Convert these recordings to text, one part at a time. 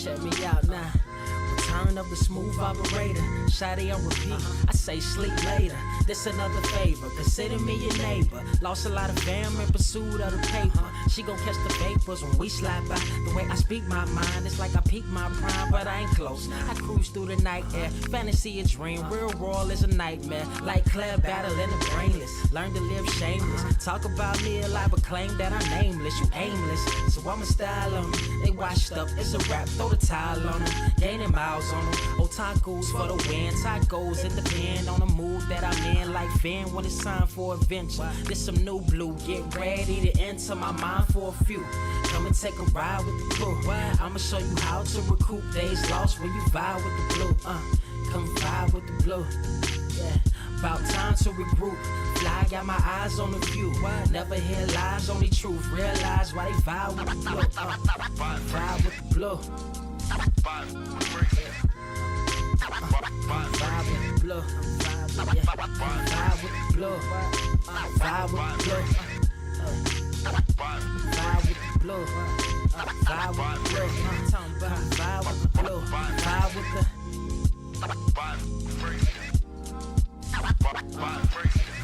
Check me out now. Return of the smooth operator. Shotty on repeat. I say sleep later. This another favor. Consider me your neighbor. Lost a lot of fam in pursuit of the paper. She gon' catch the vapors when we slide by. The way I speak my mind, it's like I peak my prime, but I ain't close. I cruise through the night air. Fantasy a dream. Real world is a nightmare. Like Claire battling the brainless. Learn to live shameless. Talk about me a lot, but claim that I'm nameless. You aimless. So I'ma style on them. They washed up. It's a rap. Throw the towel on them. Gaining miles on them. Otakus for the win. Tacos, it depend on the mood that I'm in. Like Finn when it's time for adventure. This some new blue. Get ready to enter my mind for a few. Come and take a ride with the crew. I'ma show you how to recoup days lost when you vibe with the blue. Come vibe with the blue. Yeah. About time to regroup. Fly, got my eyes on the view. Never hear lies, only truth. Realize why they vibe with the blue. Vibe with the blue. Vibe with the blue. Vibe with the blue. Vibe with the blue. Vibe with the blue. Vibe with the blue. Vibe with the blue. Vibe with the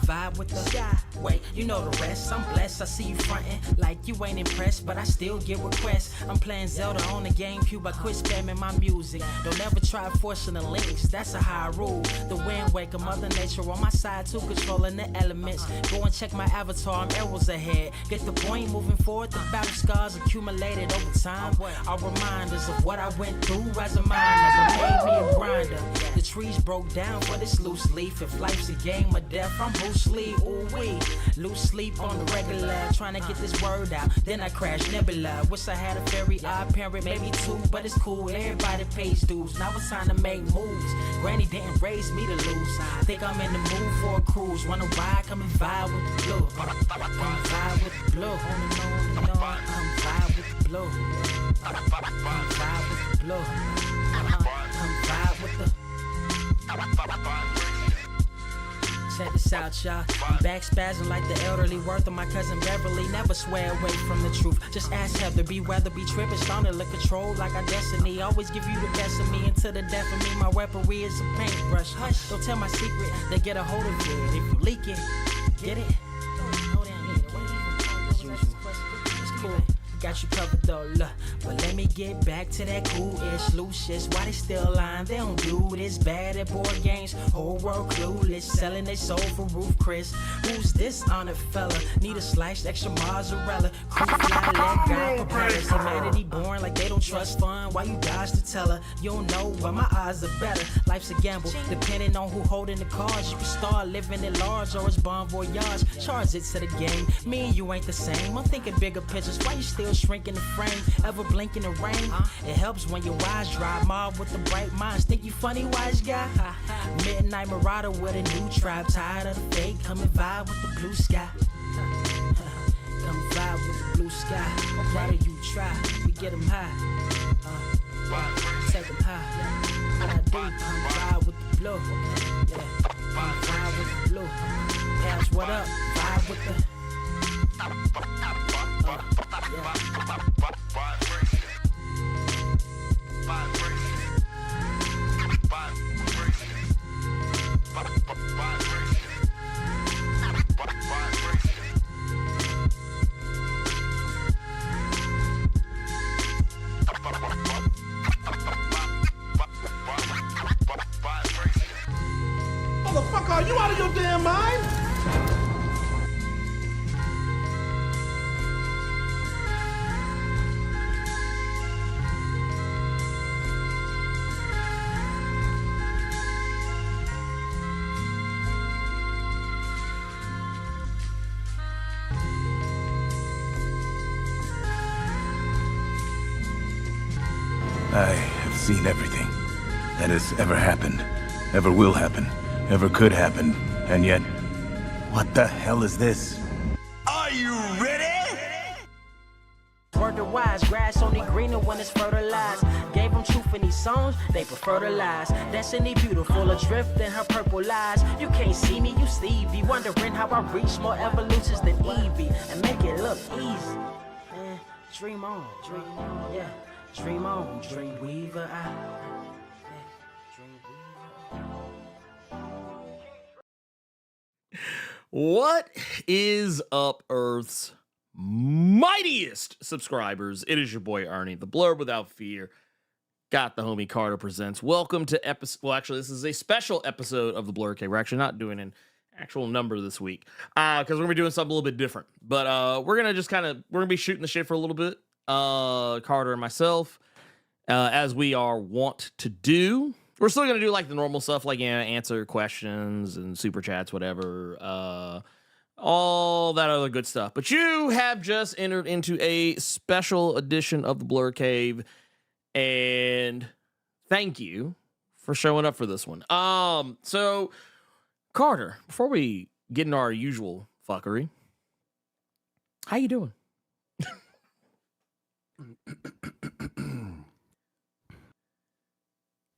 vibe with the sky. Wait, you know the rest. I'm blessed. I see you frontin' like you ain't impressed, but I still get requests. I'm playing Zelda on the GameCube. I quit spamming my music. Don't ever try forcing the links. That's a high rule. The wind waker, Mother Nature on my side too, controlling the elements. Go and check my avatar. I'm arrows ahead. Get the point moving forward. The battle scars accumulated over time are reminders of what I went through as a minor. But made me a grinder. The trees broke down for this loose leaf. If life's a game of death, I'm Bruce Lee. Ooh wee. Lose sleep on the regular, trying to get this word out. Then I crash nebula. Wish I had a very odd parent, maybe two, but it's cool. Everybody pays dues. Now it's time to make moves. Granny didn't raise me to lose. Think I'm in the mood for a cruise. Wanna ride? Come and vibe with the blue. Come vibe with the blue. Come vibe with the blue. Come vibe with the blue. Come vibe with the. Check this out, y'all. I'm back spazzing like the elderly. Worth of my cousin Beverly. Never swear away from the truth. Just ask Heather. Be weather, be tripping. Starting to look control like our destiny. Always give you the best of me until the death of me. My weaponry is a paintbrush. Hush, don't tell my secret. They get a hold of it. If you leak it, get it. It's cool. Got you covered though, look. But let me get back to that cool-ish, loose-ish. Why they still lying? They don't do this. Bad at board games, whole world clueless. Selling they soul for Roof Chris. Who's this honored fella? Need a sliced extra mozzarella. Crew fly, let God prepare us. Humanity born like they don't trust fun. Why you dodge to tell her? You don't know, but my odds are better. Life's a gamble, depending on who holding the cards. You can start living at large or it's bon voyage. Charge it to the game. Me and you ain't the same. I'm thinking bigger pictures. Why you still shrinking the frame? Ever blink in the rain? It helps when your eyes dry. Mob with the bright minds. Think you funny, wise guy? Midnight Marauder with a new tribe. Tired of the fake. Come and vibe with the blue sky. Come vibe with the blue sky. Why do you try? We get them high. Take them high. What I do? Come vibe with the blue. Yeah. Come vibe with the blue. Pass what up? Vibe with the. Motherfucker, are you out of your damn mind? I have seen everything that has ever happened, ever will happen, ever could happen, and yet, what the hell is this? Are you ready? Word to wise, grass only greener when it's fertilized. Gave them truth in these songs, they prefer to lies. Destiny beautiful, adrift in her purple lies. You can't see me, you Stevie, wondering how I reach more evolutions than Evie and make it look easy. Dream on, yeah. Dream on, Dreamweaver. What is up, Earth's mightiest subscribers? It is your boy Ernie, the Blerd Without Fear. Got the homie Carter presents. Welcome to episode. Well, actually, this is a special episode of the Blerd Cave. We're actually not doing an actual number this week because we're gonna be doing something a little bit different. But we're gonna be shooting the shit for a little bit. Carter and myself, as we are wont to do. We're still gonna do like the normal stuff, like answer questions and super chats, whatever. All that other good stuff. But you have just entered into a special edition of the Blerd Cave. And thank you for showing up for this one. So Carter, before we get into our usual fuckery, how you doing?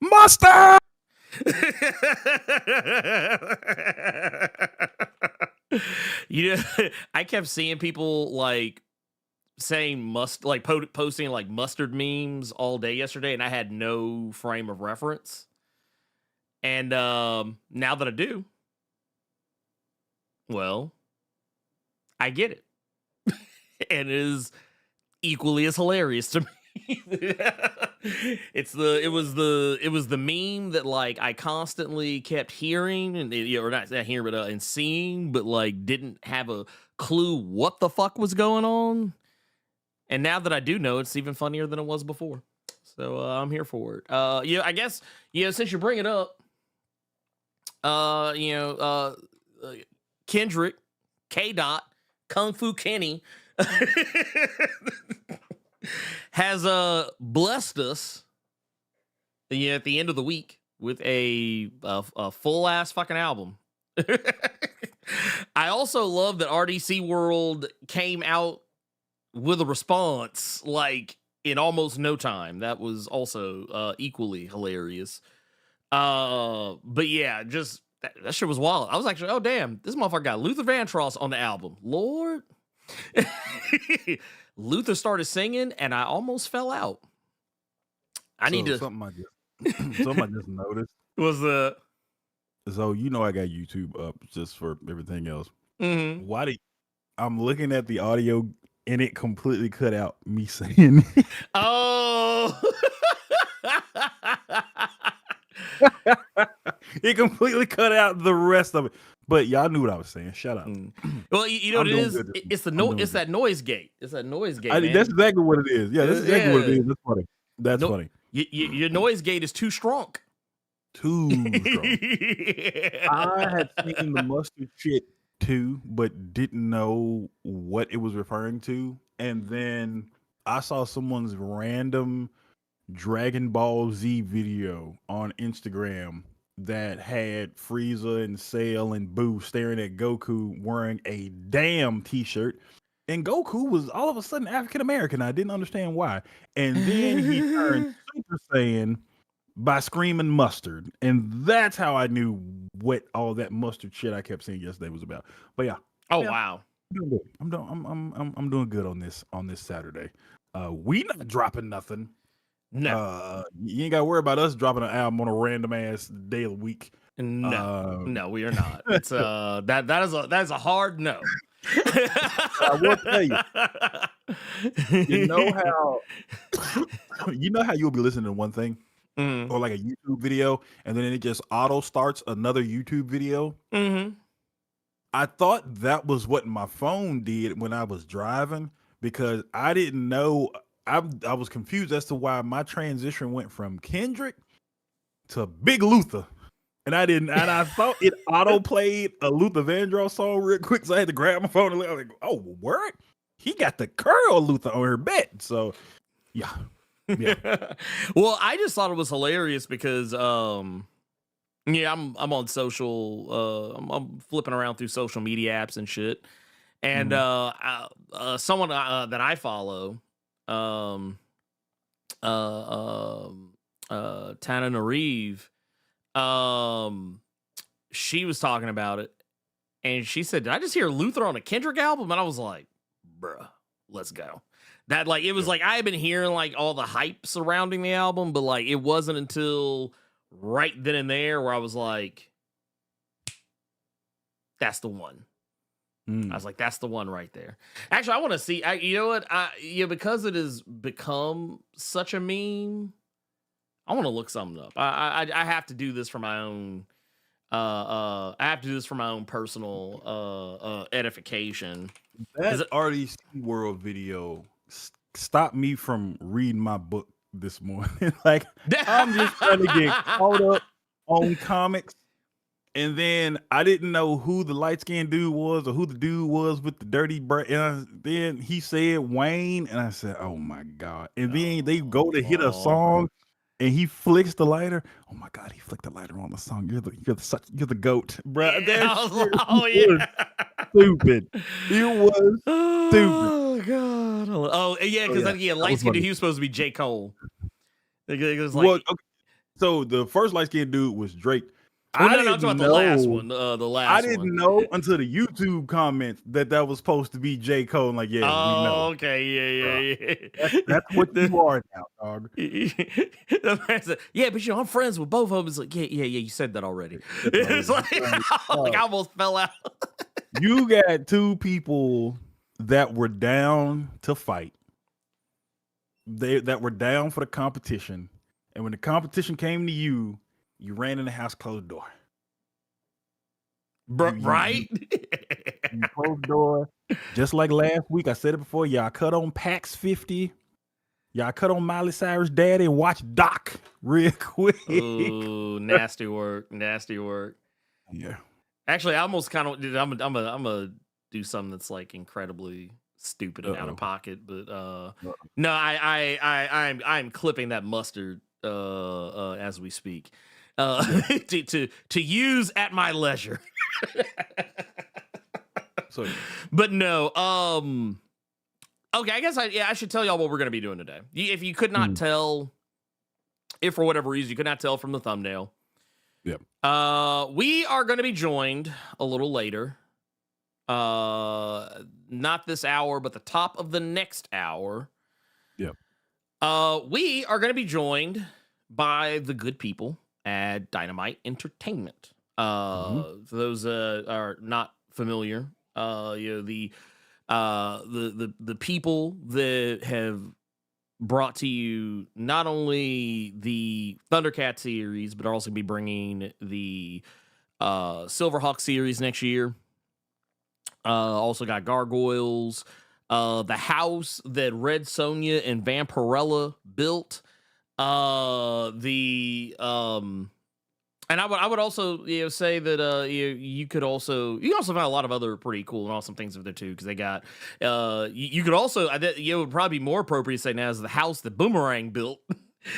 Mustard! You know, I kept seeing people like saying posting like mustard memes all day yesterday, and I had no frame of reference. And now that I do, well, I get it. And it is equally as hilarious to me. It was the meme that like I constantly kept hearing and or not hearing, but and seeing, but like didn't have a clue what the fuck was going on. And now that I do know, it's even funnier than it was before. So I'm here for it. I guess since you bring it up, Kendrick, K. Dot, Kung Fu Kenny has blessed us at the end of the week with a full ass fucking album. I also love that RDC World came out with a response like in almost no time. That was also equally hilarious. But yeah, just that shit was wild. I was actually, oh damn, this motherfucker got Luther Vandross on the album. Lord. Luther started singing and I almost fell out. Something I just noticed was the so I got YouTube up just for everything else. mm-hmm. I'm looking at the audio and it completely cut out me saying it. Oh. It completely cut out the rest of it. But y'all knew what I was saying. Shut up. Well, you know what it is? It's that noise gate. It's that noise gate, man. That's exactly what it is. Yeah, that's exactly what it is. That's funny. That's funny. Your noise gate is too strong. Too strong. I had seen the mustard shit too, but didn't know what it was referring to. And then I saw someone's random Dragon Ball Z video on Instagram that had Frieza and Cell and Boo staring at Goku wearing a damn t-shirt. And Goku was all of a sudden African American. I didn't understand why. And then he turned Super Saiyan by screaming mustard. And that's how I knew what all that mustard shit I kept saying yesterday was about. But yeah. Oh wow. I'm doing good on this Saturday. We not dropping nothing. No. You ain't gotta worry about us dropping an album on a random ass day of the week. No, we are not. It's that is a hard no. I will tell you. You know how you'll be listening to one thing or like a YouTube video, and then it just auto starts another YouTube video. Mm-hmm. I thought that was what my phone did when I was driving because I didn't know. I was confused as to why my transition went from Kendrick to Big Luther. And I thought it auto played a Luther Vandross song real quick. So I had to grab my phone and look. I was like, oh, word? He got the curl Luther on her bed. So yeah. Well, I just thought it was hilarious because I'm on social, I'm flipping around through social media apps and shit. And someone that I follow, Tana Nariv, she was talking about it and she said, did I just hear Luther on a Kendrick album? And I was like, bruh, let's go. That like it was like I had been hearing like all the hype surrounding the album, but like it wasn't until right then and there where I was like, that's the one. I was like, that's the one right there. Actually, I want to see. You know what? Because it has become such a meme, I want to look something up. I have to do this for my own. I have to do this for my own personal edification. That RDC World video stopped me from reading my book this morning. Like, I'm just trying to get caught up on comics. And then I didn't know who the light-skinned dude was or who the dude was with the dirty breath. And then he said Wayne, and I said, oh, my God. And then they go to hit a song, and he flicks the lighter. Oh, my God, he flicked the lighter on the song. You're the GOAT, bro. Yeah, Stupid. It was stupid. Oh, God. Oh, yeah, because light-skinned dude, he was supposed to be J. Cole. It was like, well, okay. So the first light-skinned dude was Drake. I'm talking about the last one. The last I didn't know until the YouTube comments that was supposed to be J. Cole. Like, yeah, we know. Okay, yeah. That's what you are now, dog. Yeah, but I'm friends with both of them. It's like, yeah, you said that already. It's like, I almost fell out. You got two people that were down to fight. That were down for the competition. And when the competition came to you, you ran in the house, closed the door. Right? You closed the door. Just like last week, I said it before. Y'all cut on PAX 50. Y'all cut on Miley Cyrus' daddy and watch Doc real quick. Ooh, nasty work. Yeah. Actually, I almost kind of did. I'm gonna do something that's like incredibly stupid and out of pocket. But no, I'm clipping that mustard as we speak. To use at my leisure. So, but no, okay, I guess I should tell y'all what we're gonna be doing today. If you could not tell, if for whatever reason you could not tell from the thumbnail, yep. We are gonna be joined a little later. Not this hour, but the top of the next hour. Yep. We are gonna be joined by the good people at Dynamite Entertainment. For those are not familiar, the people that have brought to you not only the Thundercat series, but are also be bringing the Silverhawk series next year. Also got Gargoyles, the house that Red Sonja and Vampirella built. And I would also say that you could also find a lot of other pretty cool and awesome things over there too, because they got you could also it would probably be more appropriate to say now is the house that Boomerang built.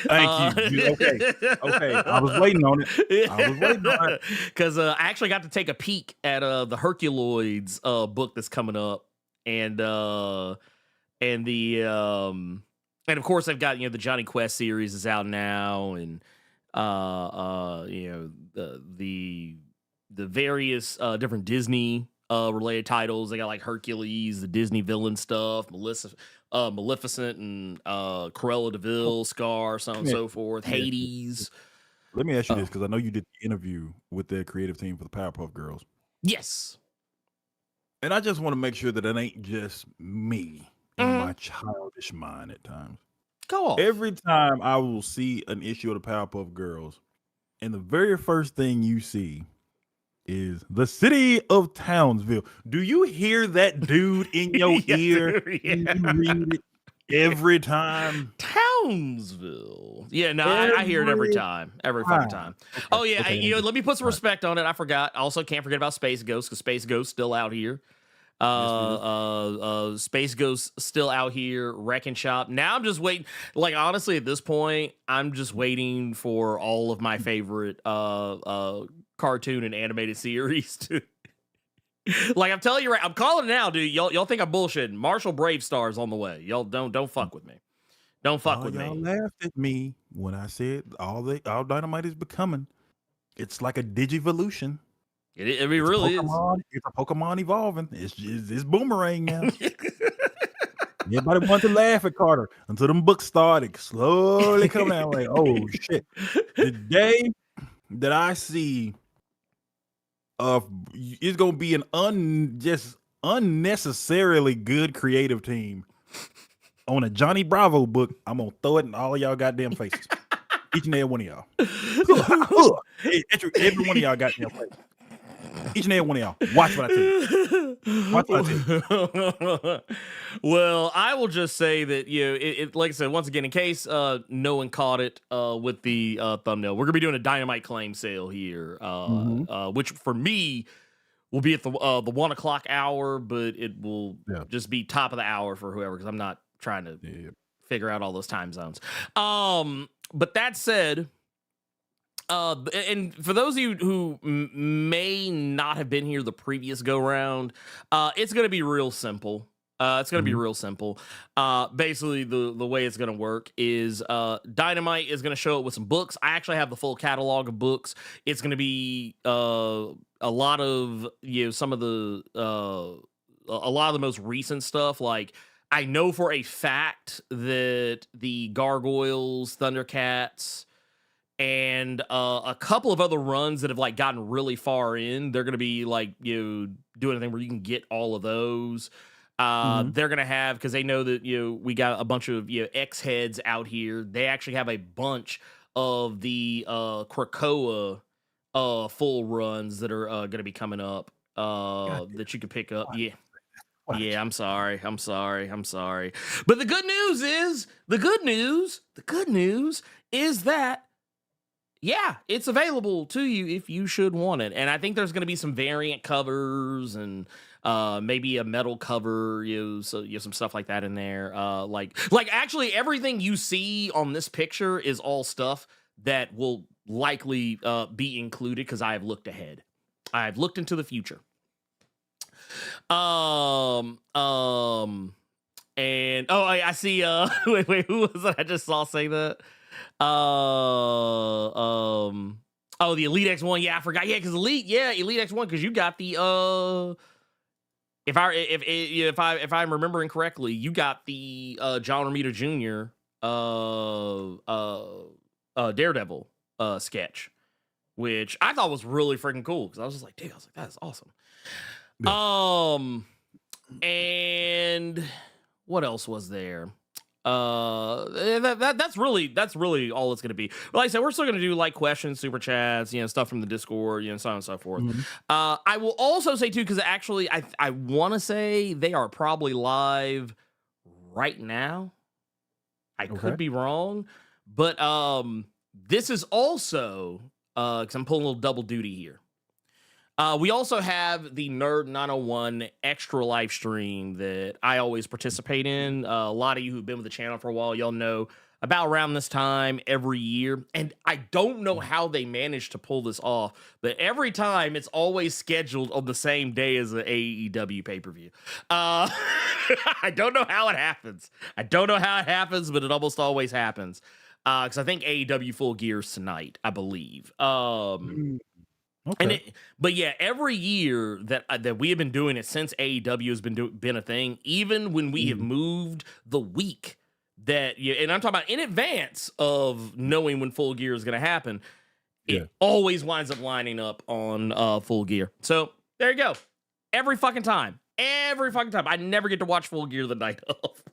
Thank you. Okay. I was waiting on it. Because I actually got to take a peek at the Herculoids book that's coming up, and of course they've got the Johnny Quest series is out now, and the various different Disney related titles. They got like Hercules, the Disney villain stuff, Maleficent, and Cruella de Vil, Scar, so on and so forth, Hades. Let me ask you this, because I know you did the interview with the creative team for the Powerpuff Girls. Yes. And I just want to make sure that it ain't just me in my childish mind at times. Go off. Every time I will see an issue of the Powerpuff Girls, and the very first thing you see is the city of Townsville. Do you hear that dude in your ear? Yeah. You read it every time. Townsville. Yeah, no, I hear it every time. Every fucking time. Okay. Oh, yeah. Okay. Let me put some respect on it. I forgot. Also, can't forget about Space Ghost, because Space Ghost's still out here. Space Ghost still out here wrecking shop. Now I'm just waiting. Like, honestly, at this point, I'm just waiting for all of my favorite cartoon and animated series to like, I'm telling you right, I'm calling it now, dude. Y'all think I'm bullshitting. Marshall Bravestar's on the way. Y'all don't fuck with me. Don't fuck with y'all me. Laughed at me when I said all Dynamite is becoming. It's like a digivolution. It really is. It's a Pokemon evolving. It's Boomerang now. Everybody wanted to laugh at Carter until them books started slowly coming out. Like, oh shit! The day that I see, it's gonna be an just unnecessarily good creative team on a Johnny Bravo book. I'm gonna throw it in all of y'all goddamn faces. Each and every one of y'all. Every one of y'all goddamn faces. Each and every one of y'all. Watch what I tell you. Watch what I tell you. Well, I will just say that, like I said, once again, in case no one caught it with the thumbnail, we're gonna be doing a Dynamite claim sale here, which for me will be at the 1 o'clock hour, but it will just be top of the hour for whoever, because I'm not trying to figure out all those time zones. But that said, and for those of you who may not have been here the previous go round, it's going to be real simple. It's going to be real simple. Basically, the way it's going to work is Dynamite is going to show up with some books. I actually have the full catalog of books. It's going to be a lot of some of the a lot of the most recent stuff. Like, I know for a fact that the Gargoyles, Thundercats, and a couple of other runs that have like gotten really far in, they're going to be like doing a thing where you can get all of those. They're going to have, because they know that we got a bunch of X heads out here. They actually have a bunch of the Krakoa full runs that are going to be coming up that you can pick up. Yeah. Yeah, I'm sorry. But the good news is that, yeah, it's available to you if you should want it. And I think there's going to be some variant covers and maybe a metal cover, so some stuff like that in there. Like actually everything you see on this picture is all stuff that will likely be included, because I have looked ahead. I've looked into the future. And I see wait, who was it I just saw say that? The Elite X1. Yeah, I forgot. Yeah, because Elite X1, because you got the if I'm remembering correctly, you got the John Romita Jr. Daredevil sketch, which I thought was really freaking cool, because I was just like, dude, that is awesome. Yeah. And what else was there? That's really all it's gonna be. But like I said, we're still gonna do like questions, super chats, stuff from the Discord, so on and so forth. I will also say too, because actually I want to say they are probably live right now. I could be wrong, but this is also because I'm pulling a little double duty here. We also have the Nerd 901 extra live stream that I always participate in. A lot of you who've been with the channel for a while, y'all know about around this time every year. And I don't know how they managed to pull this off, but every time it's always scheduled on the same day as the AEW pay-per-view. I don't know how it happens. But it almost always happens. Because I think AEW Full Gear's tonight, I believe. Okay. But yeah, every year that we have been doing it since AEW has been a thing, even when we have moved the week that, and I'm talking about in advance of knowing when Full Gear is going to happen, it always winds up lining up on Full Gear. So there you go. Every fucking time. I never get to watch Full Gear the night of.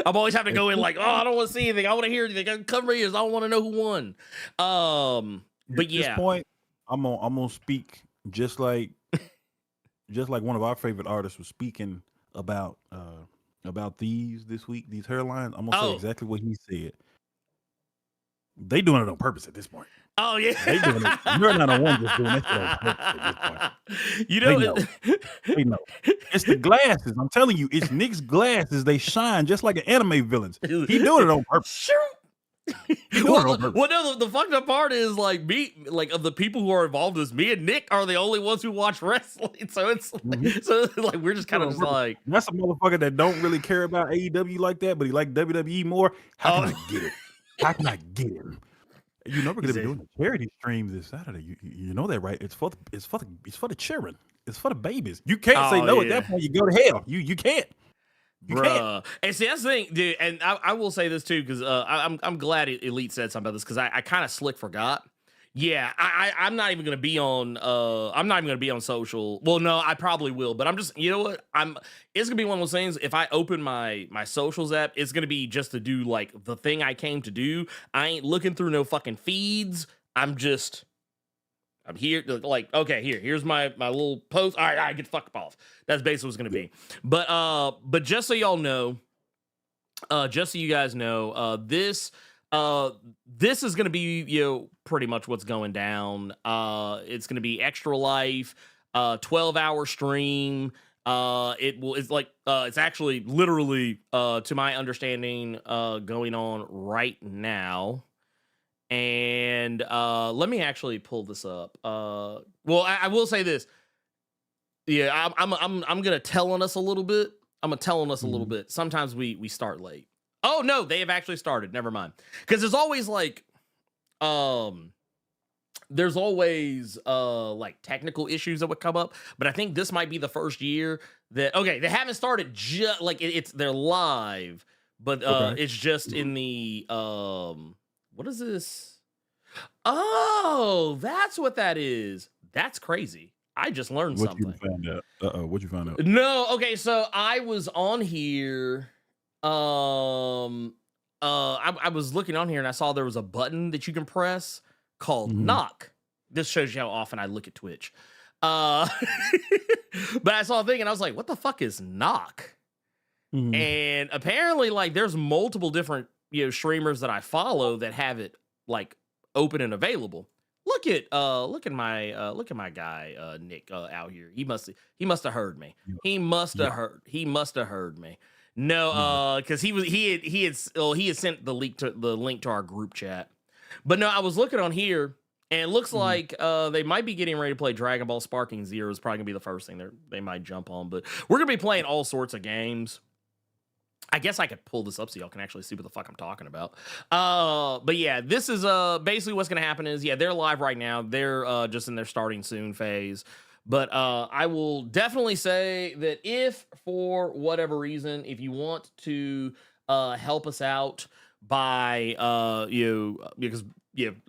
I'm always having to go in like, oh, I don't want to see anything. I want to hear anything. Cover ears. I don't want to know who won. But yeah. At this point, I'm gonna speak just like one of our favorite artists was speaking about this week, these hairlines. I'm gonna say exactly what he said. They doing it on purpose at this point. Oh yeah, they doing it. You're not the one just doing it on purpose at this point. They know. It's the glasses. I'm telling you, it's Nick's glasses. They shine just like an anime villains. He doing it on purpose. Sure. Well, no, the fucked up part is like me, like of the people who are involved is me and Nick are the only ones who watch wrestling. So it's like we're just kind of just like, that's a motherfucker that don't really care about AEW like that, but he like WWE more. How can I get it? How can I get him? You know we're gonna be doing a charity stream this Saturday. You know that, right? It's for the children. It's for the babies. You can't say no at that point. You go to hell. You can't. Bruh. And see, that's the thing, dude. And I will say this too, because I'm glad Elite said something about this, because I kind of slick forgot. Yeah, I'm not even gonna be on social. Well, no, I probably will, but I'm just, you know what? It's gonna be one of those things. If I open my socials app, it's gonna be just to do like the thing I came to do. I ain't looking through no fucking feeds. I'm here, like, okay, here's my little post. All right, get the fuck off. That's basically what's gonna be. But just so y'all know, just so you guys know, this is gonna be, you know, pretty much what's going down. It's gonna be Extra Life, 12-hour stream. It's actually literally, to my understanding, going on right now. And let me actually pull this up. Well, I will say this. Yeah, I'm gonna tell on us a little bit. I'm gonna tell on us a little bit. Sometimes we start late. Oh no, they have actually started. Never mind. Because there's always like like technical issues that would come up. But I think this might be the first year that they haven't started just like they're live, but it's just in the what is this? Oh, that's what that is. That's crazy. I just learned something. What you found out? What you found out? No, okay, so I was on here. I was looking on here and I saw there was a button that you can press called knock. This shows you how often I look at Twitch. But I saw a thing and I was like, what the fuck is knock? And apparently, like, there's multiple different, you know, streamers that I follow that have it like open and available. Look at my guy Nick out here. He must have heard me. He must have heard me. No, because he had sent the link to our group chat. But no, I was looking on here and it looks like they might be getting ready to play Dragon Ball Sparking Zero. Is probably gonna be the first thing they might jump on. But we're gonna be playing all sorts of games. I guess I could pull this up so y'all can actually see what the fuck I'm talking about. But yeah, this is basically what's gonna happen is, yeah, they're live right now. They're just in their starting soon phase. But I will definitely say that if for whatever reason, if you want to help us out by because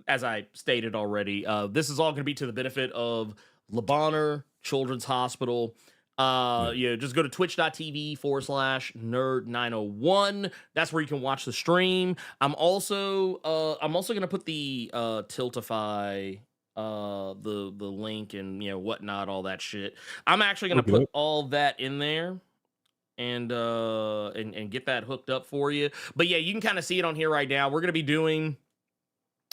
as I stated already, this is all gonna be to the benefit of Lebaner Children's Hospital. Just go to twitch.tv/nerd901. That's where you can watch the stream. I'm also gonna put the Tiltify the link and whatnot, all that shit. I'm actually gonna put all that in there and get that hooked up for you. But yeah, you can kind of see it on here right now. We're gonna be doing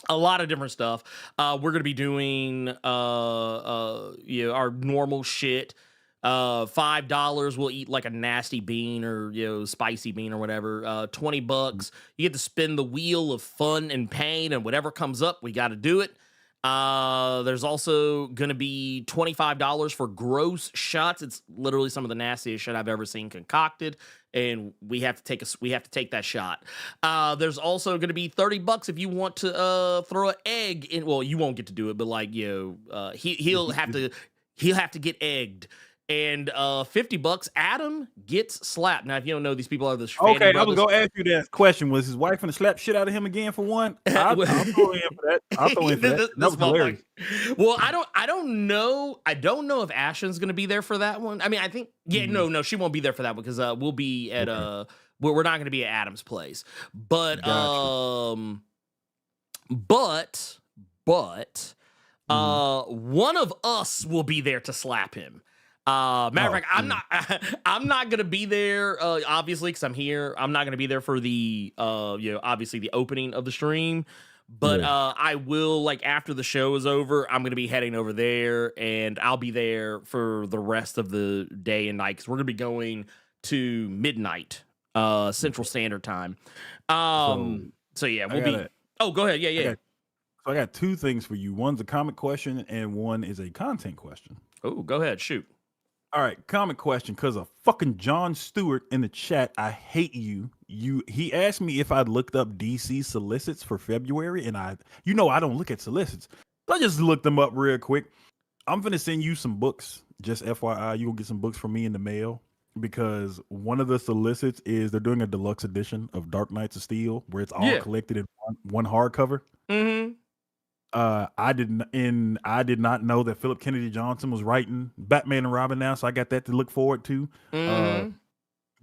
a lot of different stuff. We're gonna be doing our normal shit. $5 we'll eat like a nasty bean or spicy bean or whatever. $20 you get to spin the wheel of fun and pain, and whatever comes up we got to do it. There's also gonna be $25 for gross shots. It's literally some of the nastiest shit I've ever seen concocted, and we have to take that shot. There's also gonna be $30 if you want to throw an egg in. Well, you won't get to do it, but like he'll have to get egged. And $50, Adam gets slapped. Now, if you don't know, these people are the okay. I was gonna ask you that question. Was his wife gonna slap shit out of him again for one? I'll throw in for that. I'll throw in for that. That was hilarious. Well, I don't know. I don't know if Ashton's gonna be there for that one. I mean, I think no, she won't be there for that one because we'll be at we're not gonna be at Adam's place. But Gotcha. One of us will be there to slap him. Matter of fact, I'm not gonna be there, obviously, because I'm here. I'm not gonna be there for the obviously the opening of the stream, but I will, like, after the show is over, I'm gonna be heading over there, and I'll be there for the rest of the day and night because we're gonna be going to midnight Central Standard Time. So yeah, we'll be. Oh, go ahead. Yeah. So I got two things for you. One's a comment question, and one is a content question. Oh, go ahead, shoot. All right, comment question, because of fucking John Stewart in the chat. I hate you. He asked me if I'd looked up DC solicits for February, and I don't look at solicits. So I just looked them up real quick. I'm gonna send you some books. Just FYI, you gonna get some books from me in the mail. because one of the solicits is they're doing a deluxe edition of Dark Knights of Steel where it's all collected in one hardcover. Mm-hmm. I did not know that Philip Kennedy Johnson was writing Batman and Robin now, so I got that to look forward to.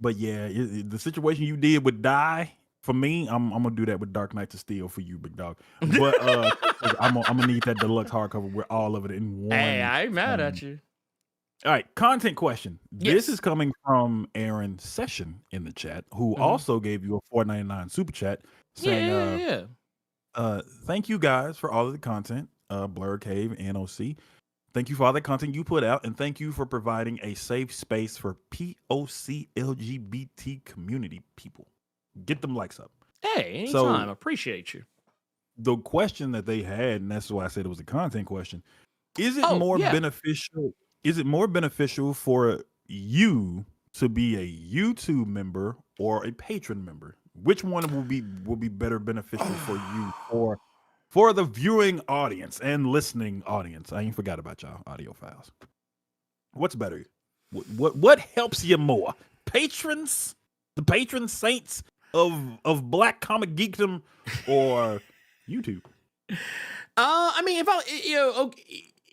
But yeah, the situation you did with Die for me, I'm gonna do that with Dark Knights of Steel for you, big dog. But I'm gonna need that deluxe hardcover with all of it in one. Hey, I ain't mad at you. All right, content question. Yes. This is coming from Aaron Session in the chat, who also gave you a $4.99 super chat saying, thank you guys for all of the content, Blerd Cave, NOC. Thank you for all the content you put out, and thank you for providing a safe space for POC LGBT community people. Get them likes up. Hey, anytime. Appreciate you. The question that they had, and that's why I said it was a content question, is it more beneficial? Is it more beneficial for you to be a YouTube member or a patron member? Which one will be better beneficial for you for the viewing audience and listening audience? I ain't forgot about y'all audio files. What's better? What helps you more? Patrons, the patron saints of Black comic geekdom, or YouTube? I mean,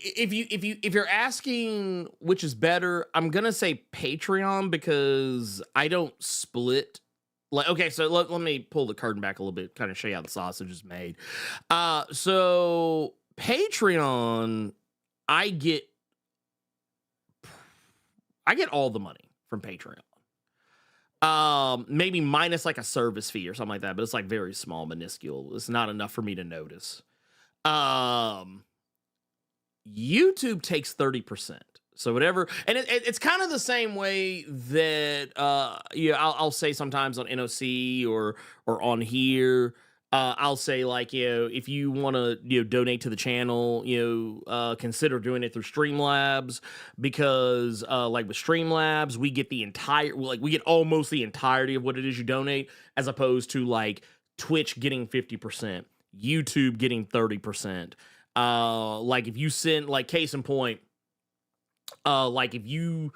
if you're asking which is better, I'm gonna say Patreon because I don't split. Like, okay, so let me pull the curtain back a little bit, kind of show you how the sausage is made. So Patreon, I get all the money from Patreon. Maybe minus like a service fee or something like that, but it's like very small, minuscule. It's not enough for me to notice. YouTube takes 30%. So whatever, and it's kind of the same way that I'll say sometimes on NOC or on here, I'll say like, if you want to donate to the channel, consider doing it through Streamlabs, because like with Streamlabs we get we get almost the entirety of what it is you donate, as opposed to like Twitch getting 50%, YouTube getting 30%. Like if you send, like, case in point, like if you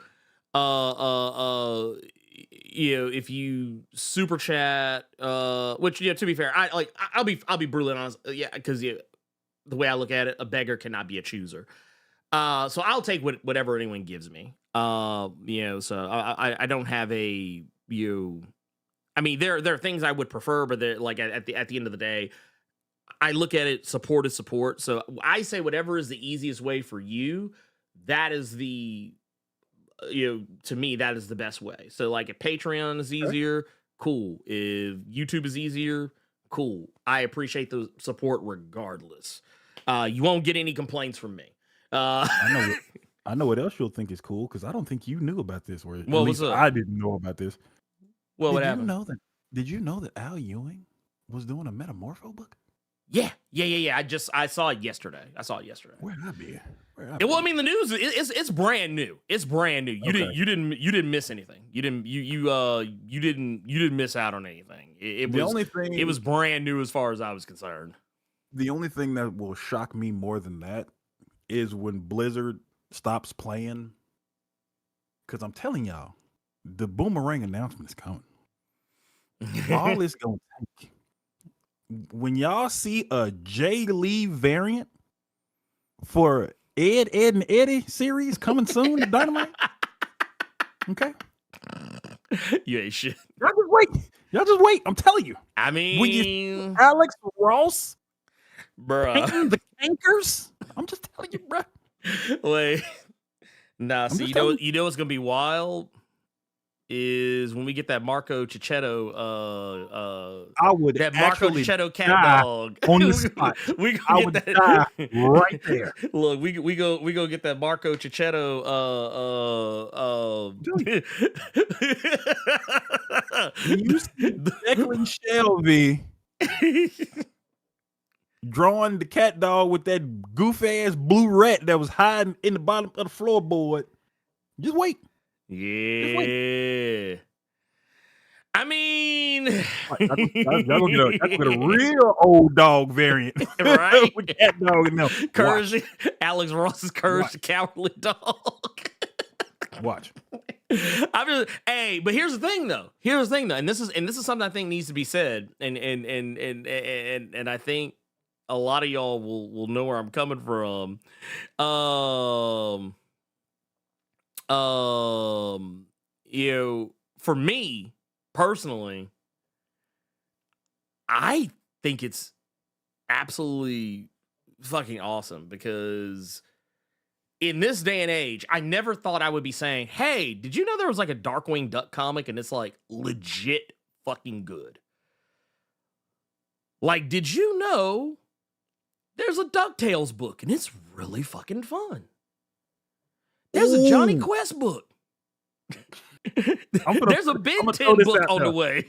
if you super chat, which to be fair, I'll be brutally honest, because the way I look at it, a beggar cannot be a chooser. So I'll take whatever anyone gives me. So I don't have a I mean, there are things I would prefer, but they're like at the end of the day, I look at it, support is support. So I say whatever is the easiest way for you, that is the, to me, that is the best way. So like if Patreon is easier, cool. If YouTube is easier, cool. I appreciate the support regardless. You won't get any complaints from me. I know what else you'll think is cool, because I don't think you knew about this. Or well, at least I didn't know about this. Well, what happened? Did you know that Al Ewing was doing a Metamorpho book? Yeah. I saw it yesterday. Where'd I be? Well, I mean, the news it's brand new. It's brand new. You didn't miss anything. You didn't miss out on anything. It was brand new as far as I was concerned. The only thing that will shock me more than that is when Blizzard stops playing. Because I'm telling y'all, the Boomerang announcement is coming. All it's gonna take. When y'all see a Jay Lee variant for Ed, and Eddie series coming soon to Dynamite, okay? You ain't shit. Y'all just wait. I'm telling you. I mean, when you see Alex Ross, bruh, the Cankers, I'm just telling you, bruh. Wait, nah. See, you know what's gonna be wild is when we get that Marco Cicchetto, I would that Marco Cicchetto cat dog on the spot. I would die right there. Look, we go get that Marco Cicchetto. You see Declan Shelby drawing the cat dog with that goof ass blue rat that was hiding in the bottom of the floorboard. Just wait. Yeah. I mean, y'all gonna get a real old dog variant, right? With cat dog and them. Courage, Alex Ross's Courage the Cowardly Dog. Watch. But here's the thing though. And this is something I think needs to be said. And I think a lot of y'all will know where I'm coming from. For me personally, I think it's absolutely fucking awesome because in this day and age, I never thought I would be saying, hey, did you know there was like a Darkwing Duck comic and it's like legit fucking good? Like, did you know there's a DuckTales book and it's really fucking fun? There's a Johnny Quest book. There's a Ben 10 book on the way.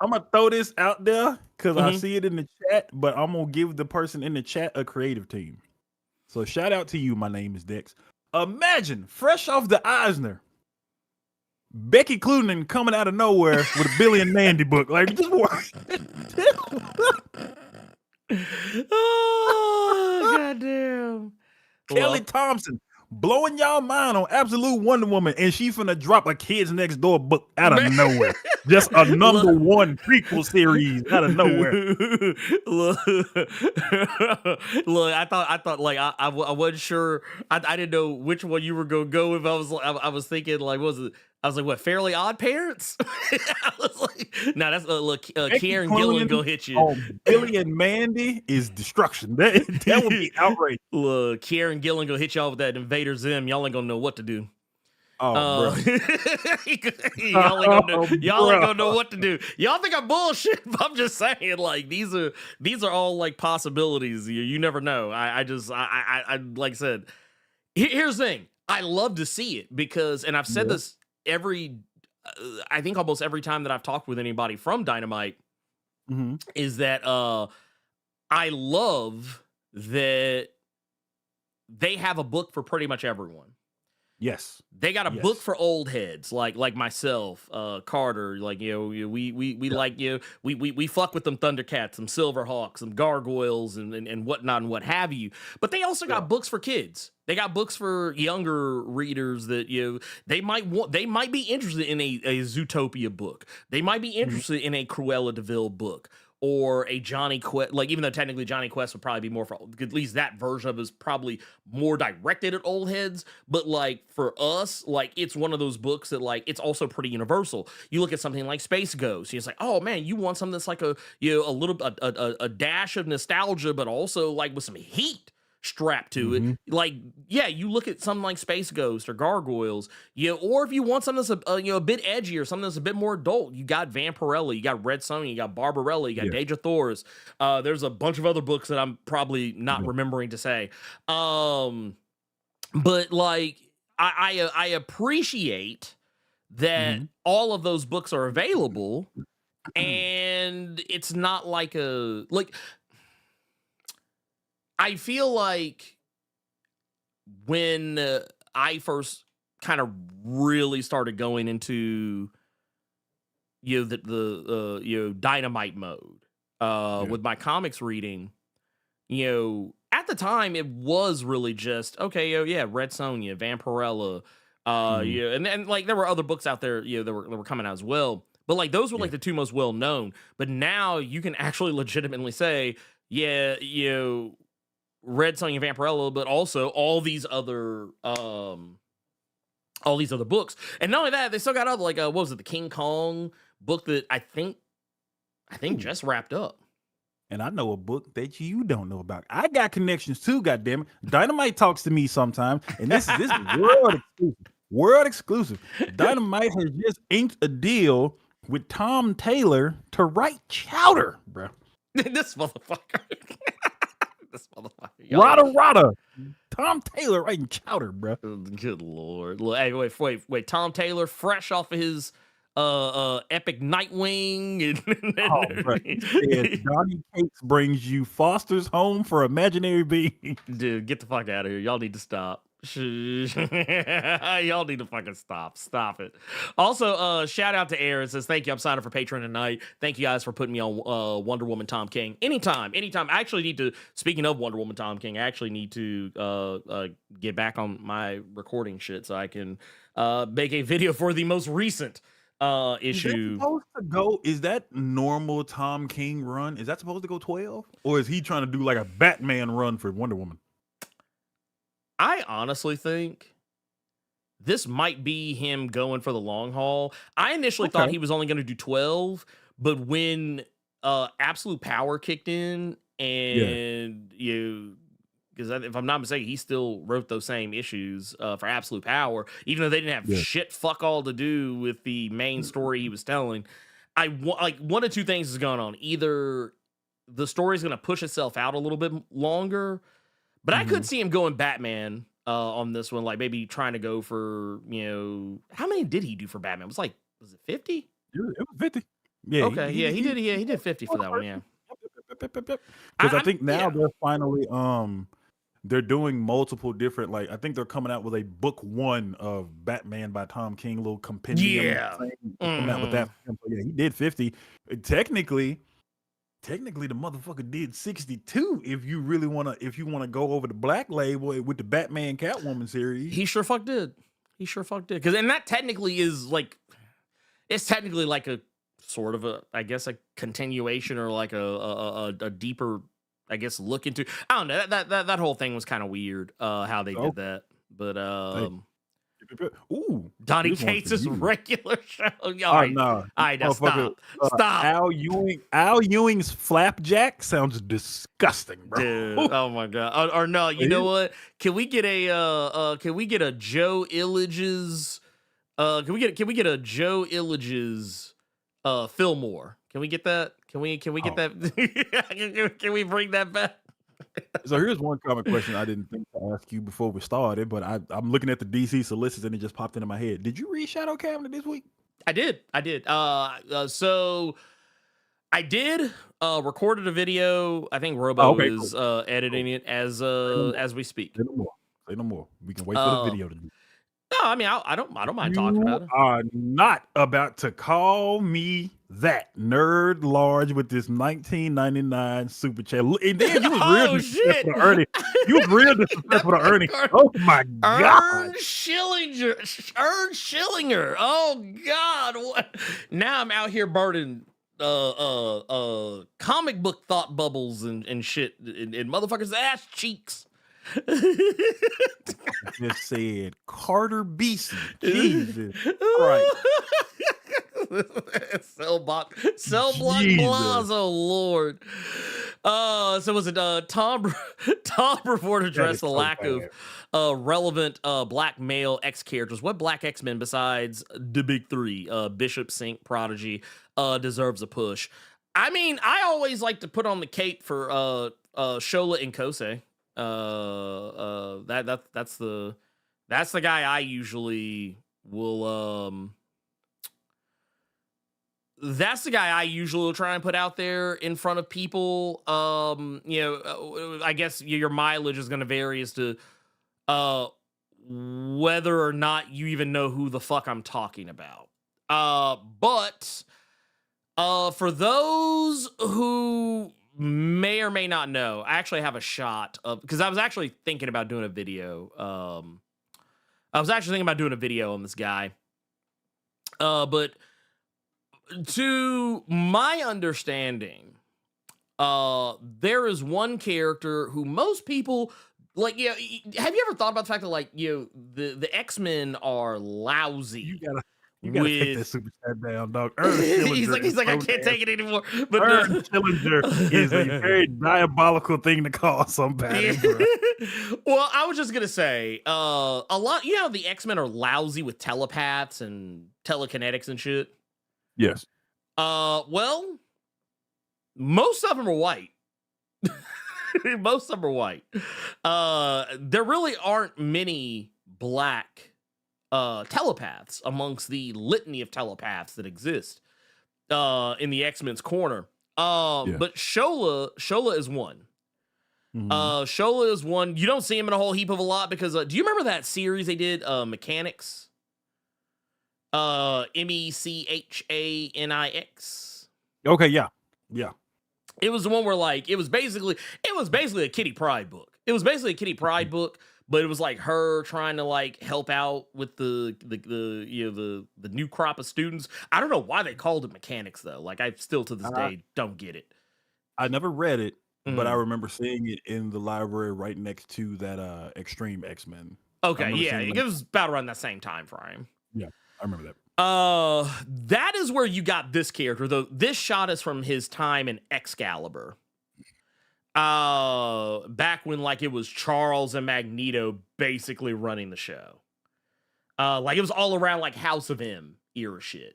I'm gonna throw this out there because I see it in the chat, but I'm gonna give the person in the chat a creative team. So shout out to you. My name is Dex. Imagine, fresh off the Eisner, Becky Cloonan coming out of nowhere with a Billy and Mandy book. Like, just work. Oh, goddamn. Kelly Thompson blowing y'all mind on Absolute Wonder Woman, and she finna drop a Kids Next Door book out of nowhere. Just a number one prequel series out of nowhere. Look, I thought like I wasn't sure. I didn't know which one you were gonna go with. I was thinking like, what was it? I was like, what, Fairly Odd Parents? I was like, no, that's look, Kieran Gillen gonna hit you. Oh, Billy and Mandy is destruction. That would be outrageous. Look, Kieran Gillen gonna hit y'all with that Invader Zim. Y'all ain't gonna know what to do. Oh, bro. y'all ain't gonna know what to do. Y'all think I'm bullshit? I'm just saying, like these are all like possibilities. You never know. I like I said. Here's the thing. I love to see it because, and I've said this I think almost every time that I've talked with anybody from Dynamite, is that I love that they have a book for pretty much everyone. Yes. They got a book for old heads like myself, Carter, like, you know, we like, you know, we fuck with them Thundercats, some Silverhawks, some Gargoyles and whatnot and what have you. But they also got books for kids. They got books for younger readers that, you know, they might be interested in a Zootopia book. They might be interested in a Cruella de Vil book. Or a Johnny Quest, like even though technically Johnny Quest would probably be more for, at least that version of it is probably more directed at old heads. But like for us, like it's one of those books that like it's also pretty universal. You look at something like Space Ghost, it's like, oh man, you want something that's like a a dash of nostalgia, but also like with some heat strapped to it. Like, yeah, you look at something like Space Ghost or Gargoyles, you know, or if you want something that's a bit edgy or something that's a bit more adult, you got Vampirella, you got Red Sonja, you got Barbarella, you got Deja Thoris. There's a bunch of other books that I'm probably not remembering to say. But like I appreciate that all of those books are available, and it's not like I feel like when I first kind of really started going into, you know, the you know, Dynamite mode with my comics reading, you know, at the time it was really just okay, Red Sonja, Vampirella, yeah, and like there were other books out there, you know, that were coming out as well, but like those were like the two most well known. But now you can actually legitimately say, yeah, you know, Red Sonja, Vampirella, but also all these other books. And not only that, they still got other, like what was it, the King Kong book that I think just wrapped up. And I know a book that you don't know about. I got connections too, goddammit. Dynamite talks to me sometimes, and this is world exclusive. Dynamite has just inked a deal with Tom Taylor to write Chowder, bro. This motherfucker. Rada. Tom Taylor writing Chowder, bro. Good lord. Look, hey, wait. Tom Taylor, fresh off of his epic Nightwing. Bro. Donnie Cates brings you Foster's Home for Imaginary Beings. Dude, get the fuck out of here. Y'all need to stop. Y'all need to fucking stop it. Also, shout out to Aaron, says thank you, I'm signing up for Patreon tonight. Thank you guys for putting me on Wonder Woman Tom King. Anytime. I actually need to, speaking of Wonder Woman Tom King, I actually need to get back on my recording shit so I can make a video for the most recent issue. Is that supposed to go? Is that normal Tom King run? Is that supposed to go 12, or is he trying to do like a Batman run for Wonder Woman? I honestly think this might be him going for the long haul. I initially thought he was only going to do 12, but when Absolute Power kicked in, and because if I'm not mistaken, he still wrote those same issues for Absolute Power, even though they didn't have shit fuck all to do with the main story he was telling. Like one of two things is going on. Either the story's going to push itself out a little bit longer, but I could see him going Batman on this one, like maybe trying to go for, how many did he do for Batman? Was it 50? It was 50. Yeah. Okay. He did 50 for that one. Yeah. Because I think now they're finally they're doing multiple different, like I think they're coming out with a book 1 of Batman by Tom King, little compendium thing, coming out with that. So yeah, he did 50. Technically the motherfucker did 62 if you want to go over the Black Label with the Batman Catwoman series. He sure fuck did. Because and that technically is like, it's technically like a sort of a, I guess, a continuation or like a deeper, I guess, look into. I don't know. That whole thing was kind of weird how they did that. But ooh, Donnie Cates' regular show. No. Stop. Al Ewing's Flapjack sounds disgusting, bro. Dude, oh my god. Or no, you know what? Can we get a Joe Illage's can we get a Joe Illage's Fillmore? Can we get that? Can we get that? Can we bring that back? So here's one common question I didn't think to ask you before we started, but I'm looking at the DC solicits and it just popped into my head. Did you read Shadow Cabinet this week? I did. So I did recorded a video. I think Robo is editing it as we speak. Say no more. We can wait for the video to do. No, I mean I don't mind talking about it. You are not about to call me that nerd large with this 1999 super chat. And then you was real disrespectful to Ernie. You was real disrespectful to Ernie. Oh my god. Ern Schillinger. Oh god. What? Now I'm out here burning comic book thought bubbles and shit in motherfuckers' ass cheeks. Just said Carter Beeson. Jesus Christ. Cell block Blaz, oh Lord. So was it Tom Report addressed the lack of relevant black male X characters? What black X-Men besides the big three, Bishop, Sync, Prodigy, deserves a push? I mean, I always like to put on the cape for Shola and Kosei. That's the guy I usually will that's the guy I usually will try and put out there in front of people. I guess your mileage is going to vary as to whether or not you even know who the fuck I'm talking about. But for those who may or may not know, I actually have a shot of, because I was actually thinking about doing a video. I was actually thinking about doing a video on this guy. But to my understanding, there is one character who most people like. Have you ever thought about the fact that the X-Men are lousy? You gotta take that super chat down, dog. He's like, I can't take it anymore. But Ern Schillinger is a very diabolical thing to call somebody. Well, I was just gonna say, a lot. The X-Men are lousy with telepaths and telekinetics and shit. Yes. Well, most of them are white. Most of them are white. There really aren't many black telepaths amongst the litany of telepaths that exist in the X-Men's corner. But Shola is one. Shola is one. You don't see him in a whole heap of a lot because do you remember that series they did, Mechanics? Mechanix. Okay, yeah. Yeah. It was the one where like it was basically a Kitty Pryde book. It was basically a Kitty Pryde book, but it was like her trying to like help out with the new crop of students. I don't know why they called it Mechanics though. Like I still to this day don't get it. I never read it, but I remember seeing it in the library right next to that Extreme X-Men. Okay, yeah, it was about around that same time frame. Yeah, I remember that. That is where you got this character, though. This shot is from his time in Excalibur. Back when like it was Charles and Magneto basically running the show. Like it was all around like House of M era shit.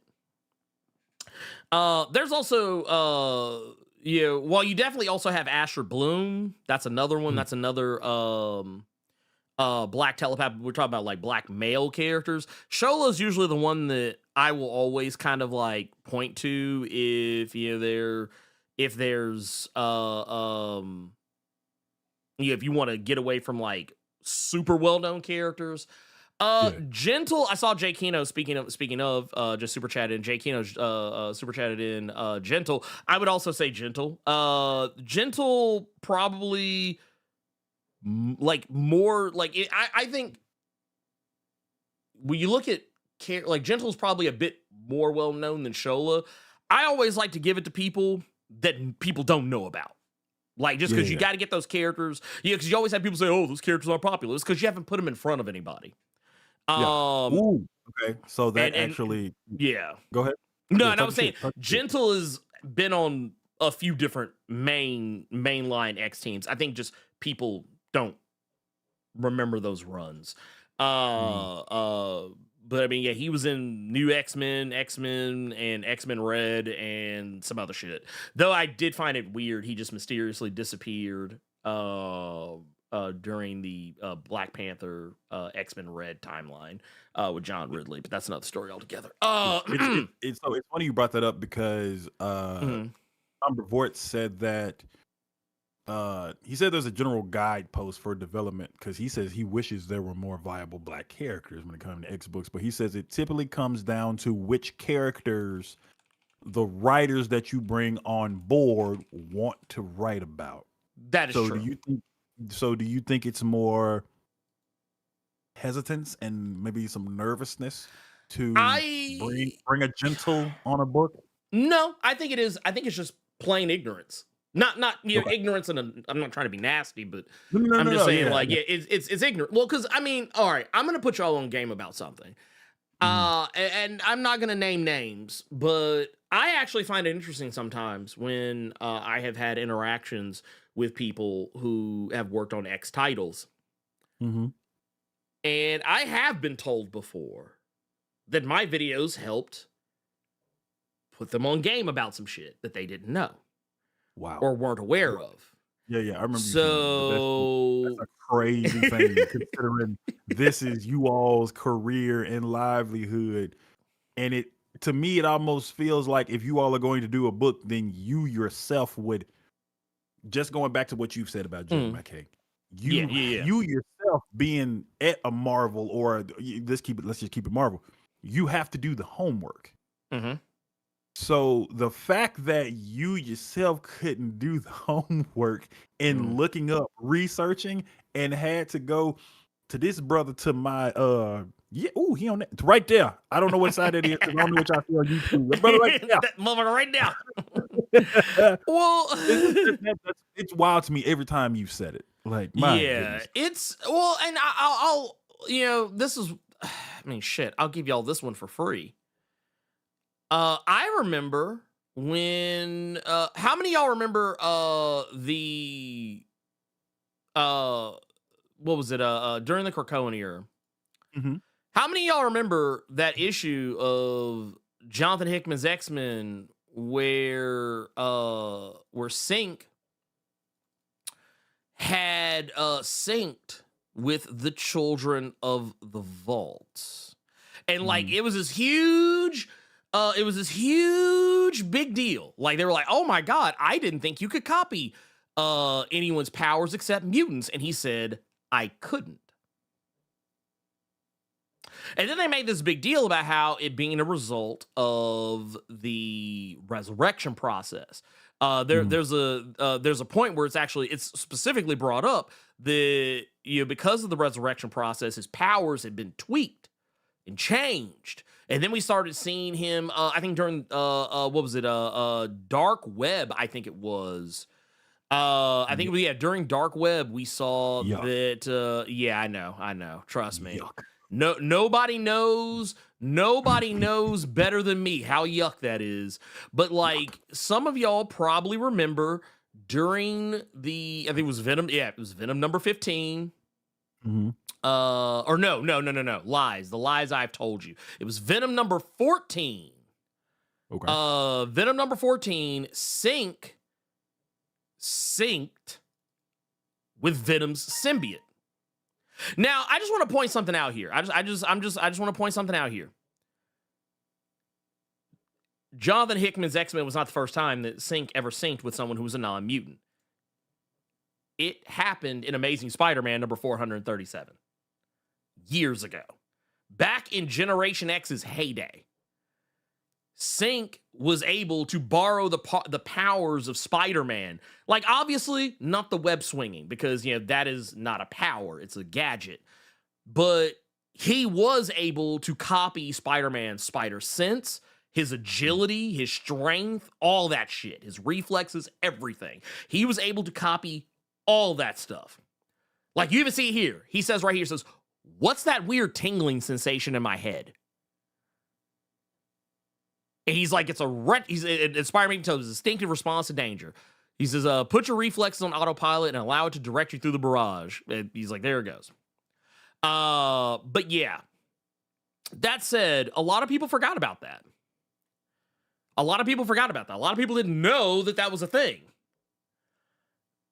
There's also well, you definitely also have Asher Bloom. That's another one. That's another black telepath. We're talking about like black male characters. Shola's usually the one that I will always kind of like point to if if there's if you want to get away from like super well-known characters. Gentle, I saw Jay Keno speaking of just super chatted in. Jay Keno super chatted in Gentle. I would also say Gentle. Gentle probably like more like it, I think when you look at like Gentle's probably a bit more well known than Shola. I always like to give it to people that people don't know about. Like just because you got to get those characters, because you always have people say, "Oh, those characters aren't popular." It's because you haven't put them in front of anybody. Ooh, okay, so that actually, Go ahead. No, and I was saying Gentle has been on a few different mainline X teams. I think just people don't remember those runs. But I mean, yeah, he was in New X-Men, and X-Men Red, and some other shit. Though I did find it weird, he just mysteriously disappeared during the Black Panther X-Men Red timeline with John Ridley, but that's another story altogether. It's funny you brought that up because Tom Brevoort said that he said there's a general guidepost for development because he says he wishes there were more viable black characters when it comes to X books, but he says it typically comes down to which characters the writers that you bring on board want to write about. That is true. Do you think it's more hesitance and maybe some nervousness to bring a Gentle on a book? No, I think it is. I think it's just plain ignorance. Not ignorance, and I'm not trying to be nasty, but I'm just saying it's ignorant. Well, because I mean, all right, I'm gonna put y'all on game about something, and I'm not gonna name names, but I actually find it interesting sometimes when I have had interactions with people who have worked on X titles, and I have been told before that my videos helped put them on game about some shit that they didn't know. Wow. Or weren't aware of. Yeah, I remember. So that's a crazy thing, considering this is you all's career and livelihood, and it to me it almost feels like if you all are going to do a book, then you yourself would. Just going back to what you've said about Jimmy McKay, you yourself being at a Marvel or let's just keep it Marvel. You have to do the homework. So the fact that you yourself couldn't do the homework and looking up, researching, and had to go to this brother to my he on that right there. I don't know what side that is. I don't know what y'all see on YouTube. That brother right there. That motherfucker right now. Well, it's wild to me every time you said it. Like, my goodness. It's and I'll this is, I mean, shit. I'll give y'all this one for free. I remember when how many of y'all remember the what was it during the Krakoan era? How many of y'all remember that issue of Jonathan Hickman's X-Men where Sync had synced with the Children of the Vault, and like it was this huge big deal. Like they were like, "Oh my god, I didn't think you could copy anyone's powers except mutants, and he said, I couldn't. And then they made this big deal about how it being a result of the resurrection process. There's a point where it's specifically brought up that, you know, because of the resurrection process, his powers had been tweaked and changed. And then we started seeing him, I think during what was it? Dark Web, I think it was. I think during Dark Web we saw that. Yeah, I know. Trust me. Yuck. No, nobody knows better than me how yuck that is. But like some of y'all probably remember during I think it was Venom. Yeah, it was Venom number 15. Mm-hmm. Or no. Lies. The lies I've told you. It was Venom number 14. Okay. Venom number 14 synced with Venom's symbiote. Now, I just want to point something out here. I just want to point something out here. Jonathan Hickman's X-Men was not the first time that Sync ever synced with someone who was a non-mutant. It happened in Amazing Spider-Man number 437 years ago, back in Generation X's heyday. Sync was able to borrow the powers of Spider-Man. Like, obviously, not the web swinging, because, you know, that is not a power. It's a gadget. But he was able to copy Spider-Man's spider sense, his agility, his strength, all that shit, his reflexes, everything. He was able to copy all that stuff. Like, you even see it here. He says right here, says, what's that weird tingling sensation in my head? And he's like, it's Spider-Man tells his instinctive response to danger. He says, put your reflexes on autopilot and allow it to direct you through the barrage. And he's like, there it goes. But yeah, that said, a lot of people forgot about that. A lot of people didn't know that that was a thing.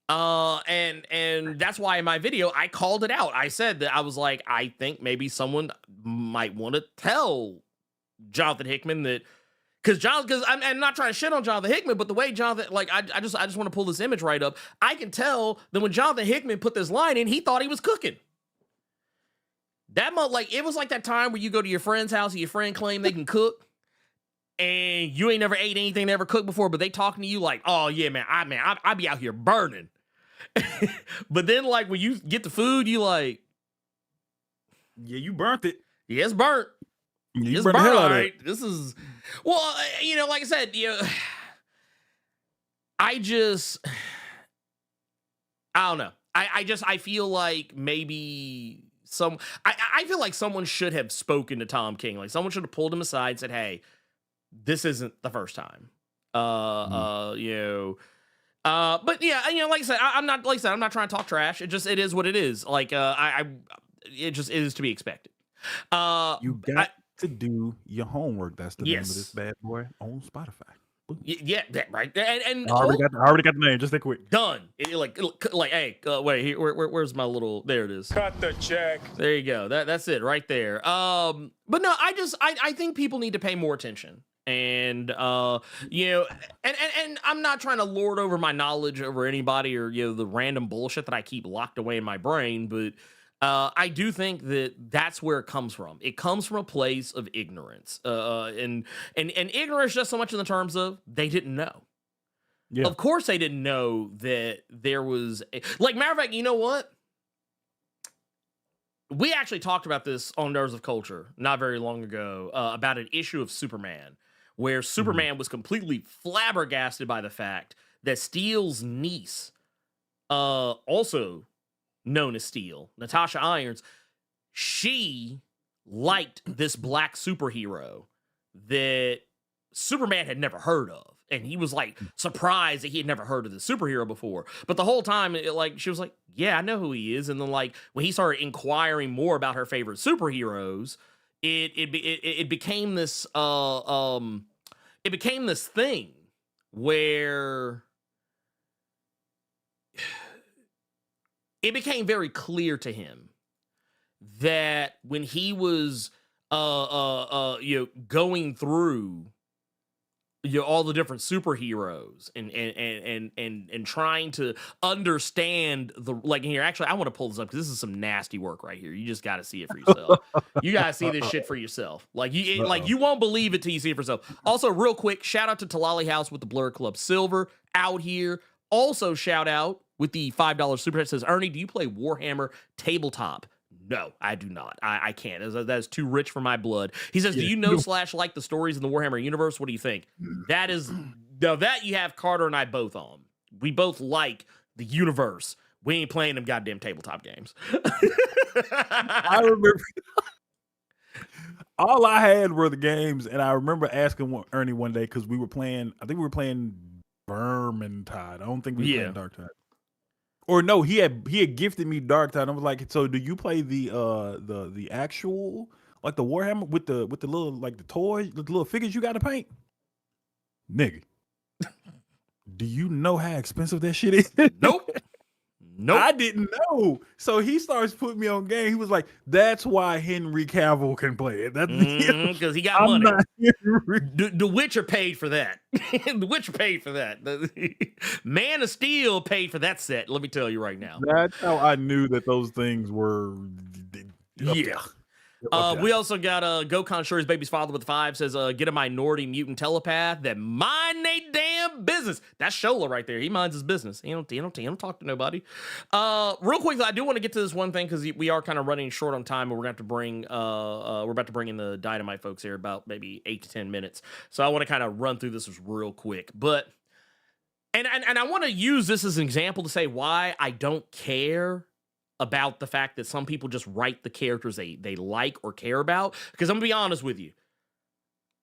And that's why in my video, I called it out. I said that I was like, I think maybe someone might want to tell Jonathan Hickman that, because I'm not trying to shit on Jonathan Hickman, but the way Jonathan, like, I just want to pull this image right up. I can tell that when Jonathan Hickman put this line in, he thought he was cooking. It was like that time where you go to your friend's house and your friend claim they can cook, and you ain't never ate anything they ever cooked before, but they talking to you like, oh yeah, man, I be out here burning. But then, like, when you get the food, you like, Yeah, you burnt it. yeah, it's burnt. You It's burnt the burnt, hell out all of right. it. This is, well, you know, like I said, you know, I don't know. I feel like maybe I feel like someone should have spoken to Tom King. Like, someone should have pulled him aside and said, hey, this isn't the first time. You know, but yeah, you know, like I said, I'm not trying to talk trash. It is what it is. Like, it is to be expected. You got to do your homework. That's the name of Yes. this bad boy on Spotify. Yeah, right. And I already got the name. Just that quick. done. Like, hey, wait, here, where's my little? There it is. Cut the check. There you go. That's it right there. But no, I think people need to pay more attention. And you know, and I'm not trying to lord over my knowledge over anybody, or, you know, the random bullshit that I keep locked away in my brain, but I do think that that's where it comes from. It comes from a place of ignorance, and ignorance just so much in the terms of they didn't know. Yeah. Of course, they didn't know that there was like, matter of fact, you know what? We actually talked about this on Nerds of Culture not very long ago, about an issue of Superman, where Superman was completely flabbergasted by the fact that Steel's niece, also known as Steel, Natasha Irons, she liked this black superhero that Superman had never heard of. And he was like surprised that he had never heard of this superhero before. But the whole time, she was like, yeah, I know who he is. And then, like, when he started inquiring more about her favorite superheroes, it became this thing where it became very clear to him that when he was you know, going through all the different superheroes and trying to understand the like here. Actually, I want to pull this up because this is some nasty work right here. You just got to see it for yourself. You got to see this shit for yourself. Like you won't believe it till you see it for yourself. Also, real quick, shout out to Talali House with the Blerd Club Silver out here. Also, shout out with the $5 super chat. Says, Ernie, do you play Warhammer tabletop? No, I do not. I can't. That is too rich for my blood. He says, do you know / like the stories in the Warhammer universe? What do you think? That is, now that you have Carter and I both on. We both like the universe. We ain't playing them goddamn tabletop games. I remember all I had were the games, and I remember asking Ernie one day because we were playing, I think we were playing Vermintide. I don't think we were playing Darktide. Or no, he had gifted me Darktide. I was like, so do you play the actual like the Warhammer with the little like the toys, the little figures you got to paint? Nigga, do you know how expensive that shit is? Nope. I didn't know. So he starts putting me on game. He was like, that's why Henry Cavill can play it. That's because he got money. The Witcher paid for that. The Witcher paid for that. Man of Steel paid for that set. Let me tell you right now. That's how I knew that those things were. Yeah. We also got Gokon Sure His Baby's Father with 5 says, get a minority mutant telepath that mind they damn business. That's Shola right there. He minds his business. He don't talk to nobody. Real quick, I do want to get to this one thing because we are kind of running short on time, and we're going to have to bring we're about to bring in the Dynamite folks here about maybe 8 to 10 minutes. So I want to kind of run through this real quick, but and I want to use this as an example to say why I don't care about the fact that some people just write the characters they like or care about. Because I'm gonna be honest with you,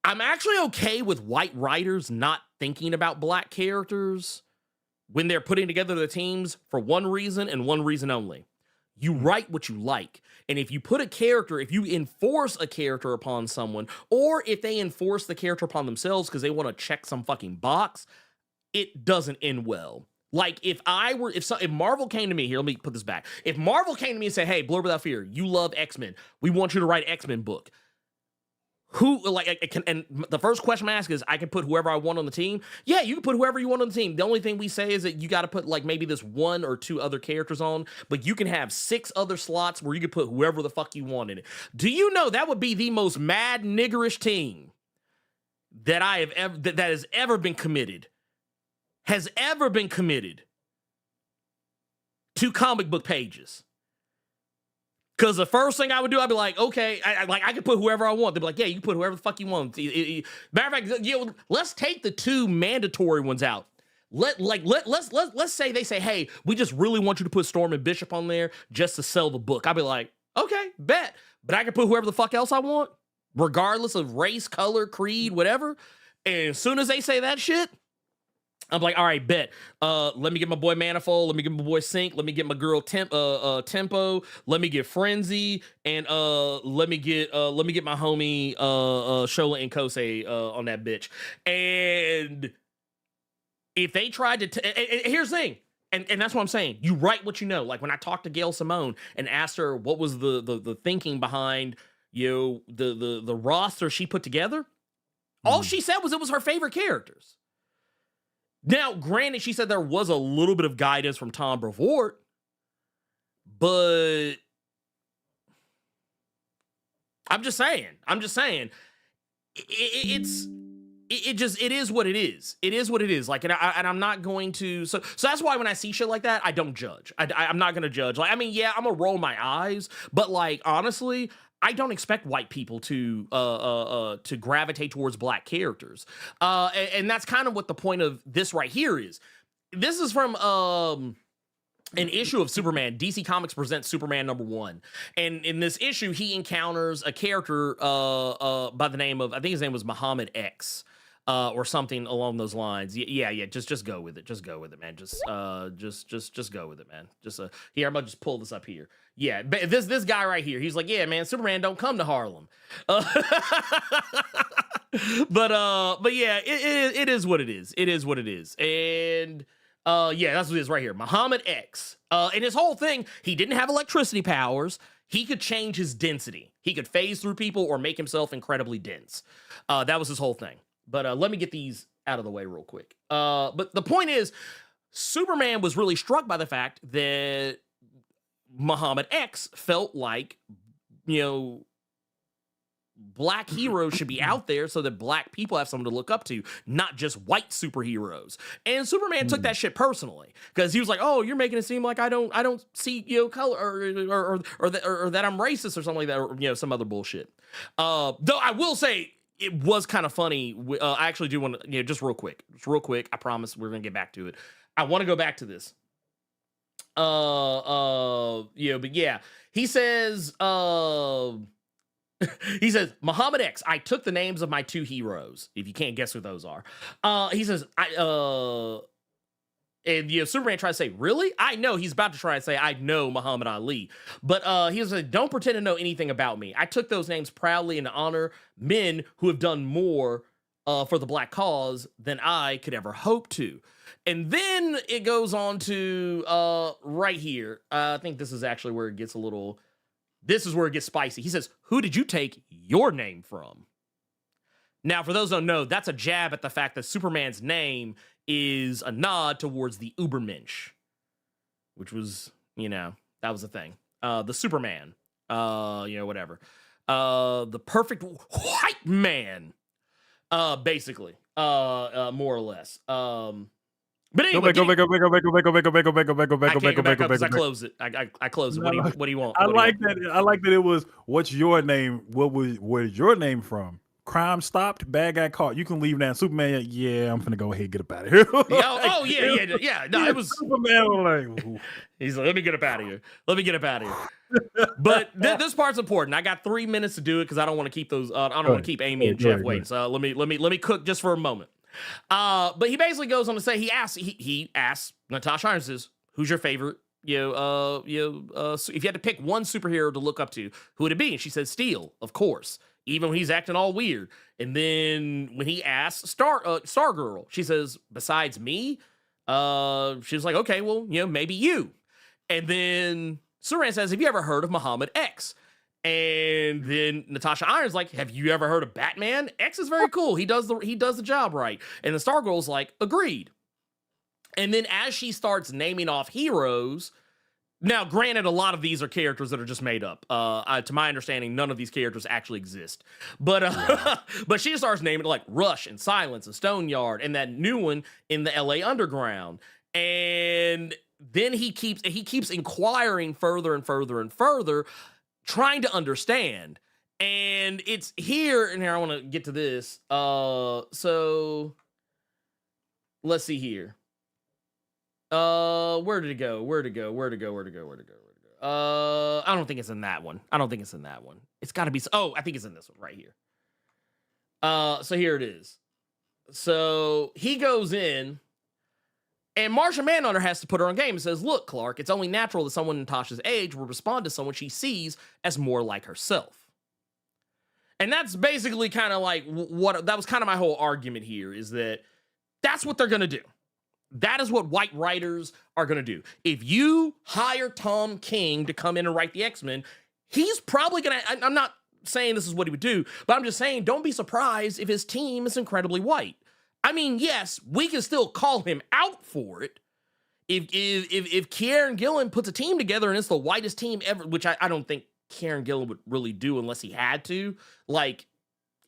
I'm actually okay with white writers not thinking about black characters when they're putting together their teams for one reason and one reason only. You write what you like. And if you put a character, if you enforce a character upon someone, or if they enforce the character upon themselves because they want to check some fucking box, it doesn't end well. Like if Marvel came to me here, let me put this back. If Marvel came to me and said, "Hey, Blerd Without Fear, you love X-Men. We want you to write X-Men book." And the first question I ask is, I can put whoever I want on the team. Yeah, you can put whoever you want on the team. The only thing we say is that you got to put like maybe this 1 or 2 other characters on, but you can have 6 other slots where you can put whoever the fuck you want in it. Do you know that would be the most mad niggerish team that I have ever that has ever been committed? Has ever been committed to comic book pages. Because the first thing I would do, I'd be like, okay, I can put whoever I want. They'd be like, yeah, you can put whoever the fuck you want. Matter of fact, let's take the 2 mandatory ones out. Let's say they say, hey, we just really want you to put Storm and Bishop on there just to sell the book. I'd be like, okay, bet. But I can put whoever the fuck else I want, regardless of race, color, creed, whatever. And as soon as they say that shit, I'm like, all right, bet. Let me get my boy Manifold. Let me get my boy Sync. Let me get my girl Tempo. Let me get Frenzy, and let me get my homie Shola and Kosei on that bitch. And if they tried to, here's the thing, and that's what I'm saying. You write what you know. Like when I talked to Gail Simone and asked her what was the thinking behind the roster she put together, all she said was it was her favorite characters. Now, granted, she said there was a little bit of guidance from Tom Brevoort, but I'm just saying, it is what it is. It is what it is. Like, and I'm not going to. So that's why when I see shit like that, I don't judge. I'm not going to judge. Like, I mean, yeah, I'm gonna roll my eyes, but like, honestly, I don't expect white people to gravitate towards black characters. And that's kind of what the point of this right here is. This is from an issue of Superman. DC Comics presents Superman #1. And in this issue, he encounters a character by the name of, I think his name was Muhammad X. Or something along those lines. Yeah. Just go with it. Just go with it, man. Just go with it, man. Here, I'm gonna just pull this up here. Yeah, this guy right here. He's like, yeah, man, Superman don't come to Harlem. But yeah, it is what it is. It is what it is. And yeah, that's what it is right here. Muhammad X. And his whole thing, he didn't have electricity powers. He could change his density. He could phase through people or make himself incredibly dense. That was his whole thing. But let me get these out of the way real quick. But the point is, Superman was really struck by the fact that Muhammad X felt like, black heroes should be out there so that black people have someone to look up to, not just white superheroes. And Superman took that shit personally because he was like, "Oh, you're making it seem like I don't see color or that I'm racist or something like that, or some other bullshit." Though I will say it was kind of funny. I actually do want to just real quick. I promise we're gonna get back to it. I want to go back to this. But yeah, he says. He says, Muhammad X, I took the names of my two heroes. If you can't guess who those are. He says, and Superman tries to say, really? I know. He's about to try and say, I know Muhammad Ali. But he says, don't pretend to know anything about me. I took those names proudly and to honor men who have done more for the black cause than I could ever hope to. And then it goes on to right here. I think this is actually where it gets a little... This is where it gets spicy. He says, who did you take your name from? Now, for those who don't know, that's a jab at the fact that Superman's name is a nod towards the Ubermensch, which was, that was a thing. The Superman, whatever. The perfect white man, basically, more or less. But anyway, go back. I can't go back up because I close it. I close it. What do you want? I like that it was, what's your name? Where's your name from? Crime stopped, bad guy caught. You can leave now. Superman, yeah, I'm finna go ahead and get up out of here. yeah. No, it was Superman was like, ooh. He's like, let me get up out of here. But this part's important. I got 3 minutes to do it because I don't want to keep those. I don't want to keep Amy and Jeff waiting. So let me cook just for a moment. But he basically goes on to say he asks Natasha Irons, says, who's your favorite? If you had to pick one superhero to look up to, who would it be? And she says Steel, of course, even when he's acting all weird. And then when he asks Stargirl, she says, besides me, she was like, okay, well, maybe you. And then Superman says, have you ever heard of Muhammad X? And then Natasha Irons like, have you ever heard of Batman? X is very cool. He does the job right. And the Stargirl's like, agreed. And then as she starts naming off heroes, now granted, a lot of these are characters that are just made up. To my understanding, none of these characters actually exist. But but she starts naming like Rush and Silence and Stoneyard and that new one in the LA Underground. And then he keeps inquiring further and further and further, trying to understand. And it's here, and here I want to get to this. So let's see here. Where did it go? I don't think it's in that one. It's got to be. Oh, I think it's in this one right here. So here it is. So he goes in, and Martian Manhunter has to put her on game and says, look, Clark, it's only natural that someone Natasha's age will respond to someone she sees as more like herself. And that's basically kind of like that was kind of my whole argument here, is that that's what they're going to do. That is what white writers are going to do. If you hire Tom King to come in and write the X-Men, he's probably going to, I'm not saying this is what he would do, but I'm just saying don't be surprised if his team is incredibly white. I mean, yes, we can still call him out for it. If Kieran Gillen puts a team together and it's the whitest team ever, which I don't think Kieran Gillen would really do unless he had to. Like,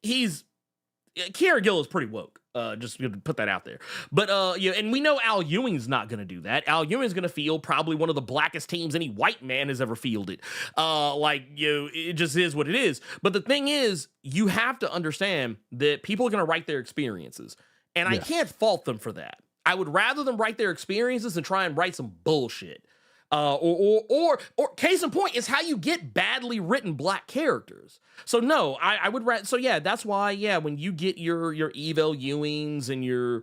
Kieran Gillen's pretty woke. Just to put that out there. But and we know Al Ewing's not going to do that. Al Ewing's going to field probably one of the blackest teams any white man has ever fielded. It just is what it is. But the thing is, you have to understand that people are going to write their experiences. And I can't fault them for that. I would rather them write their experiences than try and write some bullshit. Or case in point is how you get badly written black characters. So no, I would rather. So yeah, that's why when you get your Evel Ewings and your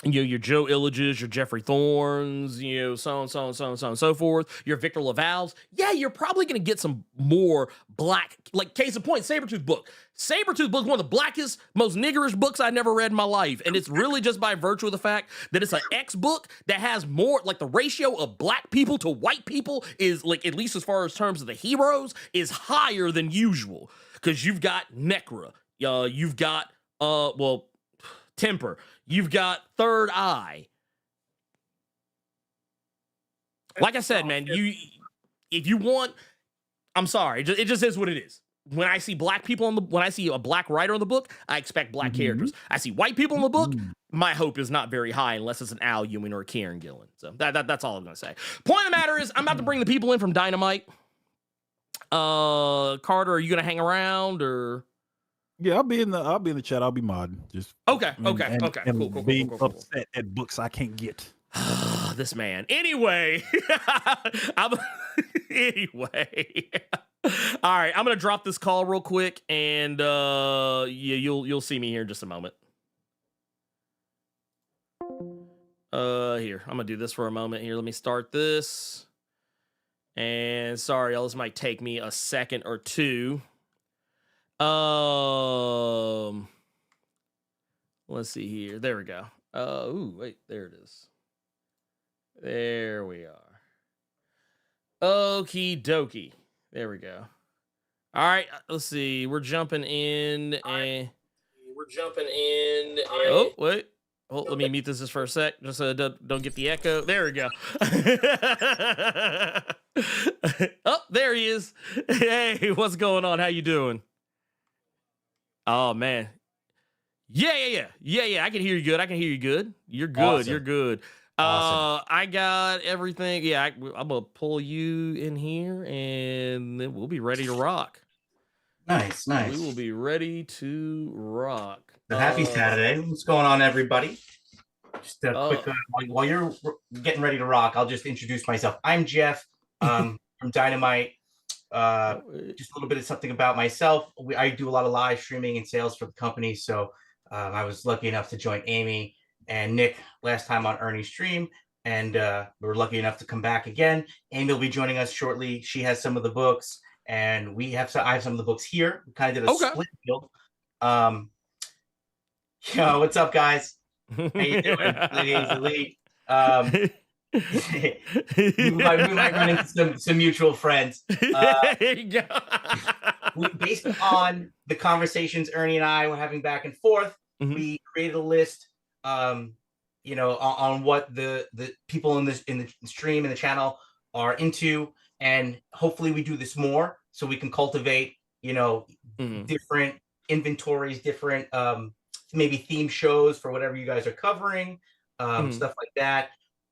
your Joe Illages, your Jeffrey Thorns, so on and so forth, your Victor LaValle's, you're probably going to get some more black, like case in point, Sabretooth book. Sabretooth book is one of the blackest, most niggerish books I never read in my life. And it's really just by virtue of the fact that it's an X book that has more, like the ratio of black people to white people is, like, at least as far as terms of the heroes, is higher than usual. Because you've got Necra, you've got, Temper. You've got Third Eye. Like I said, man, if you want, I'm sorry, it just is what it is. When I see black people when I see a black writer on the book, I expect black characters. I see white people in the book, my hope is not very high unless it's an Al Ewing or a Kieran Gillen. So that's all I'm gonna say. Point of the matter is, I'm about to bring the people in from Dynamite. Carter, are you gonna hang around or? Yeah, I'll be in the chat. I'll be modding. Just okay. And Cool. being upset at books I can't get. This man. Anyway, anyway. All right, I'm gonna drop this call real quick, and yeah, you'll see me here in just a moment. Here, I'm gonna do this for a moment. Here, let me start this. And sorry, this might take me a second or two. Let's see here. There we go. Ooh, wait, there it is. There we are. Okie dokie. There we go. All right, let's see. We're jumping in and oh, wait. Oh, let me mute this just for a sec. Just don't get the echo. There we go. Oh, there he is. Hey, what's going on? How you doing? Oh man. Yeah. I can hear you good. You're good. Awesome. You're good. Awesome. I got everything. Yeah, I'm gonna pull you in here, and then we'll be ready to rock. Nice. We will be ready to rock. So happy Saturday. What's going on, everybody? Just a quick, while you're getting ready to rock, I'll just introduce myself. I'm Jeff from Dynamite. Just a little bit of something about myself. I do a lot of live streaming and sales for the company. So I was lucky enough to join Amy and Nick last time on Ernie's stream. And we were lucky enough to come back again. Amy will be joining us shortly. She has some of the books, and I have some of the books here. We kind of did a split field. Yo, what's up, guys? How you doing? Ladies, elite. We might run into some mutual friends. There you go. Based on the conversations Ernie and I were having back and forth, we created a list, on what the people in the stream and the channel are into, and hopefully we do this more so we can cultivate, different inventories, different maybe theme shows for whatever you guys are covering, stuff like that.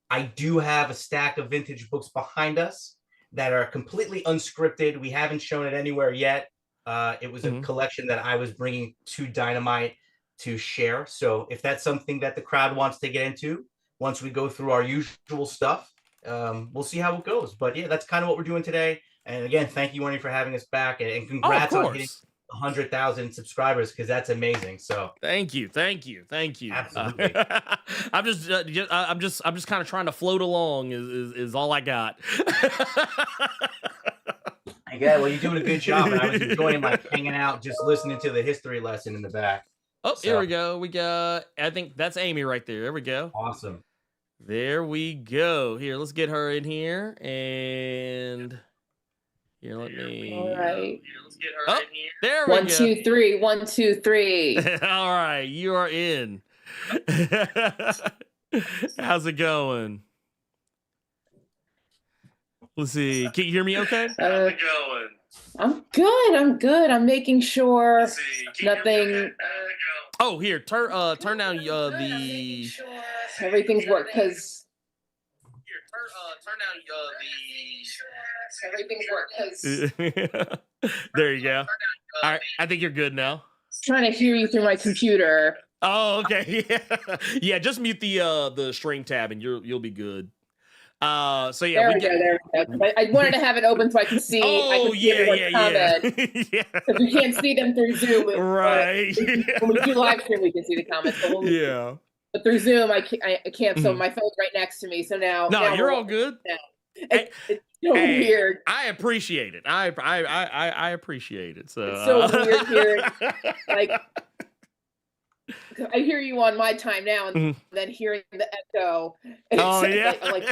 I do have a stack of vintage books behind us that are completely unscripted. We haven't shown it anywhere yet. It was a collection that I was bringing to Dynamite to share. So if that's something that the crowd wants to get into, once we go through our usual stuff, we'll see how it goes. But yeah, that's kind of what we're doing today. And again, thank you, Ernie, for having us back, and congrats on getting 100,000 subscribers, because that's amazing. So thank you. Absolutely. I'm just kind of trying to float along is all I got. Yeah, well, you're doing a good job, and I was enjoying hanging out, just listening to the history lesson in the back. Oh, here we go. We got, I think that's Amy right there. There we go. Awesome. There we go. Here, let's get her in here, and here, let me. All right. Here, let's get her in here. There we go. 1, 2, 3. 1, 2, 3. All right, you are in. How's it going? Let's see. Can you hear me okay? How's it going? I'm good. I'm making sure nothing. Oh, here, turn down the. Everything's worked, because. Everything's worked, because. There you go. All right, I think you're good now. Trying to hear you through my computer. Oh, okay. Yeah. Just mute the string tab, and you'll be good. So yeah, there we go. I wanted to have it open so I could see. Oh, yeah. Because we can't see them through Zoom. Right. When we do live stream, we can see the comments. But but through Zoom, I can't. So my phone's right next to me. So now you're all good. It's so weird. I appreciate it. I appreciate it. So it's so weird here. I hear you on my time now, and then hearing the echo. Oh yeah. What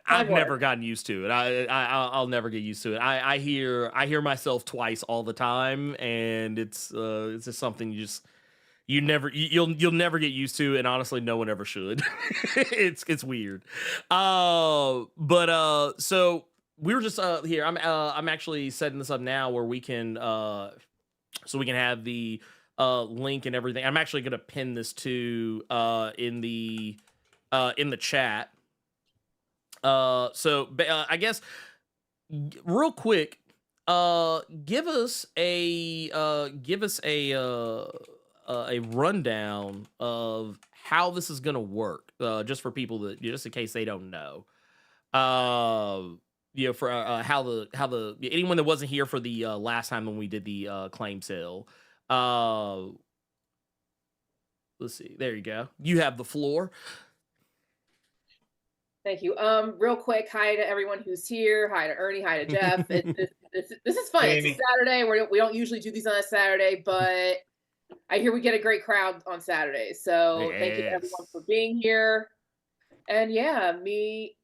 I've never gotten used to it. I'll never get used to it. I hear myself twice all the time, and it's just something you just you'll never get used to, and honestly, no one ever should. It's weird. So we were just here. I'm actually setting this up now where we can so we can have the link and everything. I'm actually gonna pin this to in the chat. I guess real quick, give us a rundown of how this is gonna work, just for people that, just in case they don't know. For how the anyone that wasn't here for the last time when we did the claim sale. Let's see. There you go. You have the floor. Thank you. Real quick, hi to everyone who's here. Hi to Ernie. Hi to Jeff. This is fun. Hey, it's Amy. a Saturday. We don't usually do these on a Saturday, but I hear we get a great crowd on Saturdays. So thank you to everyone for being here. And yeah, me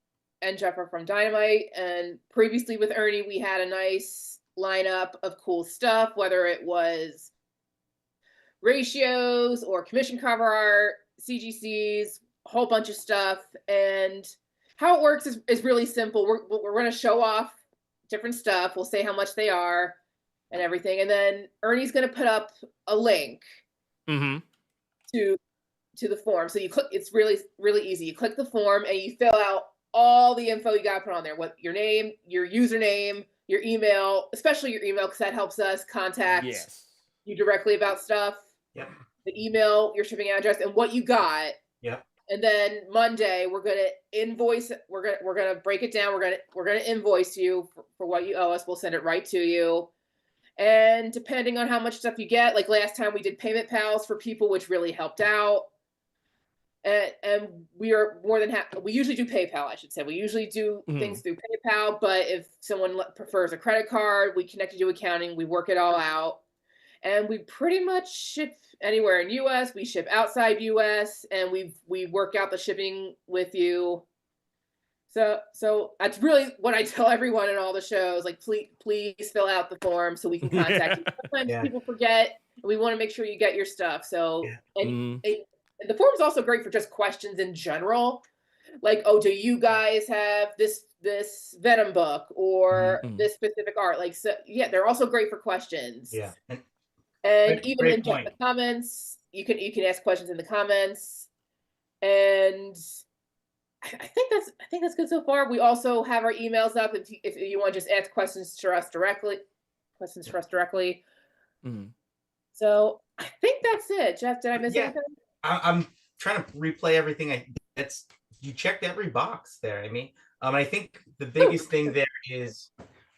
and Jeff are from Dynamite. And previously with Ernie, we had a nice lineup of cool stuff, whether it was ratios or commission cover art, CGCs, a whole bunch of stuff. And how it works is really simple. We're going to show off different stuff. We'll say how much they are and everything. And then Ernie's going to put up a link to the form. So you click, it's really, really easy. You click the form and you fill out all the info you got to put on there. What your name, your username, your email, especially your email, because that helps us contact you directly about stuff. Yep. The email, your shipping address, and what you got. Yep. And then Monday we're gonna invoice. We're gonna break it down. We're gonna invoice you for what you owe us. We'll send it right to you. And depending on how much stuff you get, like last time we did payment pals for people, which really helped out. And we are more than happy. We usually do PayPal, I should say. We usually do things through PayPal, but if someone prefers a credit card, we connect you to accounting. We work it all out. And we pretty much ship anywhere in US. We ship outside US, and we work out the shipping with you. So that's really what I tell everyone in all the shows. Like, please fill out the form so we can contact you. Sometimes people forget, and we want to make sure you get your stuff. So and the form is also great for just questions in general. Like, oh, do you guys have this Venom book or this specific art? Like, so yeah, they're also great for questions. Yeah. And even in the comments, you can ask questions in the comments. And I think that's good so far. We also have our emails up if you want to just ask questions to us directly. So I think that's it. Jeff, did I miss anything? I'm trying to replay everything. You checked every box there. I mean, I think the biggest thing there is,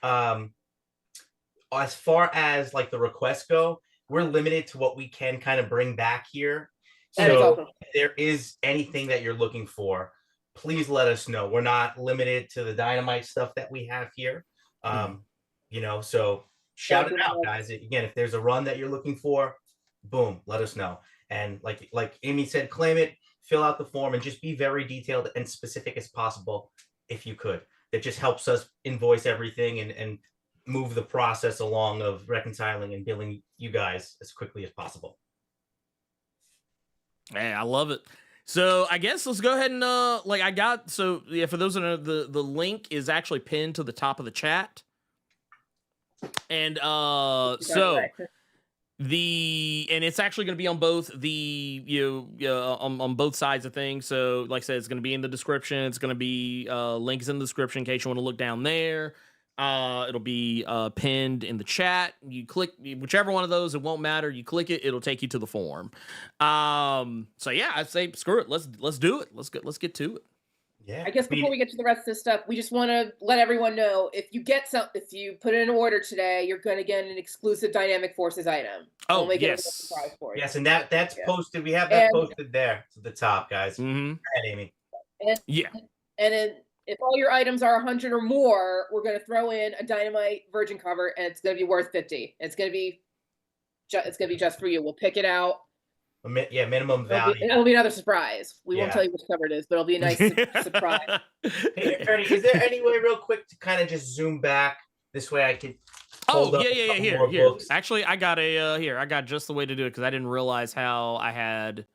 as far as like the requests go, we're limited to what we can kind of bring back here. So if there is anything that you're looking for, please let us know. We're not limited to the Dynamite stuff that we have here. So shout it out, guys. Again, if there's a run that you're looking for, boom, let us know. And like Amy said, claim it, fill out the form, and just be very detailed and specific as possible if you could. That just helps us invoice everything and move the process along of reconciling and billing you guys as quickly as possible. Hey, I love it. So I guess let's go ahead and for those that know, the link is actually pinned to the top of the chat. And it's actually going to be on both on both sides of things. So like I said, it's going to be in the description. It's going to be links in the description in case you want to look down there. It'll be pinned in the chat. You click whichever one of those, it won't matter. You click it, it'll take you to the form. So yeah, I'd say screw it. Let's do it. Let's get to it. Yeah. I guess before we get to the rest of this stuff, we just want to let everyone know if you put in an order today, you're going to get an exclusive Dynamic Forces item. Oh, we'll make yes. it a surprise for you. Yes, and that's posted. We have that posted there to the top, guys. Mm-hmm. Go ahead, Amy. And then if all your items are 100 or more, we're going to throw in a Dynamite Virgin cover, and it's going to be worth $50. It's going to be just for you. We'll pick it out. Minimum value. It'll be another surprise. We won't tell you which cover it is, but it'll be a nice surprise. Hey, Ernie, is there any way real quick to kind of just zoom back? This way I could hold up yeah, a yeah, couple here, more here. books. Actually, I got I got just the way to do it because I didn't realize how I had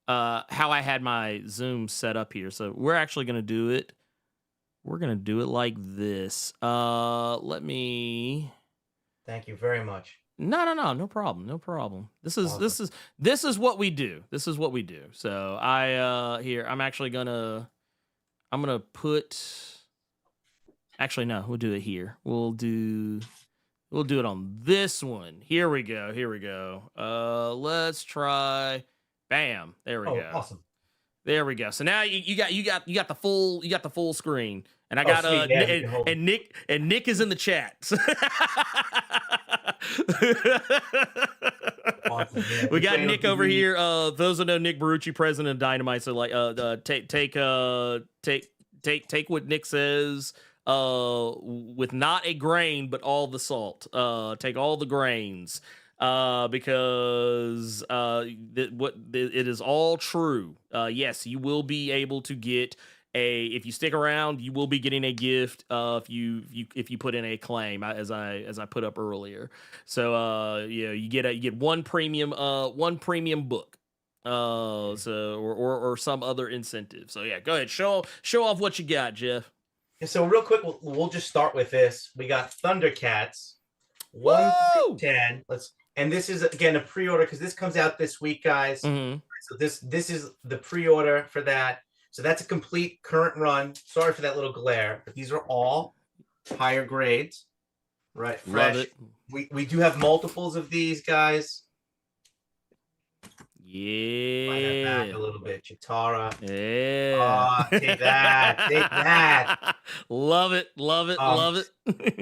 my Zoom set up here. So we're actually gonna do it. We're gonna do it like this. Let me. Thank you very much. No problem, no problem. This is what we do. This is what we do. So I'm actually gonna put. Actually, no, we'll do it here. We'll do it on this one. Here we go. Let's try. Bam. There we go. Awesome. There we go. So now you got the full screen, and I got sweet, yeah, and Nick is in the chat. Awesome, yeah. We got Nick over here. Those who know Nick Barucci, president of Dynamite. So like, take what Nick says. With not a grain, but all the salt. Take all the grains. Because it is all true. Yes, you will be able to get if you stick around, you will be getting a gift if you put in a claim, as I put up earlier. So you get one premium book. Or some other incentive. So yeah, go ahead, show off what you got, Jeff. So real quick, we'll just start with this. We got Thundercats 1 through 10. And this is again a pre-order because this comes out this week, guys. Mm-hmm. So this is the pre-order for that. So that's a complete current run. Sorry for that little glare, but these are all higher grades, right? Fresh. Love it. We do have multiples of these, guys. Yeah. Back a little bit, Chitara. Yeah. Take that. Take that. Love it. Love it.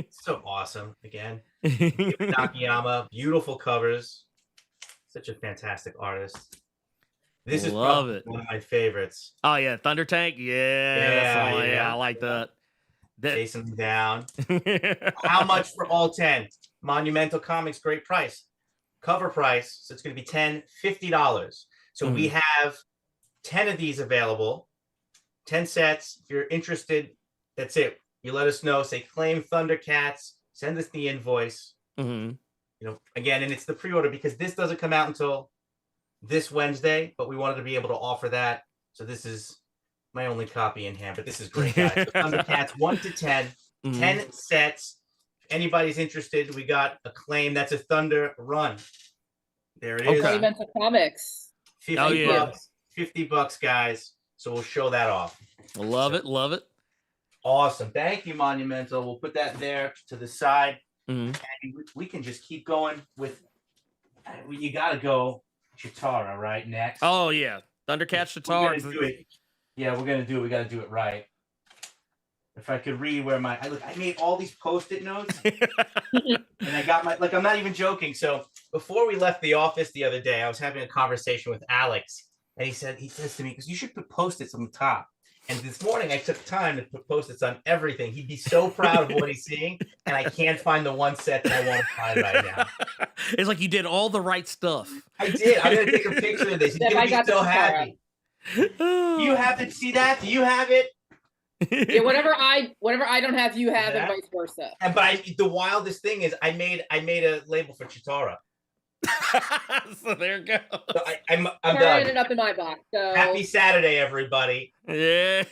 So awesome. Again, Nakayama, beautiful covers. Such a fantastic artist. This is probably one of my favorites. Oh yeah, Thunder Tank. Yeah, I like that. Chasing them down. How much for all 10? Monumental Comics, great price. Cover price, so it's going to be $50. So we have 10 of these available, 10 sets. If you're interested, that's it. You let us know. Say claim Thundercats. Send us the invoice. Mm-hmm. Again, and it's the pre-order because this doesn't come out until this Wednesday, but we wanted to be able to offer that. So this is my only copy in hand, but this is great, guys. So Thundercats 1 to 10, 10 sets. If anybody's interested, we got a claim. That's a Thunder run. There it is. Monumental Comics. $50, guys. So we'll show that off. Love it. Awesome. Thank you, Monumental. We'll put that there to the side. Mm-hmm. And we can just keep going with. You got to go Chitara right next. Oh yeah, Thundercats Chitara. Yeah, we're gonna do it. We got to do it right. If I could read where I made all these Post-it notes, and I got I'm not even joking. So before we left the office the other day, I was having a conversation with Alex, and he says to me, because you should put Post-its on the top. And this morning I took time to put Post-its on everything. He'd be so proud of what he's seeing, and I can't find the one set that I want to find right now. It's like you did all the right stuff. I did. I'm gonna take a picture of this. He's gonna be so happy. Do you have to see that? Do you have it? Yeah, whatever I don't have, you have, and vice versa. But the wildest thing is, I made a label for Chitara. So there you go. So I'm done. Turning it up in my box. So Happy Saturday, everybody. Yeah.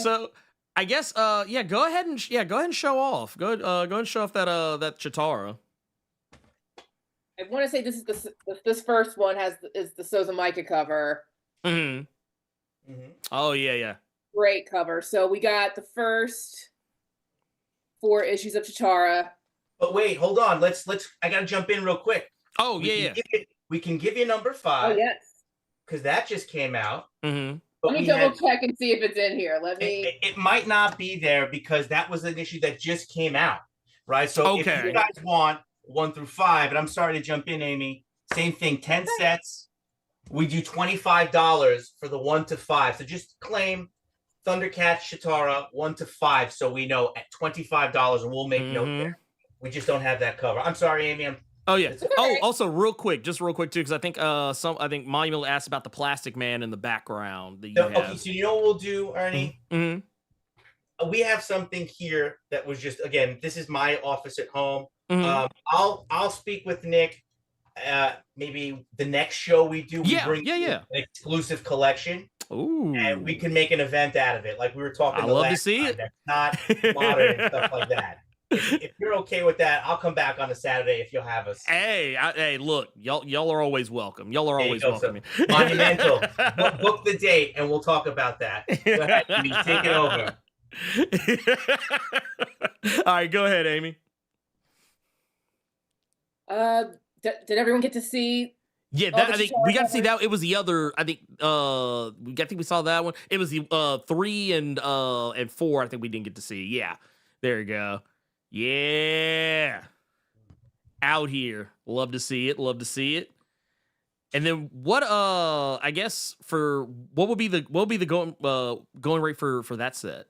So I guess go ahead and show off. Go ahead and show off that Chitara. I want to say this first one is the Souza Micah cover. Mm-hmm. Oh yeah. Great cover. So we got the first 4 issues of Chitara. But wait, hold on. I gotta jump in real quick. Oh We can give you number 5. Oh yes. Because that just came out. Mm-hmm. Let me double check and see if it's in here. It might not be there because that was an issue that just came out, right? So if you guys want 1 through 5, and I'm sorry to jump in, Amy. Same thing. 10 sets. We do $25 for the 1 to 5. So just claim Thundercats Chitara 1 to 5, so we know at $25, and we'll make note there. We just don't have that cover. I'm sorry, Amy. Oh yeah. Oh, also real quick too, because I think Monumental asked about the Plastic Man in the background. Okay, so you know what we'll do, Ernie? we have something here that was just, again, this is my office at home. Mhm. I'll speak with Nick. Maybe the next show we do, we bring you an exclusive collection. Ooh. And we can make an event out of it, like we were talking. I love to see it. That's not modern and stuff like that. If you're okay with that, I'll come back on a Saturday if you'll have us. Hey, look, y'all are always welcome. Y'all are always welcome. So, monumental. Book the date, and we'll talk about that. Go ahead, Amy, take it over. All right, go ahead, Amy. Did everyone get to see? Yeah, I think we got to see that. It was the other. I think we saw that one. It was the 3 and 4. I think we didn't get to see. Yeah, there you go. Yeah, out here. Love to see it. Love to see it. And then what? I guess for what would be the going rate for that set?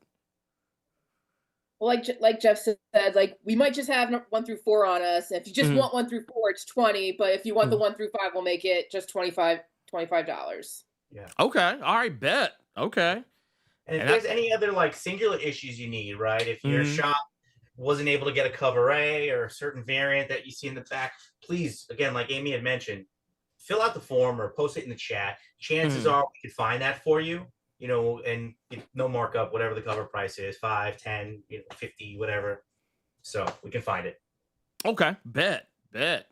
Well, like Jeff said, like we might just have 1 through 4 on us. If you just want 1 through 4, it's 20. But if you want the 1 through 5, we'll make it just $25. Yeah. Okay. All right. Bet. Okay. And if there's any other like singular issues you need, right? If your shop wasn't able to get a cover A or a certain variant that you see in the back, please, again, like Amy had mentioned, fill out the form or post it in the chat. Chances are we can find that for you. You know, and no markup, whatever the cover price is, 5, 10, 50, whatever. So we can find it. Okay, bet.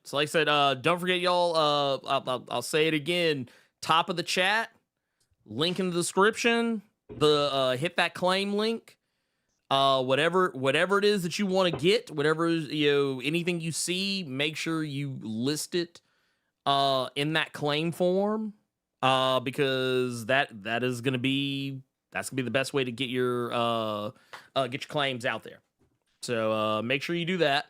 So like I said, don't forget, y'all. I'll say it again. Top of the chat, link in the description. The hit that claim link. Whatever it is that you want to get, whatever anything you see, make sure you list it in that claim form. Because that is gonna be the best way to get your claims out there. So make sure you do that.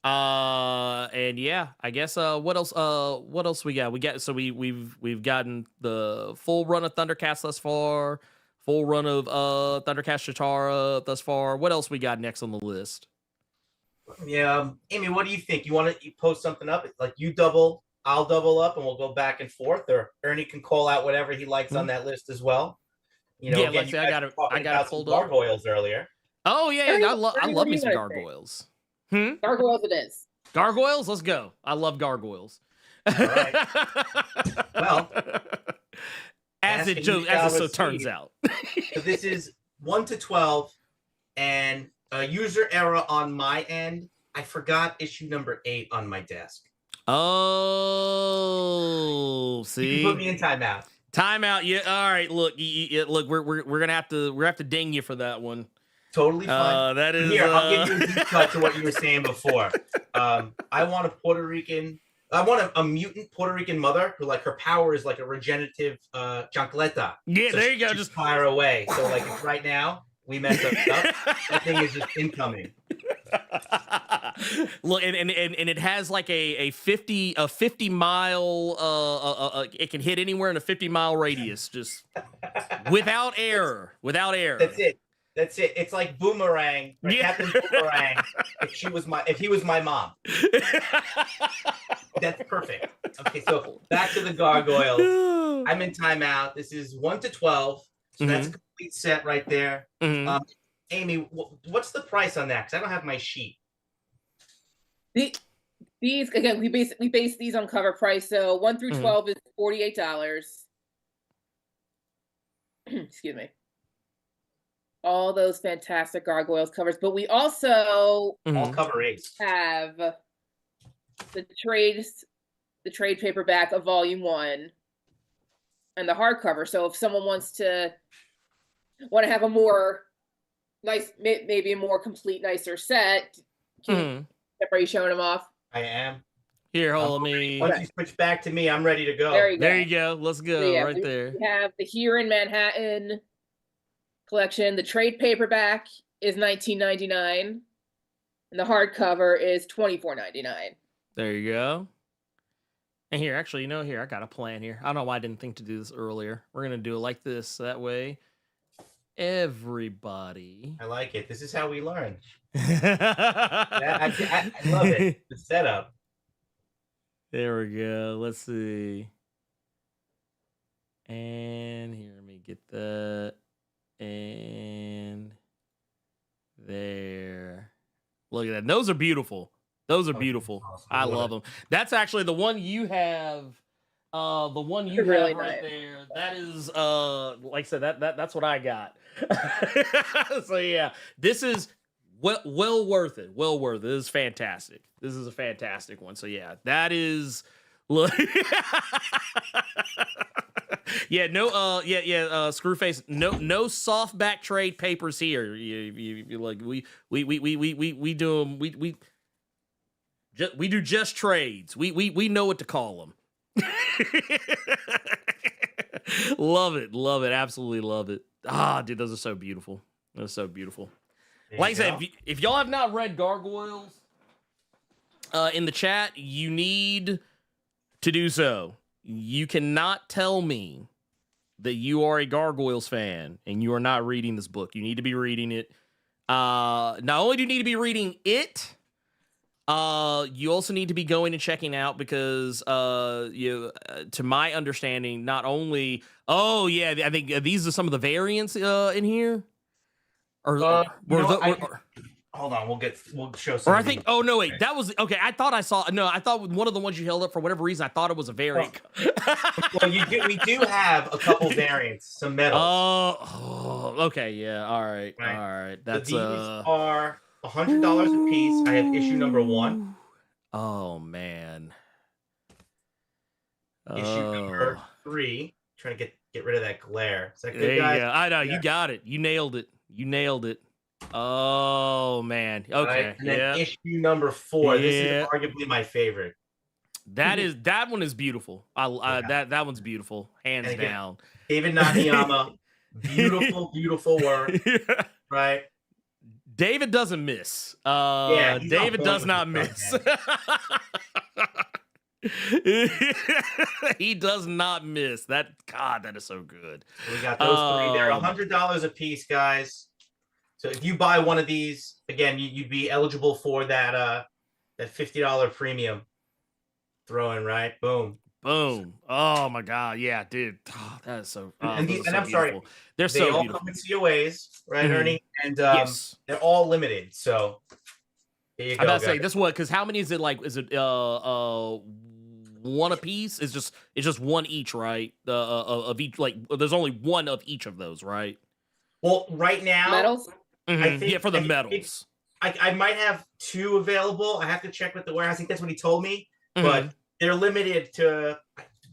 And yeah, I guess what else we got? We've gotten the full run of Thundercats thus far, full run of Thundercats Chitara thus far. What else we got next on the list? Yeah, Amy, what do you think? You want to post something up? Like you double, I'll double up, and we'll go back and forth, or Ernie can call out whatever he likes on that list as well. You know, yeah, again, like I got it pulled up. Gargoyles earlier. Oh yeah, Ernie, I love me some think? gargoyles. Gargoyles it is. Gargoyles, let's go. I love gargoyles. All right. Well, as it so turns out. So this is 1 to 12, and a user error on my end. I forgot issue number 8 on my desk. Oh, see, you can put me in timeout. Timeout. Yeah. All right. Look, look. We're gonna have to ding you for that one. Totally fine. That is. Here, I'll give you a deep cut to what you were saying before. I want a mutant Puerto Rican mother who, like, her power is like a regenerative chancleta. Yeah, so there you go. Just fire away. So, like, if right now we mess up, that thing is just incoming. Look, and it has like a 50 mile it can hit anywhere in a 50-mile radius, just without error. That's it. It's like Boomerang, or Captain Boomerang. If he was my mom. That's perfect. Okay, so back to the gargoyles. I'm in timeout. This is 1 to 12, so that's a complete set right there. Amy, what's the price on that? Because I don't have my sheet. These again, we base these on cover price. So 1 through 12 is $48. Excuse me. All those fantastic gargoyles covers, but we also all cover A's have the trade paperback of Volume 1 and the hardcover. So if someone want to have a more nice, maybe a more complete, nicer set, are you showing them off? I am. Here, hold me. Once you switch back to me, I'm ready to go. There you go. Let's go. So right there. We have the Here in Manhattan collection. The trade paperback is $19.99, and the hardcover is $24.99. There you go. And here, actually, here I got a plan here. I don't know why I didn't think to do this earlier. We're gonna do it like this, so that way everybody. I like it. This is how we learn. I love it. The setup. There we go. Let's see. And here, let me get that. And Look at that. Those are beautiful. Those are beautiful. Awesome. I love them. That's actually the one you have. The one you Really have right nice. there. That is like I said, that's what I got. So yeah, this is well worth it. Well worth it. This is fantastic. This is a fantastic one. So yeah, that is look. Yeah, no, Screwface, no soft back trade papers here. You like we do them. We do just trades. We know what to call them. Love it, absolutely love it. Ah, dude, those are so beautiful. Those are so beautiful. Like I said, if y'all have not read Gargoyles in the chat, you need to do so. You cannot tell me that you are a Gargoyles fan and you are not reading this book. You need to be reading it. Not only do you need to be reading it, you also need to be going and checking out because, to my understanding, not only, I think these are some of the variants in here. Hold on, we'll show some. Or I think, oh no, wait, that was okay. I thought one of the ones you held up for whatever reason. I thought it was a variant. Well, we do have a couple variants, some medals. Oh, okay, yeah, all right. That's these are $100 a piece. I have issue number 1. Oh man. Issue number 3. Trying to get rid of that glare. Is that good, guys? Yeah, I know. Yeah. You got it. You nailed it. Oh man. Okay. Right? And then issue number 4. This is arguably my favorite. That one is beautiful. That one's beautiful, hands down. David Nakayama, beautiful work. Right. David doesn't miss. David does not miss. He does not miss. That is so good. So we got those 3. They're $100 a piece, guys. So if you buy one of these, again, you'd be eligible for that $50 premium throw-in, right? Boom. Oh my god, yeah, dude. Oh, that is so. And I'm beautiful. sorry, they all beautiful. come in COAs, right, Ernie? And yes, they're all limited. So there you go. I'm about to say this one because how many is it? Like, is it one a piece? It's just one each, right? Of each, like there's only one of each of those, right? Well, right now, Medals. I think, for the medals. I might have 2 available. I have to check with the warehouse. I think that's what he told me, but they're limited to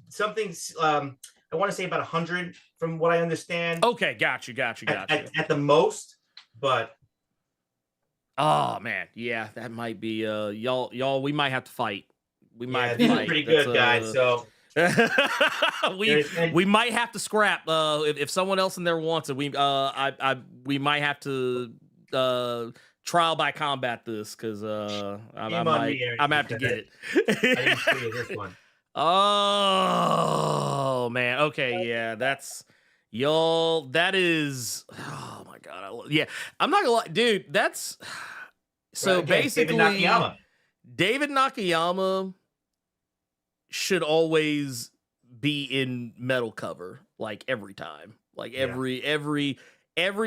something. I want to say about 100, from what I understand. Okay, got you. At the most, but oh man, yeah, that might be y'all. We might have to fight. These are pretty good, guys. So. we might have to scrap if someone else in there wants it. We might have to trial by combat this because I might have to get it. I didn't see this one. Oh man, okay, yeah, that's y'all. That is, oh my god, I'm not gonna lie, dude. That's so basically David Nakayama should always be in metal cover, like every time, like every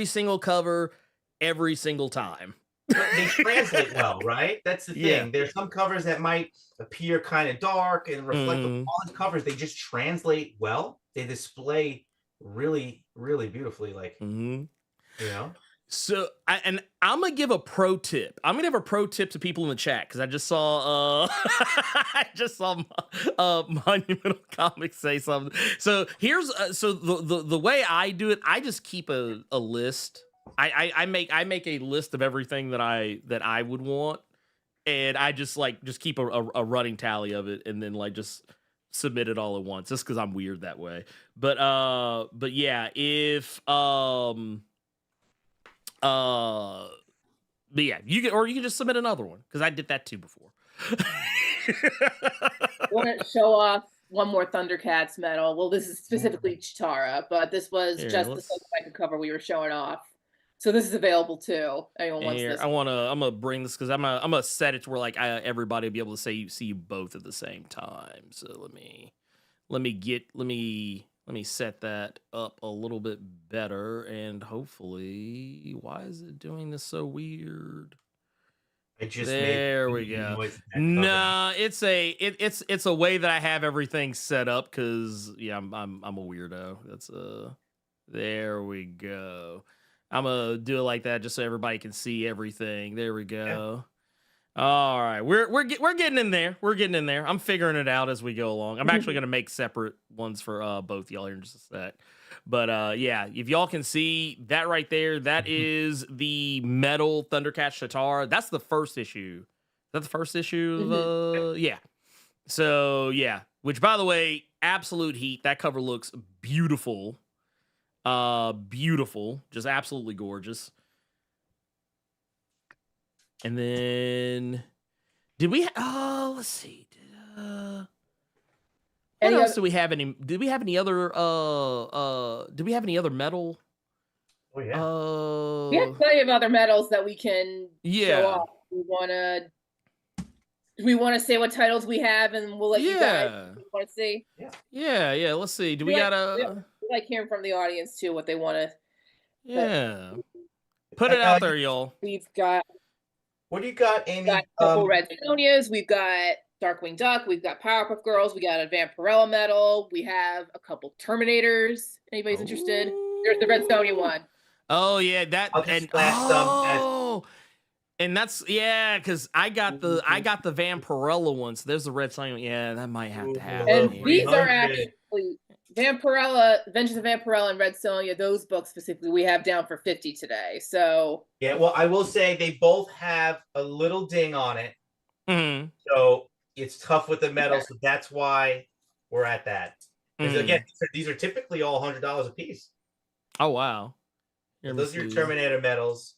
single cover, every single time. But they translate well, right? That's the thing. Yeah. There's some covers that might appear kind of dark and reflect the fallen covers. They just translate well. They display really, really beautifully. Like, you know. So, I'm gonna give a pro tip. I'm gonna give a pro tip to people in the chat because I just saw Monumental Comics say something. So here's the way I do it. I just keep a list. I make a list of everything that I would want, and I just keep a running tally of it, and then just submit it all at once, just because I'm weird that way. But yeah, if but yeah, you can just submit another one because I did that too before. I want to show off one more Thundercats medal. Well, this is specifically Chitara, but this was just the second cover we were showing off. So this is available too. Anyone wants this? I'm gonna bring this because I'm gonna set it to where everybody will be able to see you both at the same time. So let me set that up a little bit better, and hopefully, why is it doing this so weird? I just there we go. Nah, it's a way that I have everything set up because yeah, I'm a weirdo. That's there we go. I'm gonna do it like that just so everybody can see everything. There we go. Yeah. All right, we're getting in there. We're getting in there. I'm figuring it out as we go along. I'm actually gonna make separate ones for both y'all here in just a sec. But yeah, if y'all can see that right there, that is the metal Thundercat Shatar. That's the first issue. Is that the first issue? Yeah. So yeah, which by the way, absolute heat. That cover looks beautiful. Beautiful, just absolutely gorgeous. And then did we let's see. What else do we have any? Did we have any other did we have any other metal? Oh yeah. We have plenty of other medals that we can show off. We want to say what titles we have, and we'll let you guys want to see. Yeah. Let's see. Do we gotta like hearing from the audience too what they want to? Yeah. Put it out there, y'all. We've got. What do you got, Amy? We've got a couple Red Sonias. We've got Darkwing Duck. We've got Powerpuff Girls. We got a Vampirella medal. We have a couple Terminators. Anybody's interested? There's the Red Sonia one. Oh yeah, that and that's because I got the Vampirella one. So there's the Red Sonia. Yeah, that might have to happen. And these are actually Vampirella, Adventures of Vampirella, and Red Sonia. Those books specifically, we have down for 50 today. So yeah, well, I will say they both have a little ding on it, so it's tough with the metal. So that's why we're at that. Because again, these are typically all $100 a piece. Oh wow! Those are your Terminator medals,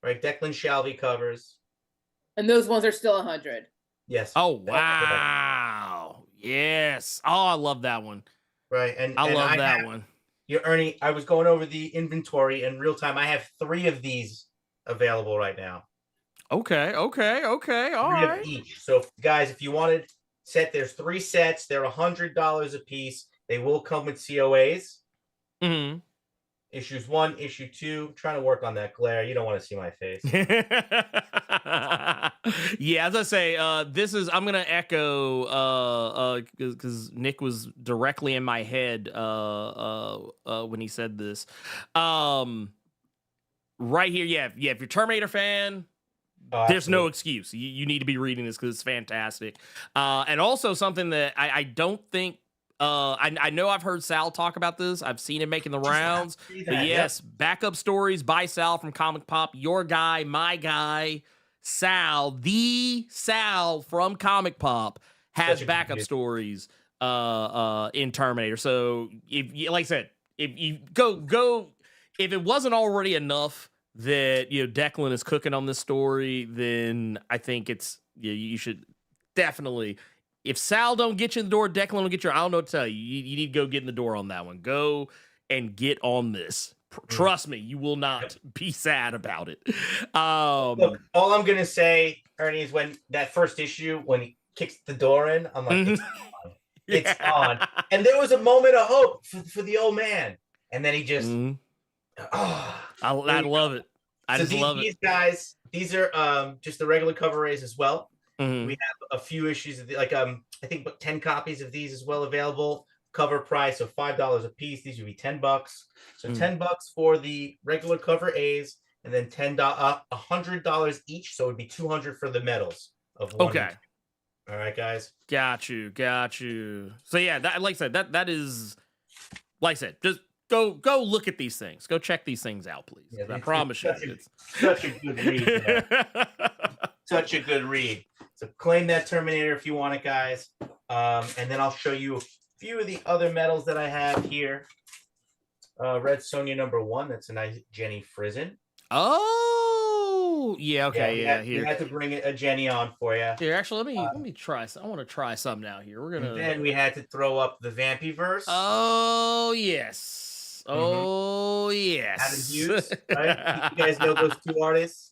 right? Declan Shalvey covers, and those ones are still 100. Yes. Oh wow! Yes. Oh, I love that one. Right, and I love that one. You're Ernie. I was going over the inventory in real time. I have 3 of these available right now. Okay. All 3 right. of each. So, guys, if you wanted set, there's 3 sets. They're $100 a piece. They will come with COAs. Issues 1, issue 2. I'm trying to work on that glare. You don't want to see my face. Yeah, as I say, this is I'm gonna echo because Nick was directly in my head when he said this. Right here, yeah. If you're Terminator fan, there's no excuse. You need to be reading this because it's fantastic. And also something that I don't think. I know I've heard Sal talk about this. I've seen him making the rounds. But yes, backup stories by Sal from Comic Pop. Your guy, my guy, Sal, the Sal from Comic Pop has backup stories in Terminator. So if you, like I said, if you go, if it wasn't already enough that Declan is cooking on this story, then I think it's you should definitely. If Sal don't get you in the door, Declan will get you. I don't know what to tell you. You need to go get in the door on that one. Go and get on this. Trust me, you will not be sad about it. Look, all I'm gonna say, Ernie, is when that first issue, when he kicks the door in, I'm like, it's on. It's on. And there was a moment of hope for the old man, and then he just, I love it. I just love it. These guys, these are just the regular cover A's as well. We have a few issues of I think 10 copies of these as well available. Cover price of $5 a piece. These would be $10. So $10 for the regular cover A's, and then $100 each. So it would be $200 for the medals of one. Okay. All right, guys. Got you. So yeah, that, like I said, that is, like I said, just go look at these things. Go check these things out, please. Yeah, I promise you, it's such a good read. Such a good read. So claim that Terminator if you want it, guys. And then I'll show you a few of the other medals that I have here. Red Sonia #1. That's a nice Jenny Frizen. Oh, yeah. Okay, yeah. Here, we had to bring a Jenny on for you. Here, actually, let me try. I want to try some now. Here, we're gonna. And then we had to throw up the Vampyverse. Oh yes. Oh yes. Adam Hughes, right? You guys know those 2 artists.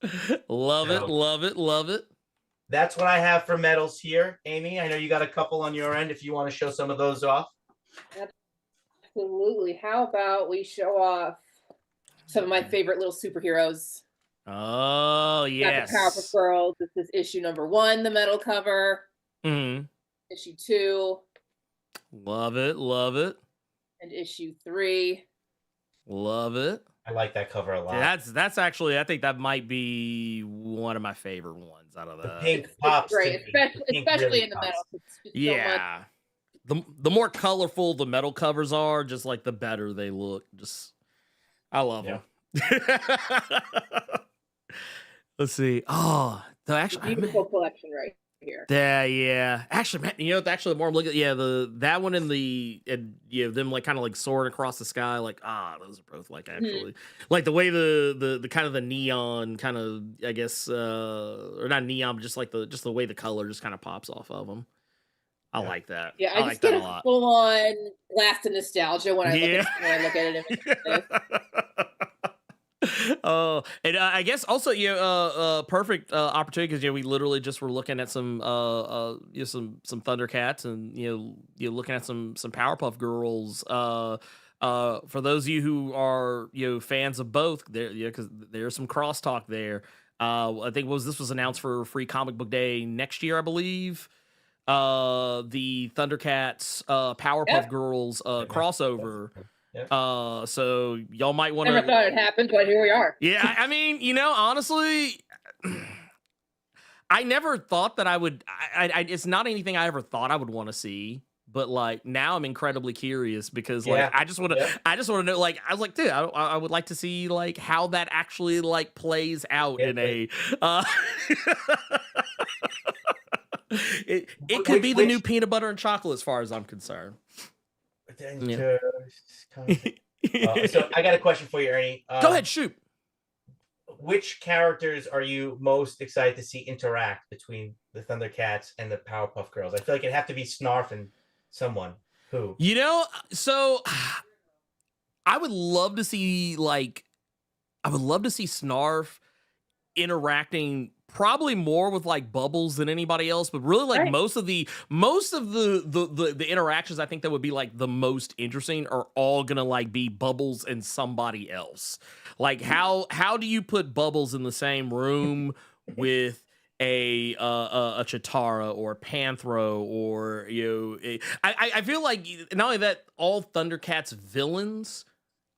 Love it. That's what I have for medals here. Amy, I know you got a couple on your end if you want to show some of those off. Absolutely. How about we show off some of my favorite little superheroes? Oh, Got yes. the Powerpuff Girls. This is issue number 1, the metal cover. Mm-hmm. Issue 2. Love it. Love it. And issue 3. Love it. I like that cover a lot. Yeah, that's actually, I think that might be one of my favorite ones out of The that. pink pops. Great, especially really in the pops. metal. It's so much. Yeah. The more colorful the metal covers are, just like the better they look. Just, I love them. Let's see. Oh, actually, Beautiful collection right here. Yeah. Actually, man, the more I'm looking at, that one and them like kind of like soaring across the sky, like those are both like actually like the way the kind of the neon kind of, I guess, or not neon, but just the way the color just kind of pops off of them. I like that. Yeah, I I like just that get a lot. full on blast of nostalgia when I look at it. Oh, and I guess also perfect opportunity because we literally just were looking at some some Thundercats and looking at some Powerpuff Girls. For those of you who are fans of both, there because there's some crosstalk there. I think this was announced for Free Comic Book Day next year, I believe. The Thundercats Powerpuff Girls crossover. So y'all might want to. Never thought it happened, but here we are. Yeah, I mean, honestly, I never thought that I would. It's not anything I ever thought I would want to see, but like now I'm incredibly curious because like I just want to know. Like I was like, dude, I would like to see like how that actually like plays out in a. It could be the new peanut butter and chocolate as far as I'm concerned. So I got a question for you, Ernie. Go ahead, shoot. Which characters are you most excited to see interact between the Thundercats and the Powerpuff Girls? I feel like it'd have to be Snarf and someone. Who? So I would love to see Snarf interacting probably more with like Bubbles than anybody else, but really like most of the interactions I think that would be like the most interesting are all gonna like be Bubbles and somebody else. Like how do you put Bubbles in the same room with a Chitara or Panthro or I feel like not only that, all Thundercats villains,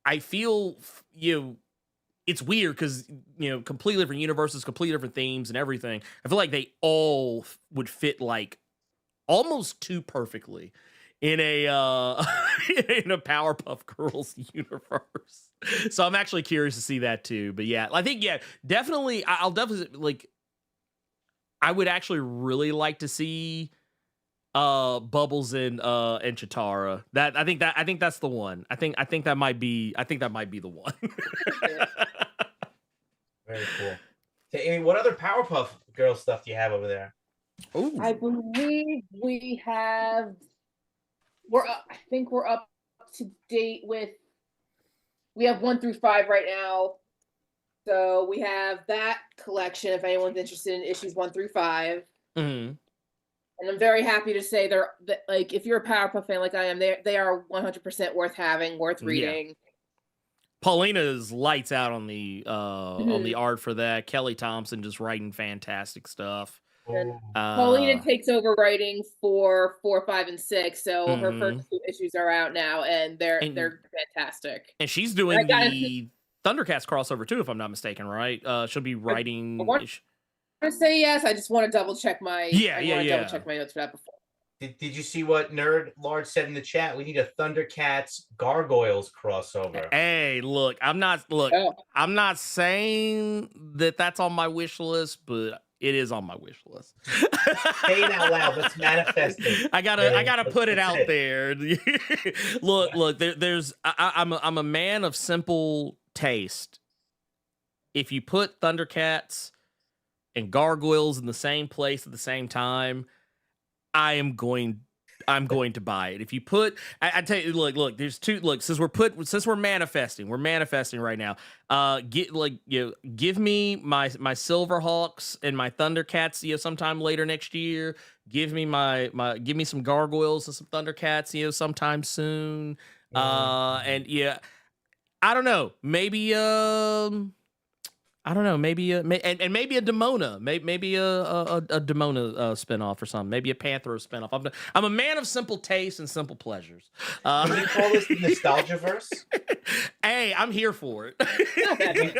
I feel it's weird because completely different universes, completely different themes and everything. I feel like they all would fit like almost too perfectly in a in a Powerpuff Girls universe. So I'm actually curious to see that too. But yeah, I think definitely I'll definitely like. I would actually really like to see Bubbles and Chitara. I think that's the one. I think that might be the one. Very cool. So, Amy, what other Powerpuff Girl stuff do you have over there? Ooh. I believe we have. I think we're up to date with. We have 1 through 5 right now. So we have that collection if anyone's interested in issues 1 through 5. Mm-hmm. And I'm very happy to say like if you're a Powerpuff fan like I am, they are 100% worth having, worth reading. Yeah. Paulina's lights out on the art for that. Kelly Thompson just writing fantastic stuff. Paulina takes over writing for 4, 5, and 6. So her first 2 issues are out now, and they're fantastic. And she's doing the Thundercats crossover too, if I'm not mistaken, right? She'll be writing. I want to say yes. I just want to double check my double check my notes for that before. Did you see what Nerd Large said in the chat? We need a Thundercats Gargoyles crossover. Hey, look, I'm not saying that that's on my wish list, but it is on my wish list. Say it out loud. Let's manifest it. I gotta put it out there. Look. I'm a man of simple taste. If you put Thundercats and Gargoyles in the same place at the same time, I'm going to buy it. If you put, I tell you, look, there's two. Look, since we're manifesting right now. Give me my Silverhawks and my Thundercats, sometime later next year. Give me give me some Gargoyles and some Thundercats, sometime soon. And I don't know, maybe I don't know, maybe and maybe a Demona, maybe a Demona spinoff or something, maybe a Panthro spinoff. I'm a man of simple taste and simple pleasures. Can we call this the Nostalgiaverse? Hey, I'm here for it.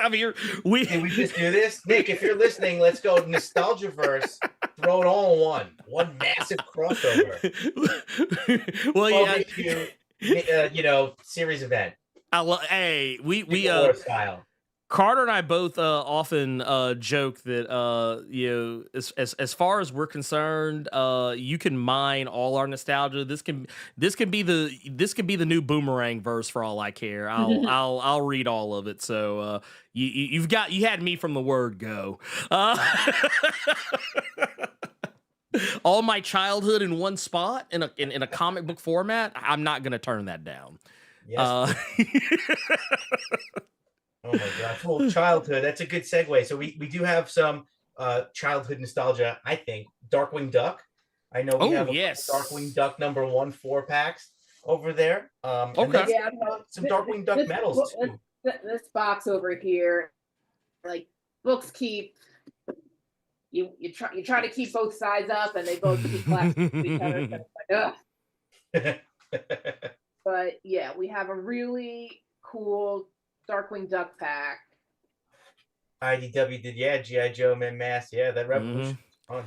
I'm here. Can we just do this, Nick? If you're listening, let's go Nostalgiaverse. Throw it all in one massive crossover. Well, yeah, series event. Hey, we style. Carter and I both often joke that as far as we're concerned, you can mine all our nostalgia. This can be the new Boomerang verse for all I care. I'll read all of it. So you had me from the word go. All my childhood in one spot in a comic book format. I'm not gonna turn that down. Yes. Oh my gosh. Well, childhood. That's a good segue. So we do have some childhood nostalgia, I think. Darkwing Duck. I know we have Darkwing Duck #1 4-packs over there. Okay. Yeah, some Darkwing Duck medals too. This box over here, like books keep you try to keep both sides up, and they both keep clashing with each other. But yeah, we have a really cool Darkwing Duck pack. IDW did, G.I. Joe, Men Mass, that Revolution. Fun.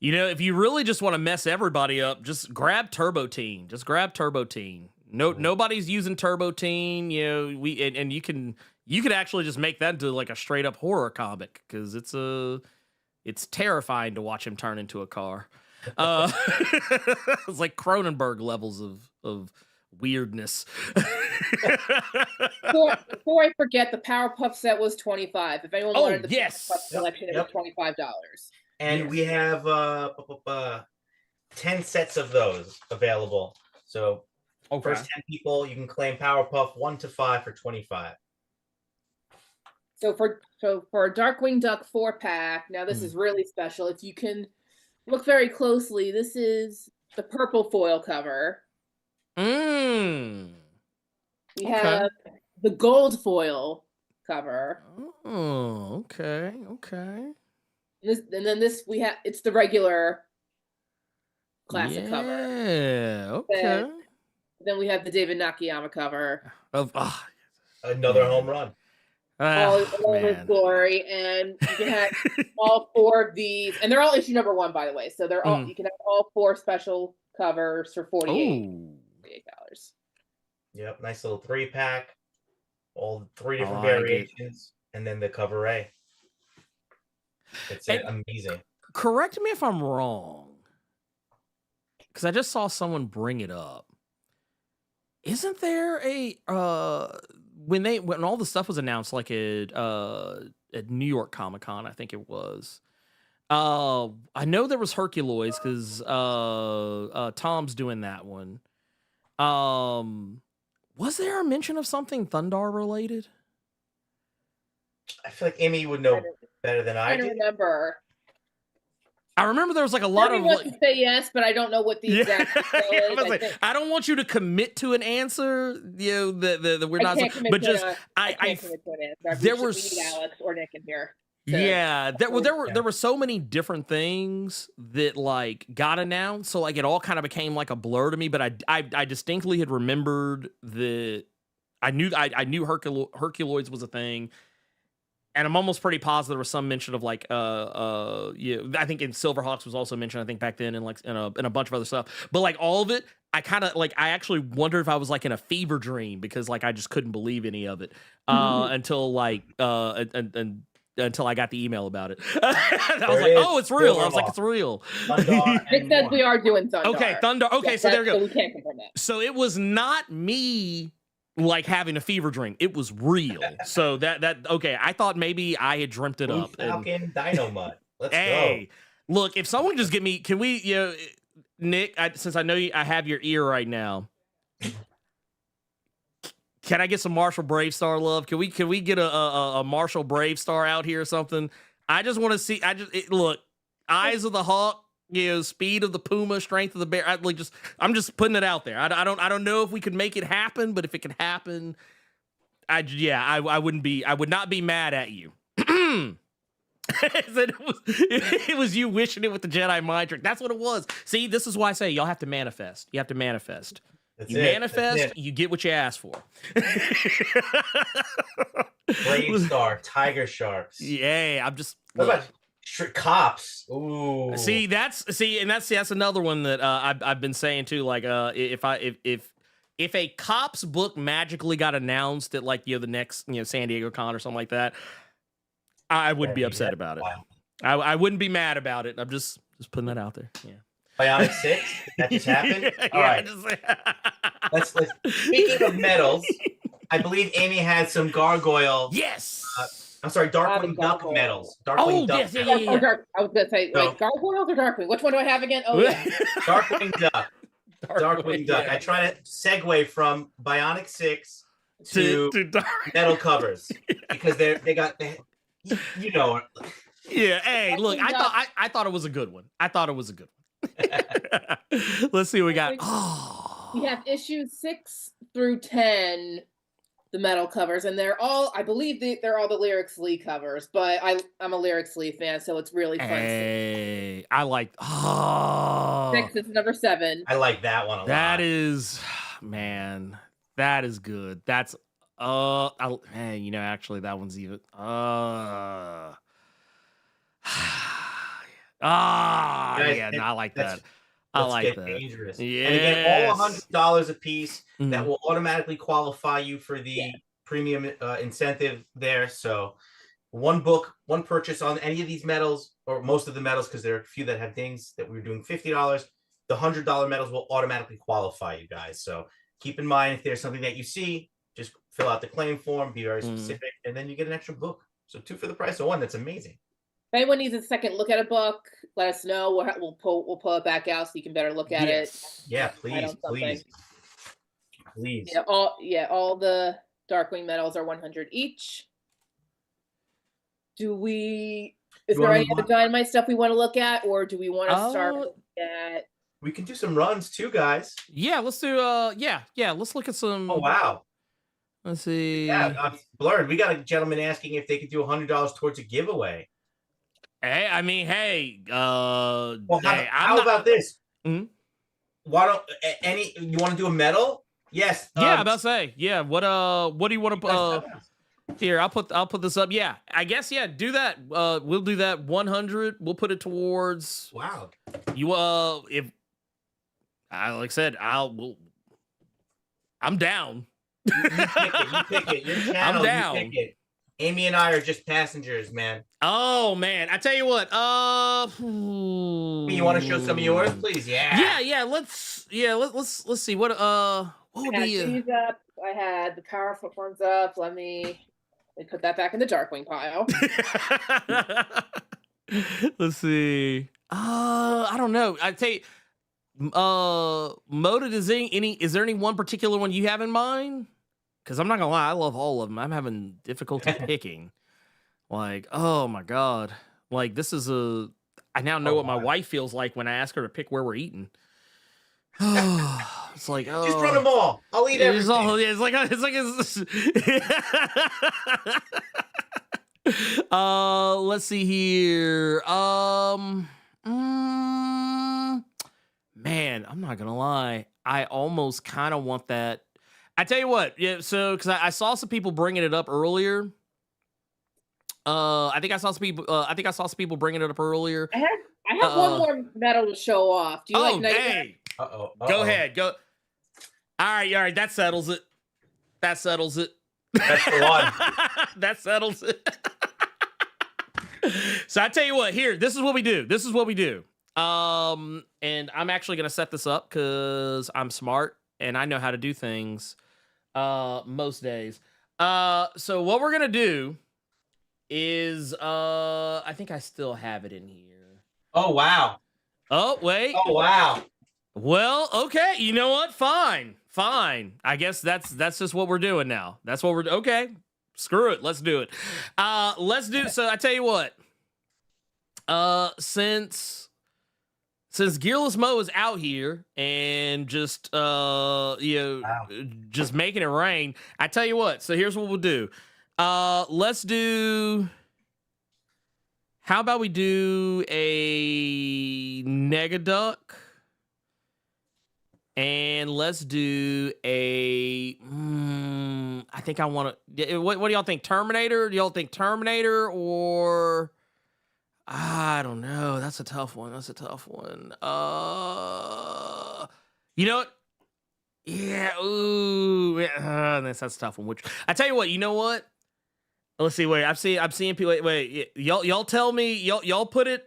If you really just want to mess everybody up, just grab Turbo Teen. Nobody's using Turbo Teen. And you could actually just make that into like a straight up horror comic, because it's terrifying to watch him turn into a car. It's like Cronenberg levels of weirdness. Before I forget, the Powerpuff set was $25. If anyone wanted the Powerpuff collection, it was $25. And we have 10 sets of those available. So first 10 people, you can claim Powerpuff 1 to 5 for $25. So for a Darkwing Duck 4-pack, now this is really special. If you can look very closely, this is the purple foil cover. We have the gold foil cover. Oh, okay. And then it's the regular classic cover. Yeah, okay. Then we have the David Nakayama cover. Another home run. All his glory, and you can have all 4 of these, and they're all issue #1, by the way. So they're all you can have all 4 special covers for $48. Yep, nice little 3-pack, all 3 different variations, and then the cover A. It's amazing. Correct me if I'm wrong, because I just saw someone bring it up. Isn't there a when all the stuff was announced, like at New York Comic Con, I think it was. I know there was Herculoids because Tom's doing that one. Was there a mention of something Thundar related? I feel like Amy would know better than I do. I don't remember. I remember there was like a lot of. To say yes, but I don't know what the exact. I don't want you to commit to an answer. That we're not. But just I can't commit to an answer. There were Alex or Nick in here. Yeah, there were so many different things that like got announced, so like it all kind of became like a blur to me. But I distinctly had remembered that I knew Herculoids was a thing, and I'm almost pretty positive there was some mention of like I think in Silverhawks was also mentioned, I think back then, and like in a bunch of other stuff. But like all of it, I kind of like I actually wondered if I was like in a fever dream, because like I just couldn't believe any of it until like until I got the email about it. I was like, oh, it's real. I was like, it's real. It says we are doing Thundar. Okay, Thundar. Okay, yeah, so there we go. So we can't confirm that. So it was not me like having a fever dream. It was real. So that okay, I thought maybe I had dreamt it up. Falcon Dynamite. Let's go. Look, if someone could just get me, can we, Nick, since I know I have your ear right now, can I get some Marshall Bravestar love? Can we get a Marshall Bravestar out here or something? I just want to see. Look, eyes of the hawk, speed of the puma, strength of the bear. I'm just putting it out there. I don't know if we could make it happen, but if it could happen, I would not be mad at you. It was you wishing it with the Jedi mind trick. That's what it was. See, this is why I say y'all have to manifest. You have to manifest. That's You it. manifest, That's it. you get what you ask for. Brave Star, Tiger Sharks. Yeah, I'm just. What Look. about cops? Ooh. That's another one that I've been saying too. Like, if a cops book magically got announced at like the next San Diego Con or something like that, I would be upset about it. Wow. I wouldn't be mad about it. I'm just putting that out there. Yeah. Bionic 6? That just happened? All Yeah, right. Let's speaking of medals, I believe Amy had some gargoyle. Yes. I'm sorry, Darkwing Duck gargoyle. medals. Darkwing Duck. yes, yeah. Oh, I was gonna say, So- wait, Gargoyles or Darkwing? Which one do I have again? Oh yeah. Darkwing Duck. Darkwing Duck. yeah. I try to segue from Bionic 6 to metal covers because they got you know. Yeah. Hey, look, I thought it was a good one. I thought it was a good one. Let's see what we got. Oh. We have issues 6 through 10, the metal covers, and I believe they're all the Lyrics Lee covers, but I'm a Lyrics Lee fan, so it's really fun. Hey, I like. Oh. 6 is number 7. I like that one a lot. That is, man, that is good. That's actually that one's even yeah, no, I like that. I Let's like get that. dangerous. Yes. And again, all $100 a piece Mhm. that will automatically qualify you for the premium incentive there. So one book, one purchase on any of these medals, or most of the medals, because there are a few that have things that we're doing $50. The $100 medals will automatically qualify you guys. So keep in mind, if there's something that you see, just fill out the claim form, be very specific, and then you get an extra book. So 2 for the price of 1. That's amazing. If anyone needs a second look at a book, let us know. We'll pull it back out so you can better look at it. Yeah, Add please, on something. please. Yeah, all the Darkwing medals are 100 each. Is You there wanna any move other on? Dynamite stuff we want to look at, or do we want to start Uh, at? We can do some runs too, guys. Yeah, let's do. Let's look at some. Oh wow. Let's see. Yeah, Blerd. We got a gentleman asking if they could do $100 towards a giveaway. Hey, I mean, hey. Well, hey, how about this? Mhm. Why don't you want to do a medal? Yes. Yeah, I'm about to say. Yeah. What do you want to? Here, I'll put this up. Yeah, I guess. Yeah, do that. We'll do that. 100. We'll put it towards Wow. you. If like I said, I'm down. You pick it. Your channel, I'm down. You pick it. Amy and I are just passengers, man. Oh man, I tell you what. You want to show some of yours, please? Yeah. Yeah. Let's see what would I had be. these up. I had the powerful ones up. Let me put that back in the Darkwing pile. Let's see. I don't know. I tell you, Moda, is there any one particular one you have in mind? Because I'm not gonna lie, I love all of them. I'm having difficulty picking. Like, oh my god, like this is I now know what my wife feels like when I ask her to pick where we're eating. It's like, oh, Just run them all. I'll eat everything. Let's see here. Man, I'm not gonna lie. I almost kind of want that. I tell you what, yeah. So, because I saw some people bringing it up earlier. I think I saw some people bringing it up earlier. I have one more medal to show off. Do you like Night? Hey, Uh-oh. go ahead, go. All right, that settles it. That's the one. That settles it. So I tell you what, here, this is what we do. And I'm actually gonna set this up because I'm smart and I know how to do things most days. So what we're gonna do is I think I still have it in here. Oh wow. Oh wait. Oh wow. Well, okay. You know what? Fine. I guess that's just what we're doing now. That's what we're okay. Screw it. Let's do it. So I tell you what. Since Gearless Mo is out here and just just making it rain, I tell you what. So here's what we'll do. Let's do How about we do a Negaduck? And let's do a. I think I want to. What do y'all think? Terminator? Do y'all think Terminator or? I don't know. That's a tough one. You know what? Yeah. Ooh. That's a tough one. Which I tell you what. You know what? Let's see. Wait. I'm seeing people. Wait. Y'all tell me. Y'all put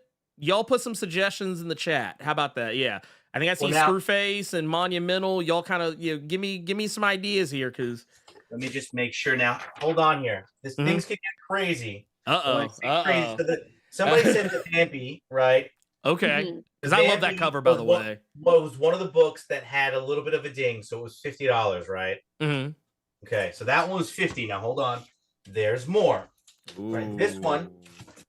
some suggestions in the chat. How about that? Yeah. I think I see Screwface and Monumental. Y'all kind of give me some ideas here, cause let me just make sure now. Hold on here. This things can get crazy. Crazy. So somebody sent the Vampy, right? Okay. Because I love that cover, by the way. Well, it was one of the books that had a little bit of a ding, so it was $50, right? Mm-hmm. Okay, so that one was $50. Now hold on. There's more. Right. This one,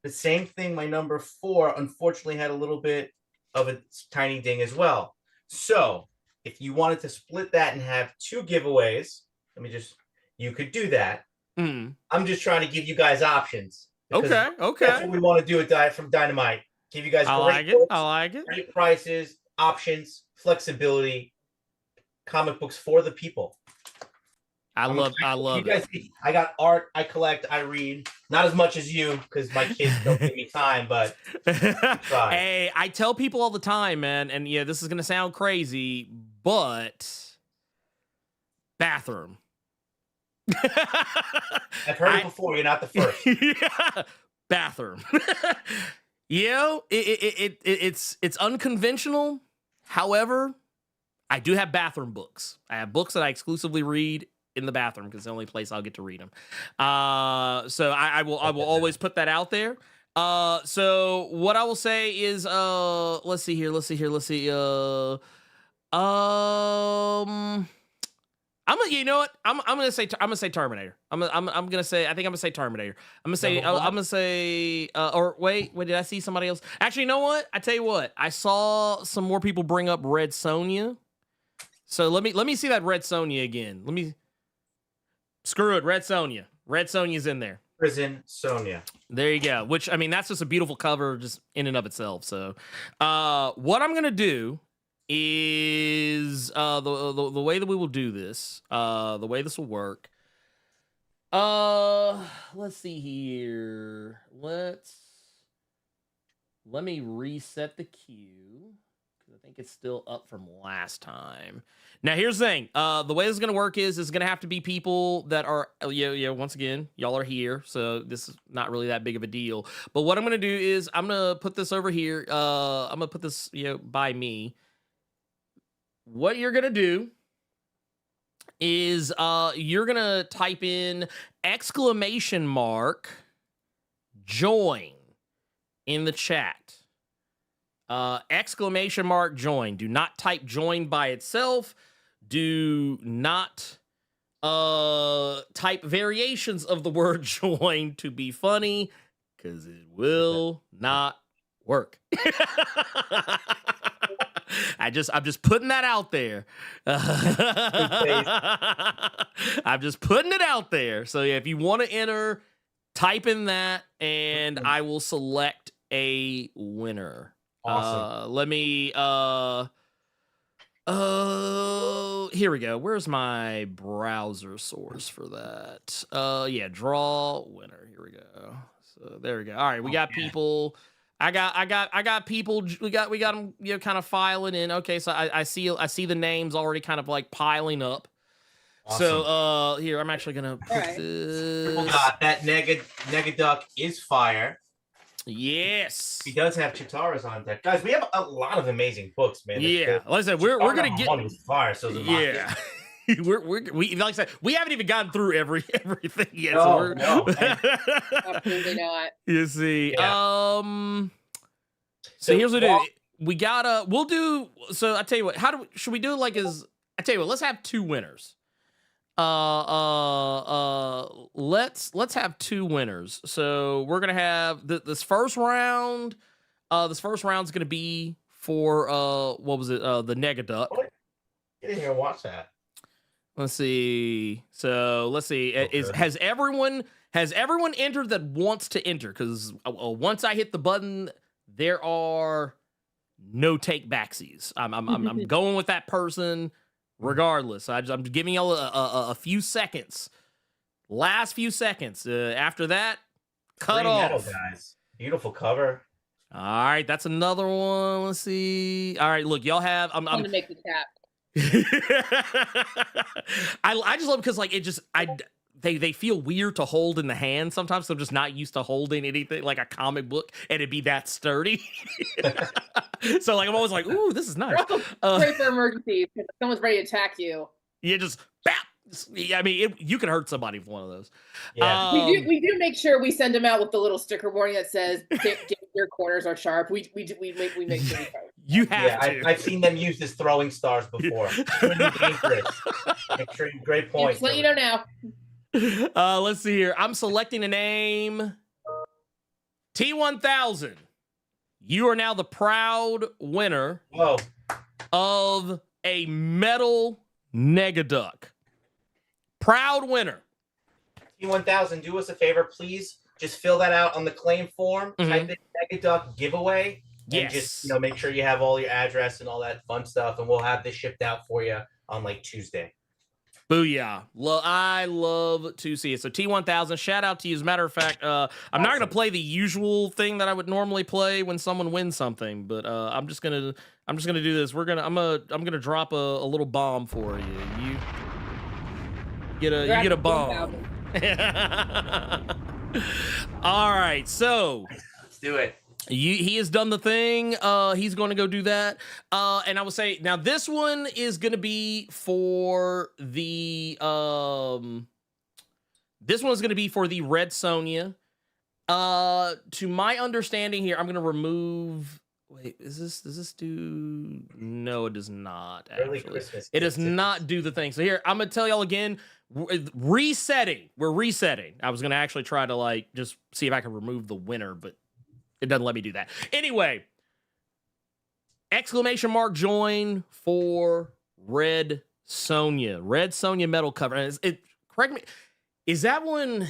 the same thing. My number 4, unfortunately, had a little bit of a tiny ding as well. So if you wanted to split that and have 2 giveaways, you could do that. I'm just trying to give you guys options. Okay. That's what we want to do from Dynamite. Give you guys I like it. Great prices, options, flexibility, comic books for the people. I love it. I got art, I collect, I read. Not as much as you, because my kids don't give me time, but hey, I tell people all the time, man, and yeah, this is gonna sound crazy, but bathroom. I've heard it before, you're not the first. Yeah. Bathroom. It's unconventional. However, I do have bathroom books. I have books that I exclusively read in the bathroom because it's the only place I'll get to read them. So I will always put that out there. So what I will say is, let's see. I'm gonna say Terminator. I'm gonna say Terminator. Or wait, did I see somebody else? Actually, you know what? I tell you what, I saw some more people bring up Red Sonja. So let me see that Red Sonja again. Screw it, Red Sonja. Red Sonja's in there. Prison Sonja. There you go. Which, I mean, that's just a beautiful cover just in and of itself. So what I'm gonna do is the way that we will do this, the way this will work. Let's see here. Let me reset the queue because I think it's still up from last time. Now here's the thing. The way this is gonna work is it's gonna have to be people that are once again, y'all are here, so this is not really that big of a deal. But what I'm gonna do is I'm gonna put this over here. I'm gonna put this by me. What you're going to do is you're going to type in !join in the chat. !join. Do not type join by itself. Do not type variations of the word join to be funny because it will not work. I'm just putting that out there. I'm just putting it out there. So yeah, if you want to enter, type in that, and I will select a winner. Awesome. Let me. Here we go. Where's my browser source for that? Yeah, draw winner. Here we go. So there we go. All right, we got people. I got people. We got them, kind of filing in. Okay, so I see the names already kind of like piling up. Awesome. So here I'm actually gonna put this. That Negaduck is fire. Yes, he does have Chitaras on deck, guys. We have a lot of amazing books, man. Yeah, like I said, we're gonna get fire. So yeah. we like I said, we haven't even gotten through everything yet. No, Absolutely not. You see, yeah. So here's what we gotta. We'll do. So I tell you what. Should we do it like as? I tell you what. Let's have 2 winners. Let's have 2 winners. So we're gonna have this first round. This first round's gonna be for what was it? The Negaduck. Get in here and watch that. Let's see. So let's see. Has everyone entered that wants to enter? Because once I hit the button, there are no take backsies. I'm going with that person regardless. I'm giving y'all a few seconds. Last few seconds. After that, cut Free metal, off. Guys. Beautiful cover. All right, that's another one. Let's see. All right, look, y'all have. I'm to make the cap. I just love because like they feel weird to hold in the hand sometimes. So I'm just not used to holding anything like a comic book and it'd be that sturdy. So like I'm always like, ooh, this is nice. Great for emergencies because someone's ready to attack you. Yeah, just bap. Yeah, I mean, you could hurt somebody with one of those. Yeah, we do make sure we send them out with the little sticker warning that says your corners are sharp. We make sure we cover. You have to. I've seen them used as throwing stars before. Dangerous. Extreme, great point. Just let you know now. Let's see here. I'm selecting a name. T1000. You are now the proud winner of a metal Negaduck. Proud winner. T1000, do us a favor, please. Just fill that out on the claim form. Type in Negaduck giveaway. And just make sure you have all your address and all that fun stuff, and we'll have this shipped out for you on like Tuesday. Booyah. I love to see it. So T1000, shout out to you. As a matter of fact, I'm not going to play the usual thing that I would normally play when someone wins something, but I'm just going to do this. I'm going to drop a little bomb for you. You get a bomb. All right. So let's do it. He has done the thing. He's going to go do that. And I will say now this one is going to be for the this one is going to be for the Red Sonja. To my understanding here, I'm going to remove. Wait, does this do? No, it does not. Actually, it does not do the thing. So here, I'm going to tell y'all again. Resetting. We're resetting. I was going to actually try to like just see if I can remove the winner, but it doesn't let me do that. Anyway, exclamation mark join for Red Sonja. Red Sonja metal cover. And correct me. Is that one?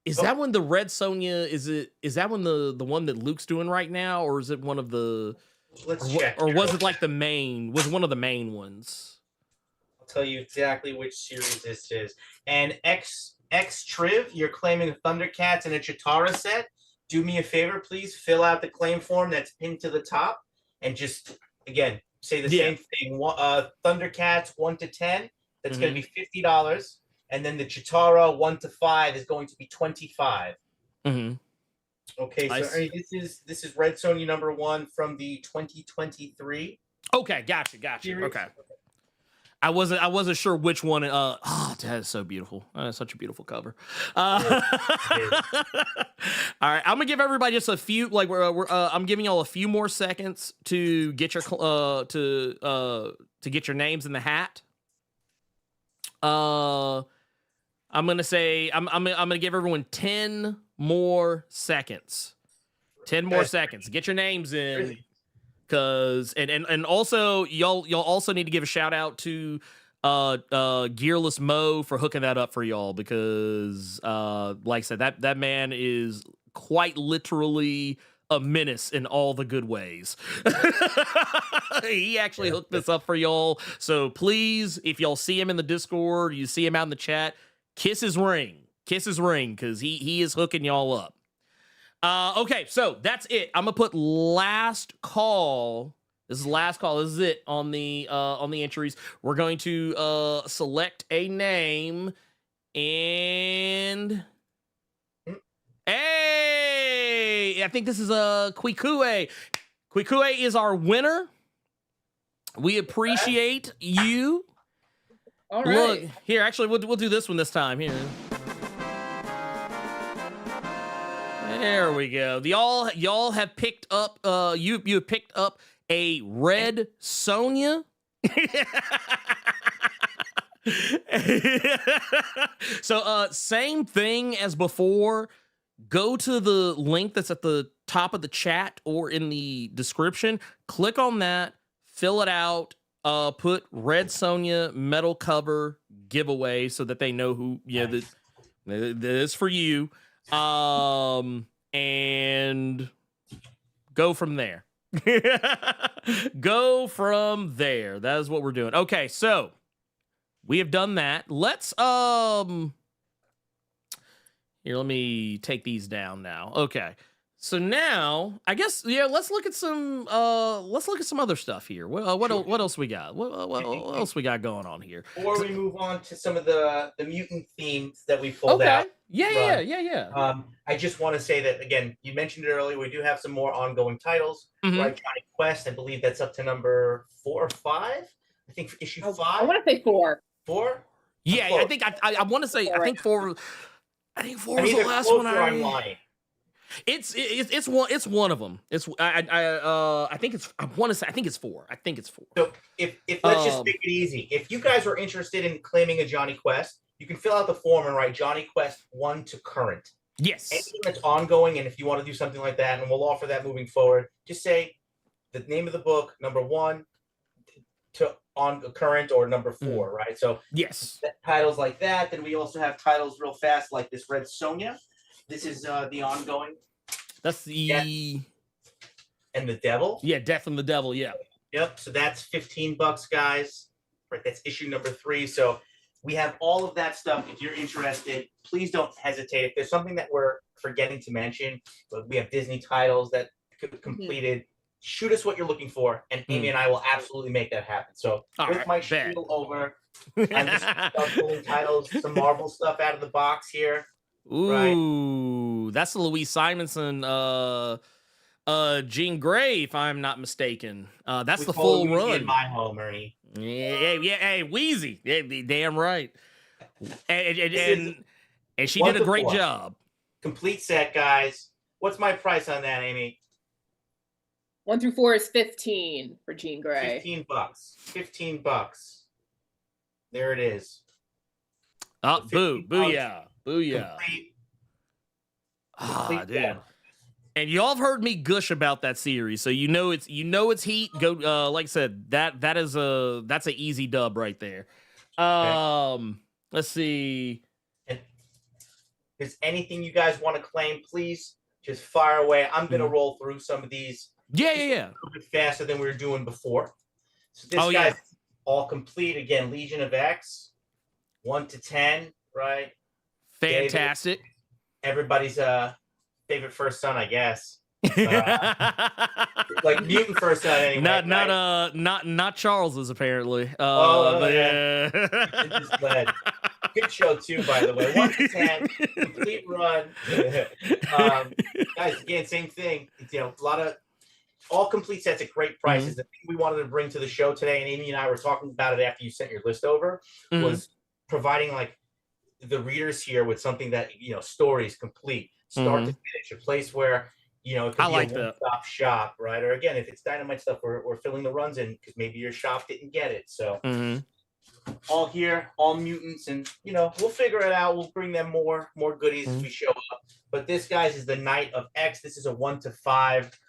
Is that one the Red Sonja? Is that one the one that Luke's doing right now, or is it one of the? Let's check. Or was it like the main? Was one of the main ones? I'll tell you exactly which series this is. And X Triv, you're claiming Thundercats and a Chitara set. Do me a favor, please fill out the claim form that's pinned to the top, and just again say the same thing. Thundercats 1 to 10. That's going to be $50. And then the Chitara 1 to 5 is going to be $25. Okay, so Ernie, this is Red Sonja number 1 from the 2023. Okay, gotcha. Series. Okay, I wasn't sure which one. That is so beautiful. That's such a beautiful cover. All right, I'm gonna give everybody just a few. Like I'm giving y'all a few more seconds to get your to get your names in the hat. I'm gonna say I'm gonna give everyone 10 more seconds. 10 more seconds. Get your names in, cause and also y'all also need to give a shout out to Gearless Mo for hooking that up for y'all, because like I said, that man is quite literally a menace in all the good ways. He actually hooked this up for y'all. So please, if y'all see him in the Discord, you see him out in the chat, kiss his ring, because he is hooking y'all up. Okay, so that's it. I'm gonna put last call. This is last call. This is it on the entries. We're going to select a name, and hey, I think this is Kwikue. Kwikue is our winner. We appreciate you. All right. Look here. Actually, we'll do this one this time. Here. There we go. Y'all have picked up. You have picked up a Red Sonja. So same thing as before. Go to the link that's at the top of the chat or in the description. Click on that. Fill it out. put Red Sonja metal cover giveaway so that they know who, that is for you. And go from there. Go from there. That is what we're doing. Okay, so we have done that. Let's here, let me take these down now. Okay. So now, I guess, let's look at some other stuff here. What else we got? What else we got going on here? Before we move on to some of the mutant themes that we pulled out. Yeah. I just want to say that, again, you mentioned it earlier, we do have some more ongoing titles. Mhm. Right, Johnny Quest, I believe that's up to number 4 or 5. I think for issue 5. I want to say 4. 4? Yeah, 4. I think I want to say, I think 4 is the last one. I'm lying. It's one of them. I think it's 4. I think it's 4. So if let's just make it easy. If you guys are interested in claiming a Johnny Quest, you can fill out the form and write Johnny Quest 1 to current. Yes. Anything that's ongoing, and if you want to do something like that, and we'll offer that moving forward, just say the name of the book, number 1 to on current, or number 4, right? So yes, titles like that. Then we also have titles real fast like this Red Sonja. This is the ongoing. That's the Death and the Devil. Yeah, Death and the Devil. Yeah. Yep. So that's $15, guys. Right. That's issue number 3. So we have all of that stuff. If you're interested, please don't hesitate. If there's something that we're forgetting to mention, but we have Disney titles that completed. Shoot us what you're looking for, and Amy and I will absolutely make that happen. So with my spiel over, I'm just pulling titles, some Marvel stuff out of the box here. Ooh, right? That's the Louise Simonson, Jean Grey, if I'm not mistaken. That's the full run. In my home, Ernie. Hey, Wheezy. Yeah, damn right. And she did a great job. Complete set, guys. What's my price on that, Amy? 1 through 4 is 15 for Jean Grey. $15. There it is. Oh, booyah. Complete dude. And y'all have heard me gush about that series, so you know it's heat. Go, like I said, that's an easy dub right there. Let's see. And if there's anything you guys want to claim, please just fire away. I'm gonna roll through some of these. Yeah. A little bit faster than we were doing before. So this guy's all complete. Again, Legion of X, 1 to 10, right? Fantastic. David, everybody's favorite first son, I guess. Like mutant first son, anyway. Not Charles's apparently. Yeah. Good show too, by the way. 1 to 10, complete run. Guys, again, same thing. A lot of all complete sets at great prices. The thing we wanted to bring to the show today, and Amy and I were talking about it after you sent your list over, was providing like the readers here with something that stories complete, start to finish, a place where it could be a one-stop shop, right? Or again, if it's Dynamite stuff, we're filling the runs in because maybe your shop didn't get it. So all here, all mutants, and we'll figure it out. We'll bring them more goodies as we show up. But this, guys, is the Knight of X. This is a 1 to 5.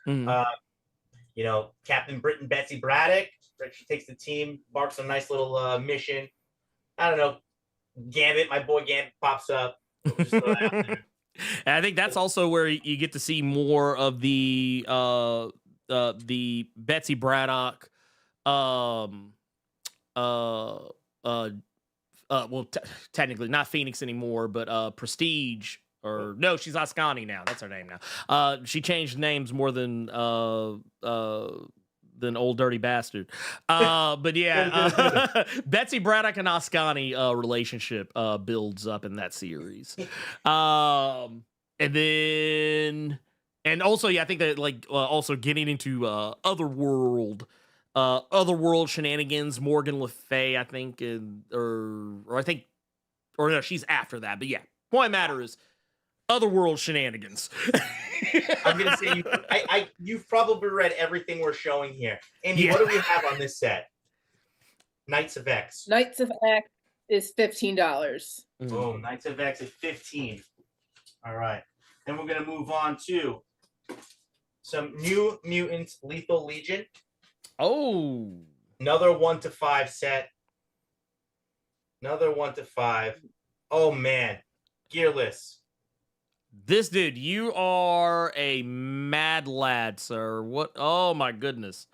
Captain Britain Betsy Braddock, right? She takes the team, embarks on a nice little mission. I don't know. Gambit, my boy Gambit pops up. Just throw that out there. And I think that's also where you get to see more of the Betsy Braddock, technically not Phoenix anymore, but Prestige. Or no, she's Ascani now. That's her name now. She changed names more than Old Dirty Bastard. But yeah, Betsy Braddock and Ascani relationship builds up in that series. And also, I think that also getting into otherworld shenanigans. Morgan Le Fay, I think, or no, she's after that. But yeah, point matter is otherworld shenanigans. I'm gonna say you've probably read everything we're showing here. Andy, what do we have on this set? Knights of X. Knights of X is $15. Boom. Knights of X is 15. All right. Then we're gonna move on to some New Mutants Lethal Legion. Oh. Another 1 to 5 set. Another 1 to 5. Oh man, Gearless. This dude, you are a mad lad, sir. What? Oh my goodness.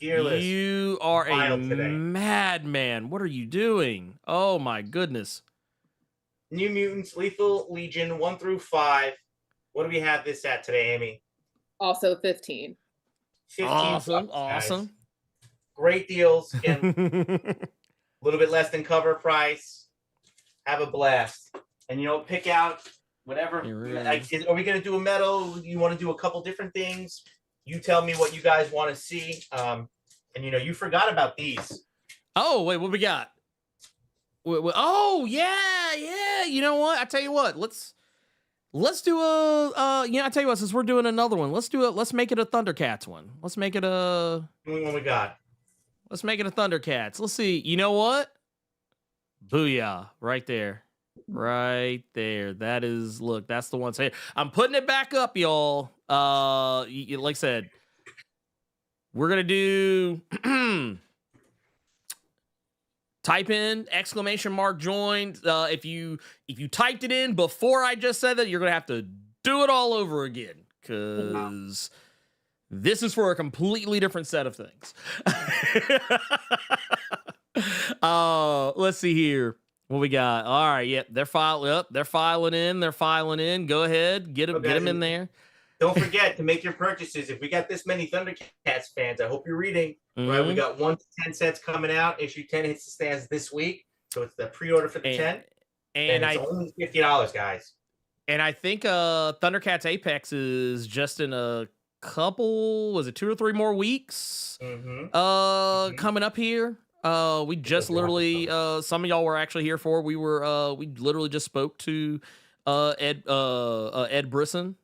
Gearless. You are a Wild today. madman. What are you doing? Oh my goodness. New Mutants, Lethal Legion, 1 through 5. What do we have this at today, Amy? Also 15. 15 Awesome, bucks, guys. awesome. Great deals. Again, a little bit less than cover price. Have a blast. And, pick out whatever. Are we going to do a metal? You want to do a couple different things? You tell me what you guys want to see. And, you forgot about these. Oh, wait, what we got? Oh, yeah. You know what? I tell you what. Let's do I tell you what, since we're doing another one, let's make it a Thundercats one. Let's make it a... What we got? Let's make it a Thundercats. Let's see. You know what? Booyah. Right there. Right there. That is, look, that's the one. Say, I'm putting it back up, y'all. Like I said, we're going to do... Type in !joined. If you typed it in before I just said that, you're going to have to do it all over again, because this is for a completely different set of things. Let's see here. What we got? All right, yep, they're filing up. They're filing in. Go ahead, get them in there. Don't forget to make your purchases. If we got this many Thundercats fans, I hope you're reading. Mm-hmm. Right, we got 1 to 10 sets coming out. Issue 10 hits the stands this week, so it's the pre-order for the 10, and it's only $50, guys. And I think Thundercats Apex is just in a couple. Was it 2 or 3 more weeks? Coming up here. We just literally. Some of y'all were actually here for. We literally just spoke to Ed Brisson.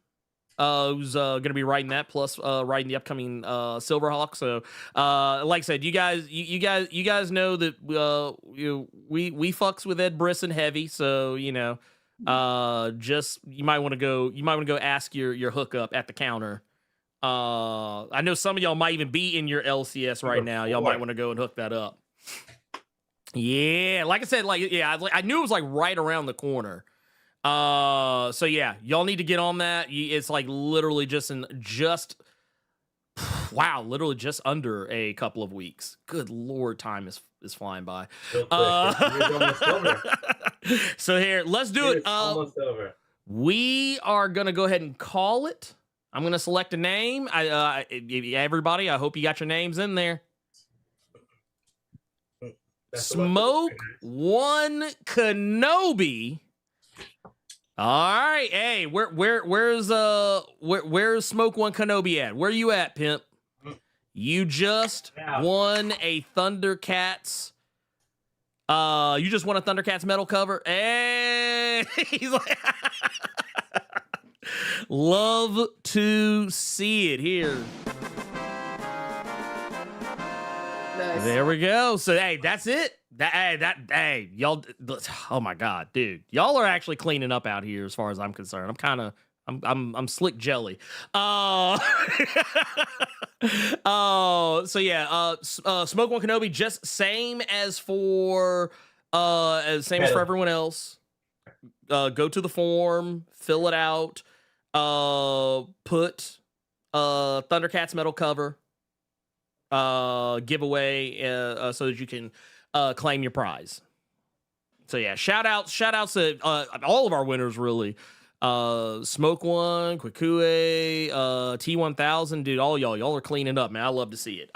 Who's going to be writing that, plus writing the upcoming Silverhawk. So, like I said, you guys know that we fucks with Ed Brisson heavy. So just you might want to go ask your hookup at the counter. I know some of y'all might even be in your LCS right now. Y'all might want to go and hook that up. Yeah, like I said, I knew it was like right around the corner. So yeah, y'all need to get on that. It's like literally literally just under a couple of weeks. Good Lord, time is flying by. So here, let's do it. Almost over. We are gonna go ahead and call it. I'm gonna select a name. Everybody, I hope you got your names in there. Smoke One Kenobi. All right, hey, where's Smoke One Kenobi at? Where you at, pimp? You just won a Thundercats. You just won a Thundercats metal cover. Hey, he's like, love to see it here. Nice. There we go. So hey, that's it. Hey, y'all. Oh my God, dude, y'all are actually cleaning up out here as far as I'm concerned. I'm slick jelly. So yeah, Smoke One Kenobi, just same as for as for everyone else. Go to the form, fill it out, put Thundercats metal cover giveaway so that you can claim your prize. So yeah, shout outs to all of our winners, really. Smoke One, Kwikue, T1000, dude, all y'all are cleaning up, man. I love to see it.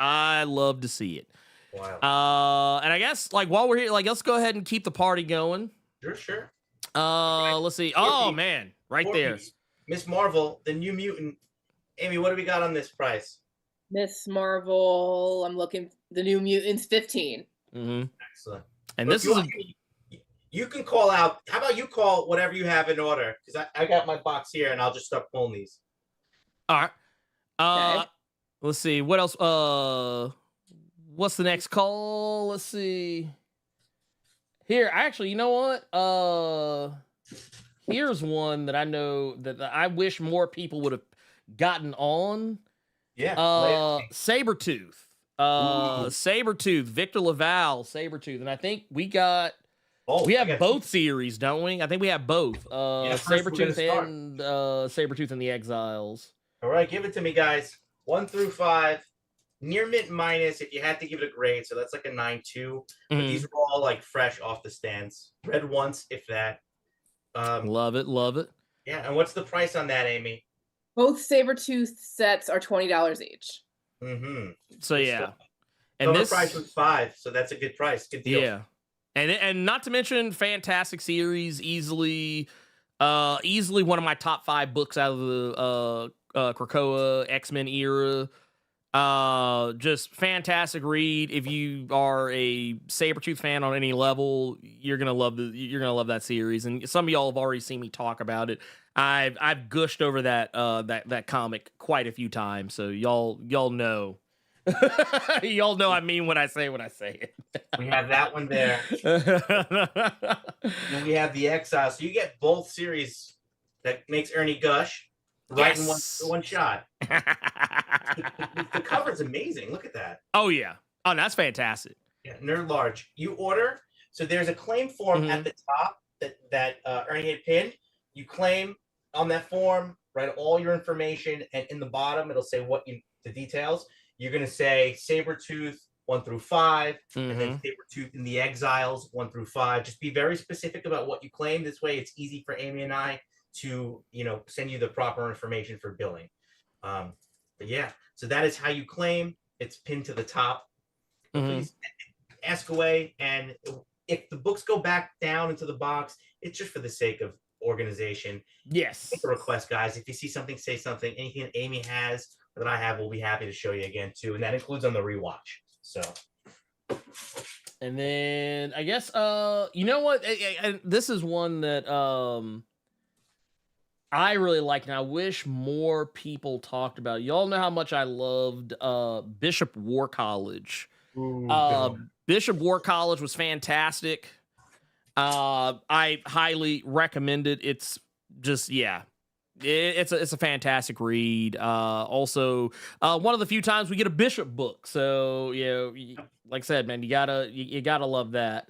Wow. And I guess while we're here, let's go ahead and keep the party going. Sure. Let's see. Oh man, right there. Miss Marvel, the New Mutant. Amy, what do we got on this price? Miss Marvel, I'm looking. The New Mutants, 15. Mm-hmm. Excellent. And this is you can call out. How about you call whatever you have in order? Because I got my box here, and I'll just start pulling these. All right. Okay. Let's see. What else? What's the next call? Let's see. Here, actually, you know what? Here's one that I know that I wish more people would have gotten on. Yeah. Sabretooth. Sabretooth, Victor Laval, Sabretooth, and I think we have both series, don't we? I think we have both. Sabretooth and Sabretooth and the Exiles. All right, give it to me, guys. 1 through 5. Near mint minus if you had to give it a grade, so that's like a 9.2. But these are all like fresh off the stands. Read once, if that. Love it. Yeah, and what's the price on that, Amy? Both Sabretooth sets are $20 each. So yeah. And this price was $5, so that's a good price. Good deal. Yeah. And not to mention fantastic series, easily one of my top 5 books out of the Krakoa X-Men era. Just fantastic read. If you are a Sabretooth fan on any level, you're gonna love that series. And some of y'all have already seen me talk about it. I've gushed over that comic quite a few times, so y'all know. Y'all know I mean what I say it. We have that one there. And we have the Exile. So you get both series that makes Ernie gush right in one shot. The cover's amazing. Look at that. Oh yeah. Oh, that's fantastic. Yeah, nerd large. You order. So there's a claim form at the top that Ernie had pinned. You claim on that form, write all your information, and in the bottom it'll say the details. You're gonna say Sabretooth 1 through 5, and then Sabretooth in the Exiles 1 through 5. Just be very specific about what you claim. This way, it's easy for Amy and I to send you the proper information for billing. But yeah, so that is how you claim. It's pinned to the top. Please ask away, and if the books go back down into the box, it's just for the sake of organization. Yes. Make a request, guys. If you see something, say something. Anything that Amy has or that I have, we'll be happy to show you again too, and that includes on the rewatch. So. And then I guess you know what? This is one that I really like, and I wish more people talked about. Y'all know how much I loved Bishop War College. Bishop War College was fantastic. I highly recommend it. It's just it's a fantastic read. Also, one of the few times we get a Bishop book. So like I said, man, you gotta love that.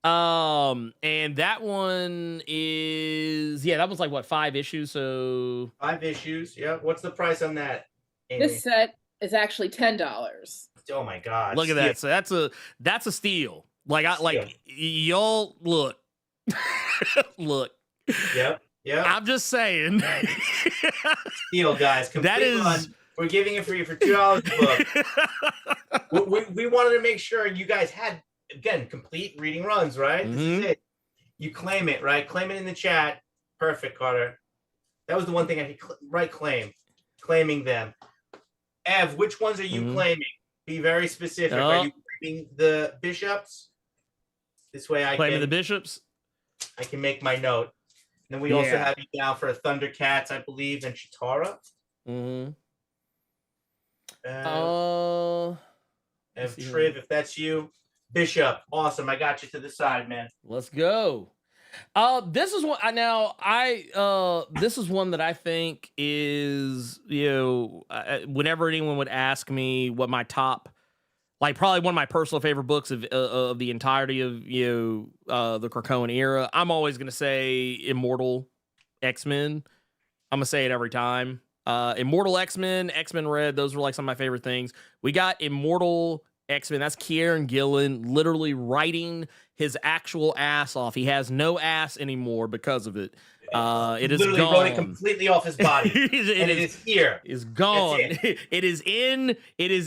And that one is that was like what, 5 issues. So 5 issues. Yeah. What's the price on that, Amy? This set is actually $10. Oh my god! Look at that. So that's a steal. Y'all look. Yep. I'm just saying. Steal, guys. That is. We're giving it for you for $2 a book. we wanted to make sure you guys had, again, complete reading runs, right? This is it. You claim it, right? Claim it in the chat. Perfect, Carter. That was the one thing I could claiming them. Ev, which ones are you claiming? Be very specific. Are you claiming the bishops? This way I claiming the bishops. I can make my note. And then we also have you down for Thundercats, I believe, and Chitara. Triv, if that's you. Bishop, awesome. I got you to the side, man. Let's go. This is one this is one that I think is, whenever anyone would ask me what my top, like probably one of my personal favorite books of the entirety of the Krakoan era, I'm always gonna say Immortal X-Men. I'm gonna say it every time. Immortal X-Men, X-Men Red, those were like some of my favorite things. We got Immortal X-Men. That's Kieran Gillen literally writing his actual ass off. He has no ass anymore because of it. It is literally gone. Wrote it completely off his body. it is here. It's gone. It is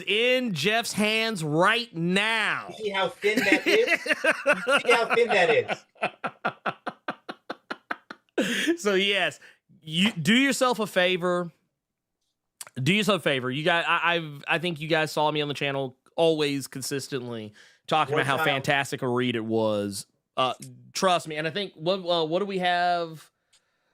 in Jeff's hands right now. You see how thin that is? You see how thin that is? So yes, you do yourself a favor. You guys, I think you guys saw me on the channel always consistently talking about how fantastic a read it was. Trust me. And I think what do we have?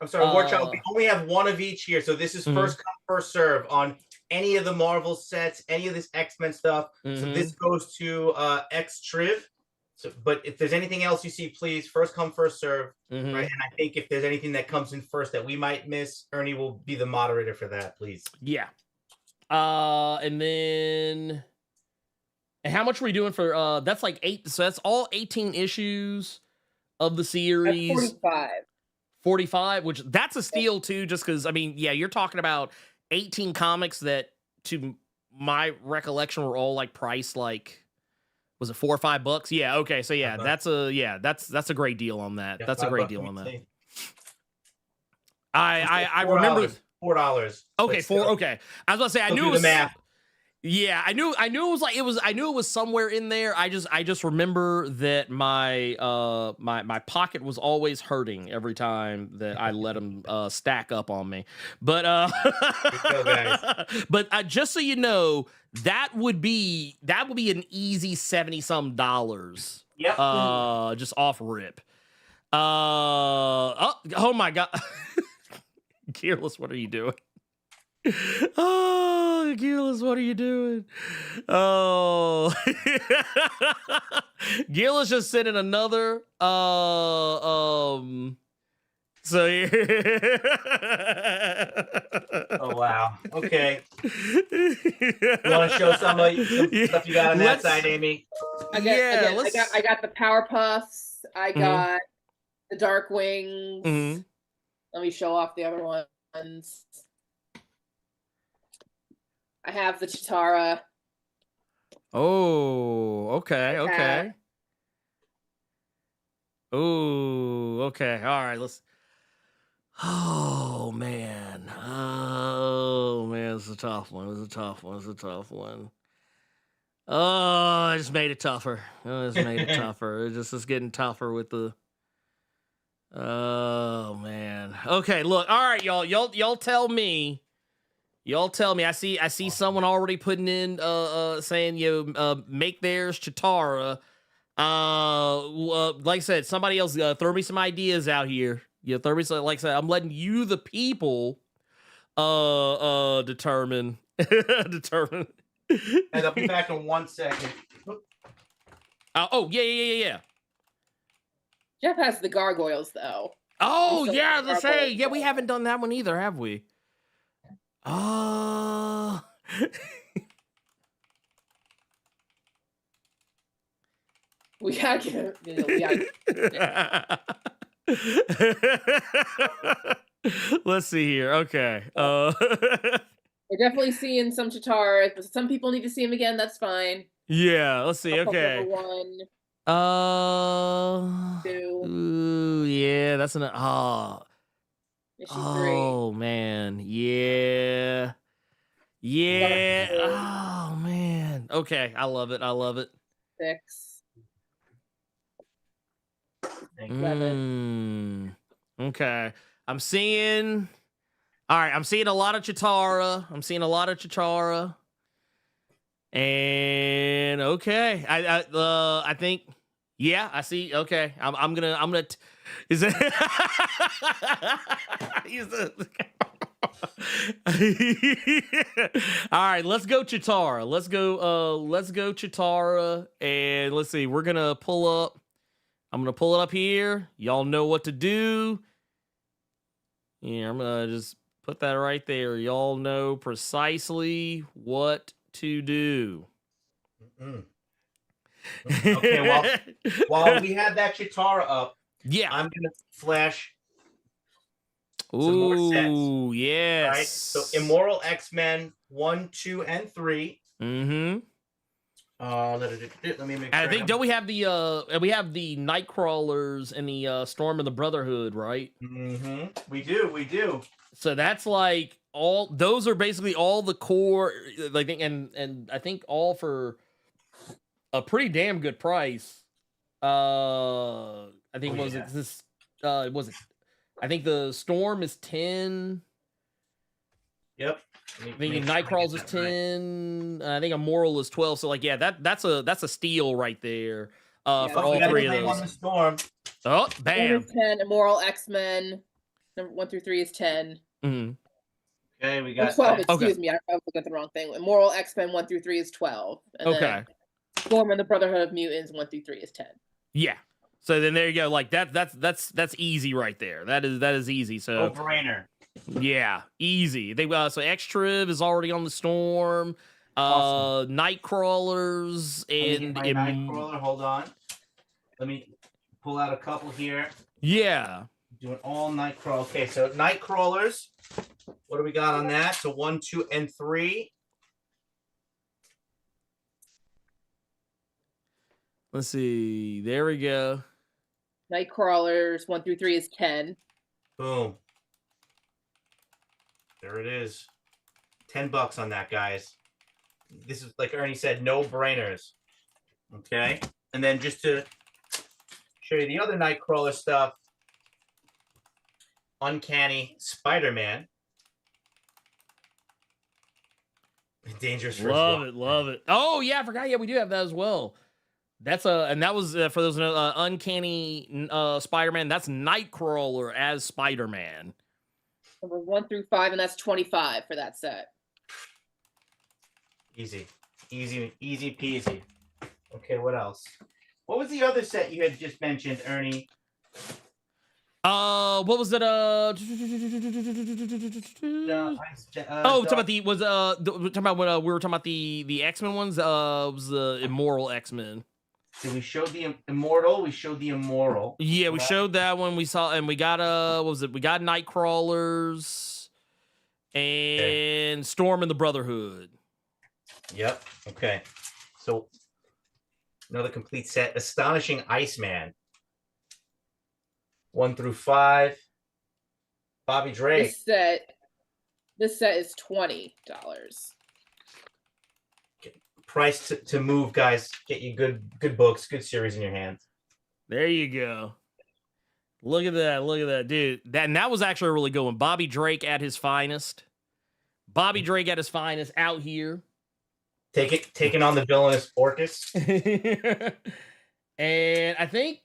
I'm sorry, War Child. We only have one of each here, so this is first come, first serve on any of the Marvel sets, any of this X-Men stuff. So this goes to X Triv. So, but if there's anything else you see, please first come, first serve. Right. And I think if there's anything that comes in first that we might miss, Ernie will be the moderator for that, please. Yeah. And then And how much were we doing for that's like 8, so that's all 18 issues of the series. 45. 45, which that's a steal too, just because I mean, yeah, you're talking about 18 comics that to my recollection were all like priced like, was it $4 or $5? Yeah, okay. So yeah, that's a great deal on that. Yeah, that's a great $5 deal on that. insane. I remember $4. Okay, but still, okay. I was about to say I don't knew do it was the math. Yeah, I knew it was like I knew it was somewhere in there. I just remember that my my pocket was always hurting every time that I let them stack up on me. But go, guys. but just so you know, that would be an easy $70-some. Yep. Just off rip. Oh my god. Gearless, what are you doing? Oh, Gearless, what are you doing? Oh, Gearless just sent in another. So Oh wow. Okay. You want to show some stuff you got on that side, Amy? I got the Powerpuffs. I got the Dark Wings. Mhm. Let me show off the other ones. I have the Chitara. Oh, okay. Oh, okay. All right, let's. Oh man, it's a tough one. It's a tough one. Oh, I just made it tougher. It's getting tougher with the. Oh man. Okay, look. All right, y'all tell me. I see someone already putting in saying make theirs Chitara. Like I said, somebody else throw me some ideas out here. Throw me some, like I said, I'm letting you the people determine. And I'll be back in 1 second. Oh, yeah. Jeff has the gargoyles though. Oh, yeah, the let's say. gargoyles. Yeah, we haven't done that one either, have we? We gotta give it. Let's see here. Okay. We're definitely seeing some Chitaras, but some people need to see them again. That's fine. Yeah. Let's see. Okay. Number 1, 2, Ooh, yeah. That's an. issue 3. Oh man. Yeah. Oh man. Okay. I love it. 6. Okay. I'm seeing a lot of Chitara. And okay. I think yeah, I see. Okay. I'm gonna is it all right, let's go Chitara. Let's go Chitara, and let's see. I'm gonna pull it up here. Y'all know what to do. Yeah, I'm gonna just put that right there. Y'all know precisely what to do. Okay, while we have that Chitara up, Yeah. I'm gonna flash some more sets. Ooh, yes. Right? So Immoral X-Men 1, 2, and 3. Mm-hmm. Let me make sure. I think don't we have the Nightcrawlers and the Storm of the Brotherhood, right? Mm-hmm. We do. So that's like all those are basically all the core, I think, and I think all for a pretty damn good price. I think was it I think the Storm is 10. Yep. I think Nightcrawlers is 10. I think Immoral is 12. So like, yeah, that's a steal right there. For all three of those. On the Storm. Oh, bam. 10. Immoral X-Men. Number 1 through 3 is 10. Mm-hmm. Okay, we got 12. Excuse me, I was looking at the wrong thing. Immoral X-Men 1 through 3 is 12. And then Storm and the Brotherhood of Mutants 1 through 3 is 10. Yeah. So then there you go. Like that's easy right there. That is easy. So no-brainer. yeah, easy. They so X-Triv is already on the Storm. Awesome. Night crawlers and Nightcrawler. Hold on. Let me pull out a couple here. Yeah. Doing all Nightcrawler. Okay, so Nightcrawlers. What do we got on that? So 1, 2, and 3. Let's see. There we go. Night crawlers 1 through 3 is 10. Boom. There it is. $10 on that, guys. This is, like Ernie said, no brainers. Okay. And then just to show you the other Nightcrawler stuff, Uncanny Spider-Man. Dangerous First Walk. Love it. Oh yeah, I forgot. Yeah, we do have that as well. That's and that was for those Uncanny Spider-Man. That's Nightcrawler as Spider-Man. Number 1 through 5, and that's 25 for that set. Easy peasy. Okay, what else? What was the other set you had just mentioned, Ernie? What was it? Oh, talking about we were talking about the X-Men ones. It was the Immoral X-Men. So we showed the Immortal. Yeah, we showed that one. We saw, and we got what was it? We got Nightcrawlers and Storm and the Brotherhood. Yep. Okay. So another complete set. Astonishing Iceman. 1 through 5. Bobby Drake. This set is $20. Price to move, guys. Get you good books, good series in your hands. There you go. Look at that, dude. That was actually a really good one. Bobby Drake at his finest. Out here. Taking on the villainous Orcus. And I think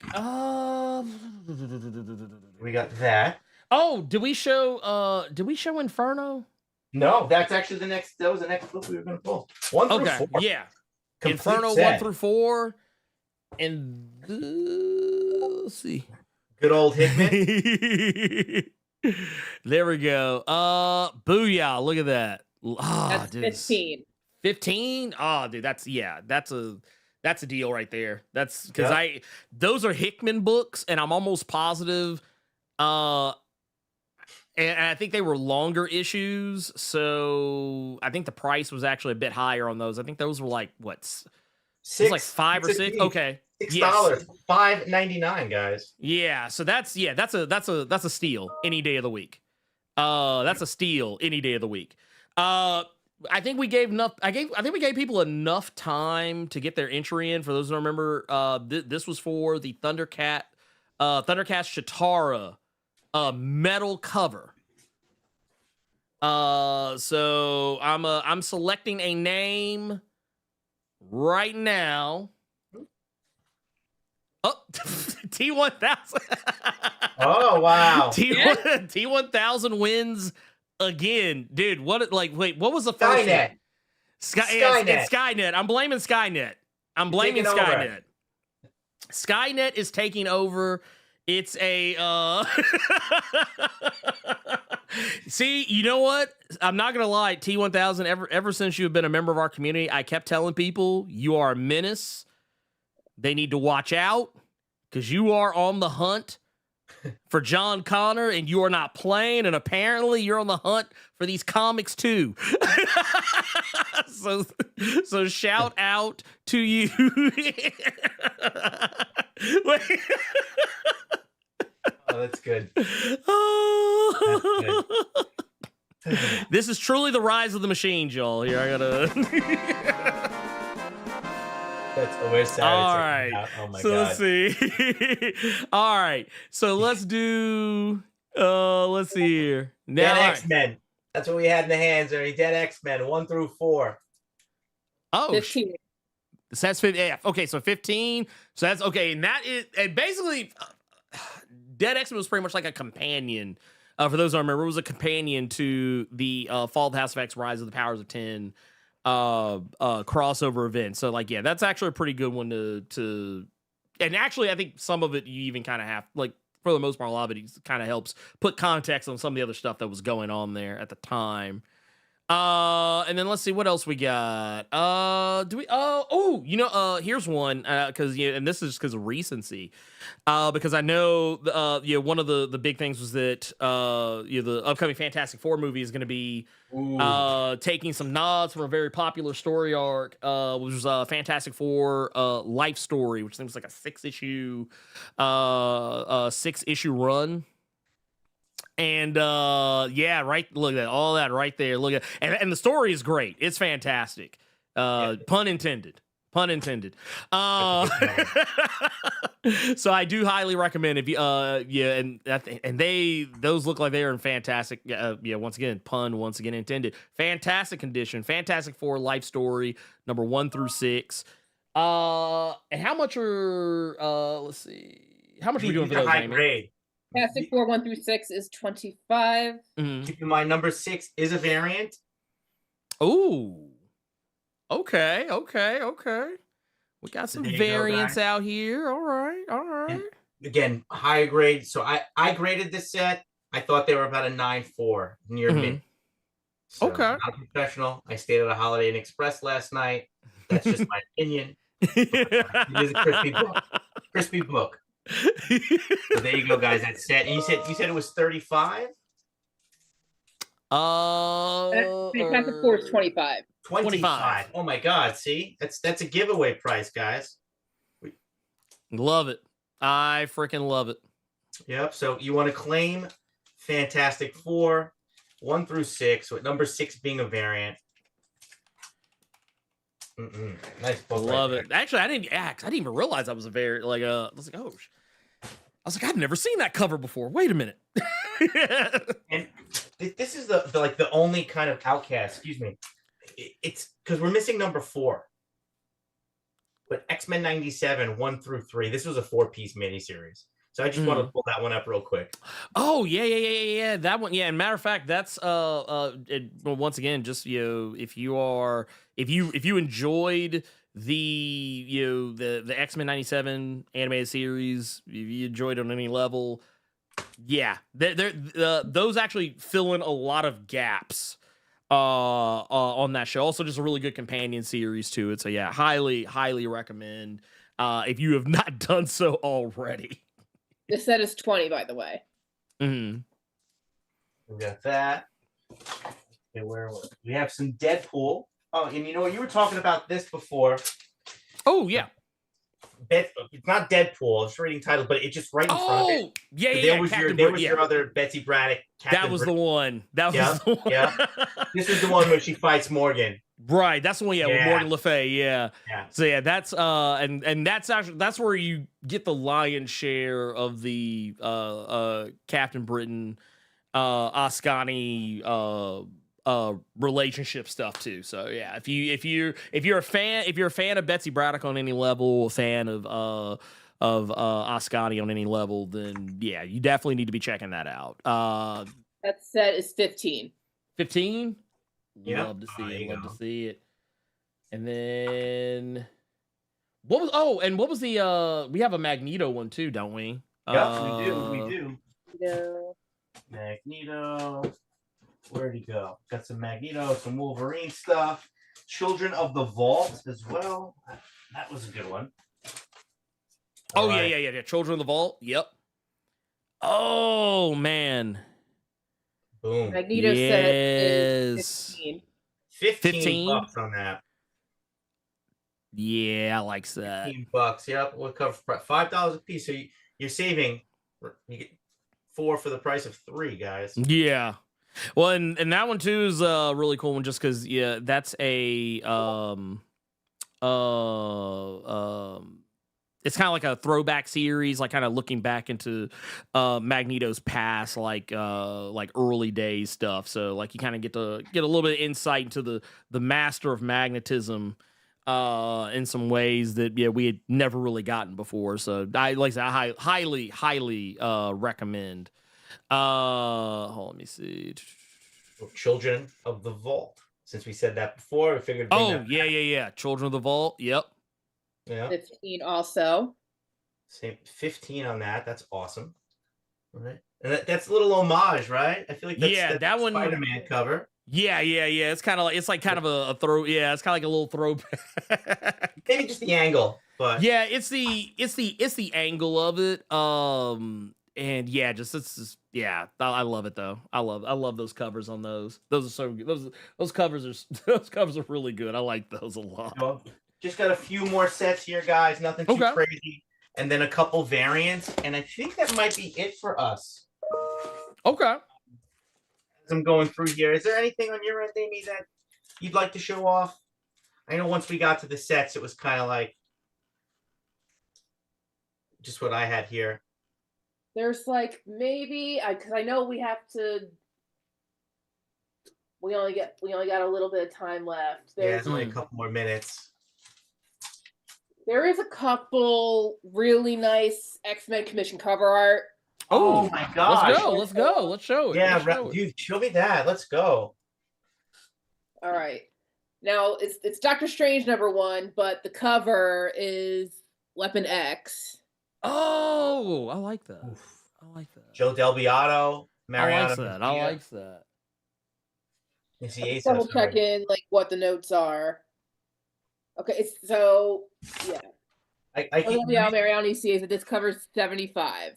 we got that. Oh, did we show Inferno? No, that's actually that was the next book we were gonna pull. 1 through 4. Yeah. Complete Inferno set. 1 through 4. And let's see. Good old Hickman. There we go. Booyah, look at that. That's 15. 15? Oh, dude, that's a deal right there. That's because those are Hickman books, and I'm almost positive. And I think they were longer issues, so I think the price was actually a bit higher on those. I think those were like what? It was like 5 or 6. Okay, $6, $5.99, guys. Yeah, so that's a steal any day of the week. That's a steal any day of the week. I think we gave enough. I think we gave people enough time to get their entry in. For those who don't remember, this was for the Thundercats Chitara metal cover. So I'm selecting a name right now. Oh, T1000. Oh wow. T1000 wins again, dude. Wait, what was the first Skynet? one? It's Skynet. I'm blaming Skynet. Skynet is taking over. It's a see, you know what? I'm not gonna lie, T1000, ever since you've been a member of our community, I kept telling people you are a menace. They need to watch out because you are on the hunt for John Connor and you are not playing, and apparently you're on the hunt for these comics too. So shout out to you. Wait. Oh, that's good. Oh. That's good. This is truly the rise of the machines, y'all. Here, I gotta. Where's Savage? All right. Oh my so god. let's see. All right. So let's do. Let's see here. Now, Dead X-Men. That's what we had in the hands. Dead X-Men 1 through 4. Oh, 15. So that's 15. Yeah. Okay, so 15. So that's okay. And that is, and basically, Dead X-Men was pretty much like a companion. For those who don't remember, it was a companion to the Fall of the House of X, Rise of the Powers of 10 crossover event. So, like, yeah, that's actually a pretty good one to. And actually, I think some of it you even kind of have, like, for the most part, a lot of it kind of helps put context on some of the other stuff that was going on there at the time. And then let's see what else we got. Do we? Here's one. Because and this is because of recency. Because I know, one of the big things was that the upcoming Fantastic Four movie is going to be taking some nods from a very popular story arc, which was Fantastic Four Life Story, which I think was like a 6-issue run. And right, look at that, all that right there. Look at, and the story is great. It's fantastic. Pun intended. So I do highly recommend if you those look like they are in fantastic. Once again, pun once again intended. Fantastic condition. Fantastic Four Life Story number 1 through 6. And how much are let's see, how much are we doing for those? High grade. Fantastic Four 1 through 6 is 25. Keep in mind, number 6 is a variant. Ooh. Okay. We got some variants out here. All right. And again, higher grade. So I graded this set. I thought they were about a 9.4 near mid. So Okay. I'm not professional. I stayed at a Holiday Inn Express last night. That's just my opinion. It is a crispy book. So there you go, guys. That set. And you said it was 35. Fantastic Four is 25. 25. Oh my God! See, that's a giveaway price, guys. Love it. I freaking love it. Yep. So you want to claim Fantastic Four 1 through 6, with number 6 being a variant. Nice book. Love it. Actually, I didn't even realize that was a variant. I was like, I've never seen that cover before. Wait a minute. And this is the only kind of outcast. Excuse me. It's because we're missing number 4. But X-Men 97 1 through 3. This was a 4-piece miniseries. So I just want to pull that one up real quick. Oh yeah. That one, yeah. And matter of fact, that's once again, just if you enjoyed the X-Men 97 animated series, if you enjoyed it on any level, yeah, those actually fill in a lot of gaps on that show. Also, just a really good companion series to it. So yeah, highly recommend if you have not done so already. This set is 20, by the way. We got that. Okay, we have some Deadpool. Oh, and you know what? You were talking about this before. Oh yeah. It's not Deadpool. It's reading title, but it's just right in front of it. Yeah. There was your other Betsy Braddock. That was the one. Yeah. This is the one where she fights Morgan. Right. That's the one. Yeah. With Morgan Le Fay. Yeah. So yeah, that's and that's where you get the lion's share of the Captain Britain, Ascani relationship stuff too. So yeah, if you're a fan of Betsy Braddock on any level, a fan of Ascani on any level, then yeah, you definitely need to be checking that out. That set is 15. 15? Yep. Love to see it. And then what was the we have a Magneto one too, don't we? Yep, we do. No. Magneto. Where'd he go? Got some Magneto, some Wolverine stuff. Children of the Vault as well. That was a good one. Oh, right. Yeah. Children of the Vault. Yep. Oh, man. Boom. Magneto set is 15. 15 bucks on that. Yeah, I like that. 15 bucks. Yep. We'll cover $5 a piece. So you're saving. You get 4 for the price of 3, guys. Yeah. Well, and that one too is a really cool one, just because that's a it's kind of like a throwback series, like kind of looking back into Magneto's past, like early days stuff. So like you kind of get a little bit of insight into the master of magnetism in some ways that we had never really gotten before. So I highly recommend. Let me see. Children of the Vault. Since we said that before, we figured. Yeah. Children of the Vault. Yep. Yeah. 15 also. Same 15 on that. That's awesome. All right. And that's a little homage, right? I feel like that's that one. Spider-Man cover. Yeah. It's kind of like kind of a throw. Yeah, it's kind of like a little throwback. Maybe just the angle, but Yeah, it's the angle of it. And yeah, I love it though. I love those covers on those. Those are so good. Those covers are really good. I like those a lot. Well, just got a few more sets here, guys. Nothing too crazy, and then a couple variants, and I think that might be it for us. Okay. As I'm going through here, is there anything on your end, Amy, that you'd like to show off? I know once we got to the sets, it was kind of like just what I had here. There's like maybe because I know we have to. We only got a little bit of time left. There's only a couple more minutes. There is a couple really nice X-Men commission cover art. Oh my gosh! Let's go. Let's show it. Yeah, dude, show me that. Let's go. All right. Now it's Doctor Strange #1, but the cover is Weapon X. Oh, I like that. Joe Del Beato, Mariano. I like that. Double check in like what the notes are. Okay, so yeah. Mariano sees that this covers 75.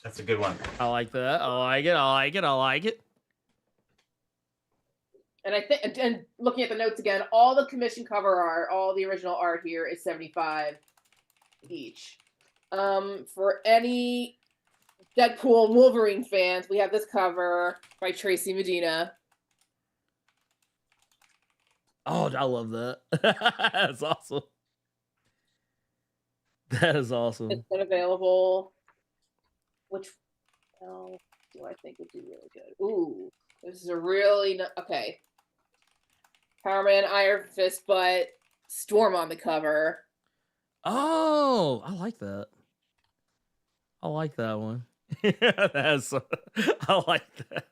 That's a good one. I like that. I like it. And I think, and looking at the notes again, all the commission cover art, all the original art here is 75 each. For any Deadpool and Wolverine fans, we have this cover by Tracy Medina. Oh, I love that. That's awesome. That is awesome. It's been available. Which do I think would do really good? Ooh, this is a really okay. Power Man, Iron Fist, but Storm on the cover. Oh, I like that. I like that one. I like that.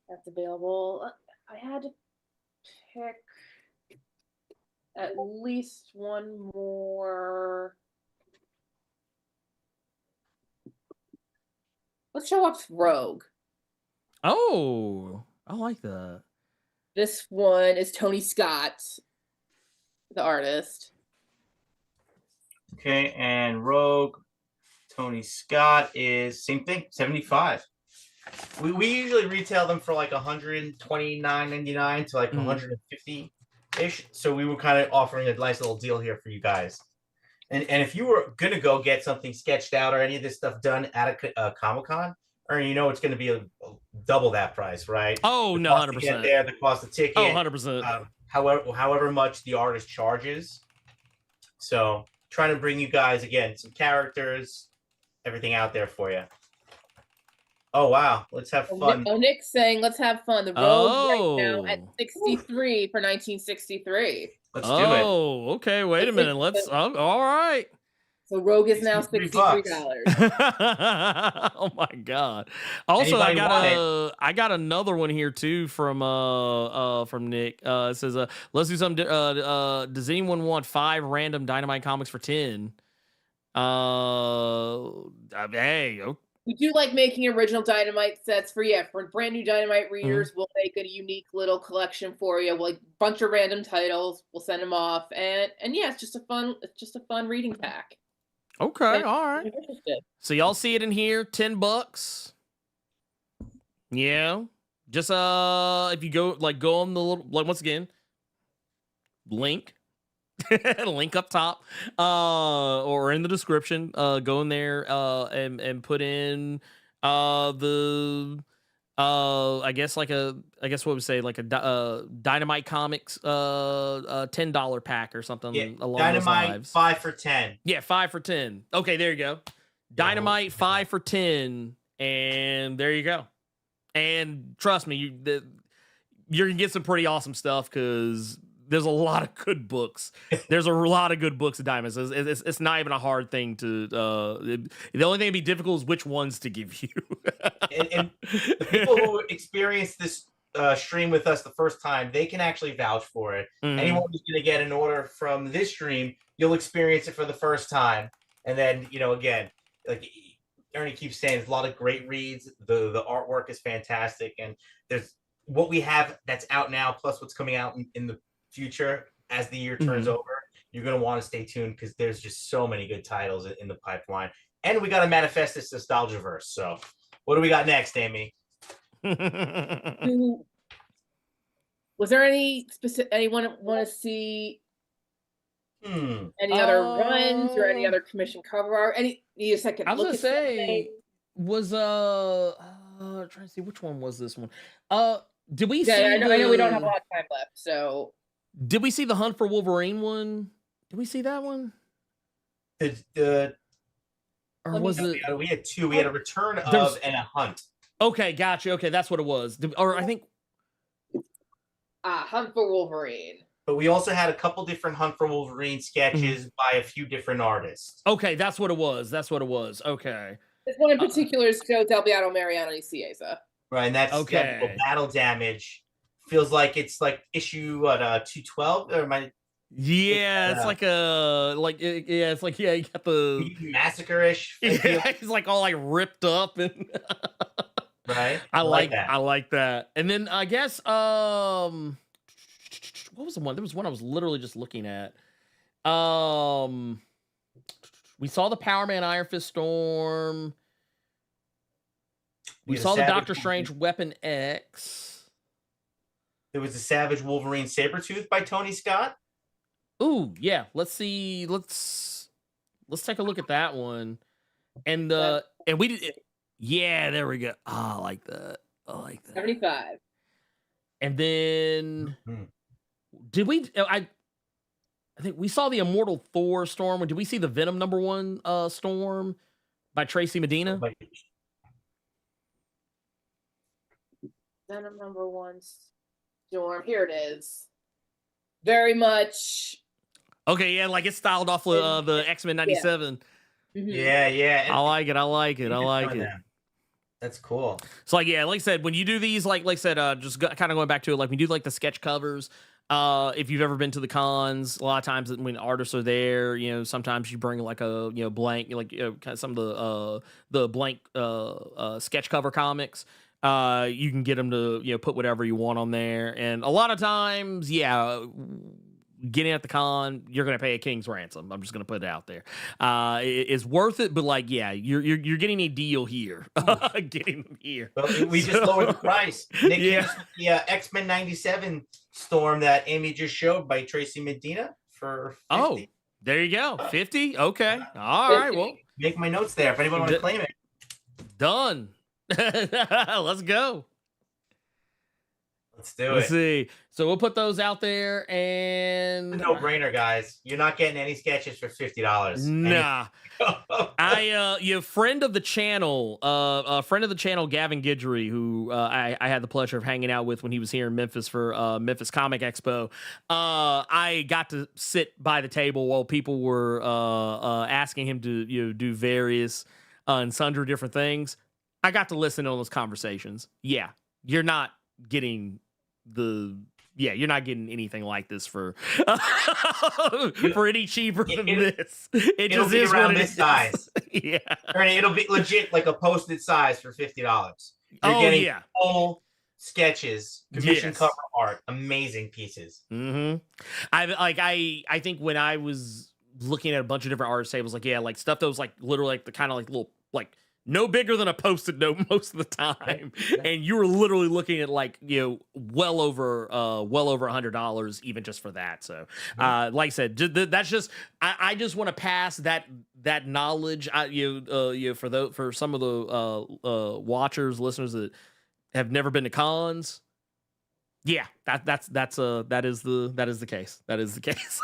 That's available. I had to pick at least one more. Let's show up Rogue. Oh, I like that. This one is Tony Scott, the artist. Okay, and Rogue, Tony Scott is same thing, 75. We usually retail them for like $129.99 to like $150-ish. So we were kind of offering a nice little deal here for you guys. And if you were gonna go get something sketched out or any of this stuff done at a Comic-Con, or it's going to be double that price, right? Oh, no, 100%. Get there, the cost of ticket. Oh, 100%. However much the artist charges. So trying to bring you guys again some characters, everything out there for you. Oh wow, let's have fun. Nick's saying let's have fun. The Rogue right now at 63 for 1963. Let's do it. Oh, okay. Wait a minute. All right. So Rogue is now $63. Oh my god! Also, I got another one here too from Nick. It says, "Let's do something. Does anyone want 5 random Dynamite comics for 10?" Hey, okay. We do like making original Dynamite sets for brand new Dynamite readers. We'll make a unique little collection for you. We'll, like, bunch of random titles. We'll send them off, and yeah, it's just a fun reading pack. Okay, all right. So y'all see it in here, $10. Yeah, just if you go on the little once again, link up top, or in the description. Go in there, and put in I guess what we say, like a Dynamite Comics $10 pack or something along Dynamite those lines. 5 for 10. Yeah, 5 for 10. Okay, there you go. Dynamite 5 for 10, and there you go. And trust me, you're gonna get some pretty awesome stuff because there's a lot of good books. There's a lot of good books of Diamonds. It's not even a hard thing to. The only thing that'd be difficult is which ones to give you. and the people who experienced this stream with us the first time, they can actually vouch for it. Anyone who's going to get an order from this stream, you'll experience it for the first time, and then again, like Ernie keeps saying, there's a lot of great reads. The artwork is fantastic, and there's what we have that's out now, plus what's coming out in the future as the year turns over. You're going to want to stay tuned because there's just so many good titles in the pipeline. And we got to manifest this Nostalgiaverse. So what do we got next, Amy? Was there anyone want to see any other runs or any other commission cover art? Need a second. I was gonna say, was trying to see which one was this one. Did we see I know we don't have a lot of time left, so did we see the Hunt for Wolverine one? Did we see that one? Or was it? We had two. We had a return of and a hunt. Okay, gotcha. Okay, that's what it was. Or I think Hunt for Wolverine. But we also had a couple different Hunt for Wolverine sketches by a few different artists. Okay, that's what it was. Okay. This one in particular is Joe Del Beato, Mariano, and Cieza. Right, and that's okay. Battle Damage. Feels like it's like issue 212 or my. Yeah, it's like it's like you got the massacre-ish. Yeah, he's like all like ripped up and right. I like that. I like that. And then I guess what was the one? There was one I was literally just looking at. We saw the Power Man Iron Fist Storm. We saw the Doctor Strange Weapon X. There was a Savage Wolverine Sabretooth by Tony Scott. Ooh, yeah. Let's see. Let's take a look at that one. And we did. Yeah, there we go. Oh, I like that. 75. And then did we? I think we saw the Immortal Thor Storm. Did we see the Venom #1 Storm by Tracy Medina? Venom #1 Storm. Here it is. Very much. Okay, yeah, like it's styled off of the X-Men 97. Yeah. I like it. That's cool. So like I said, when you do these, like I said, just kind of going back to it, like we do like the sketch covers. If you've ever been to the cons, a lot of times when artists are there, sometimes you bring like a blank, like kind of some of the blank sketch cover comics. You can get them to put whatever you want on there, and a lot of times, getting at the con, you're gonna pay a king's ransom. I'm just gonna put it out there. It's worth it, but you're getting a deal here. Getting them here. Well, we just lowered the price. Nick, the X-Men 97 Storm that Amy just showed by Tracy Medina for 50. Oh, there you go, 50. Okay, all right. Well, make my notes there if anyone wants to claim it. Done. Let's go. Let's do it. Let's see. So we'll put those out there, and no brainer, guys. You're not getting any sketches for $50. Nah. Friend of the channel, Gavin Guidry, who I had the pleasure of hanging out with when he was here in Memphis for Memphis Comic Expo. I got to sit by the table while people were asking him to do various and sundry different things. I got to listen to those conversations. Yeah, you're not getting you're not getting anything like this for any cheaper than this. It'll be around this size. Yeah, Ernie, it'll be legit like a posted size for $50. You're getting full sketches, commission cover art, amazing pieces. I think when I was looking at a bunch of different artist tables, like stuff that was like literally like the kind of like little like no bigger than a Post-it note most of the time, and you were literally looking at like well over $100 even just for that. So, like I said, that's just I just want to pass that knowledge. For some of the watchers, listeners that have never been to cons. Yeah, that is the case. That is the case.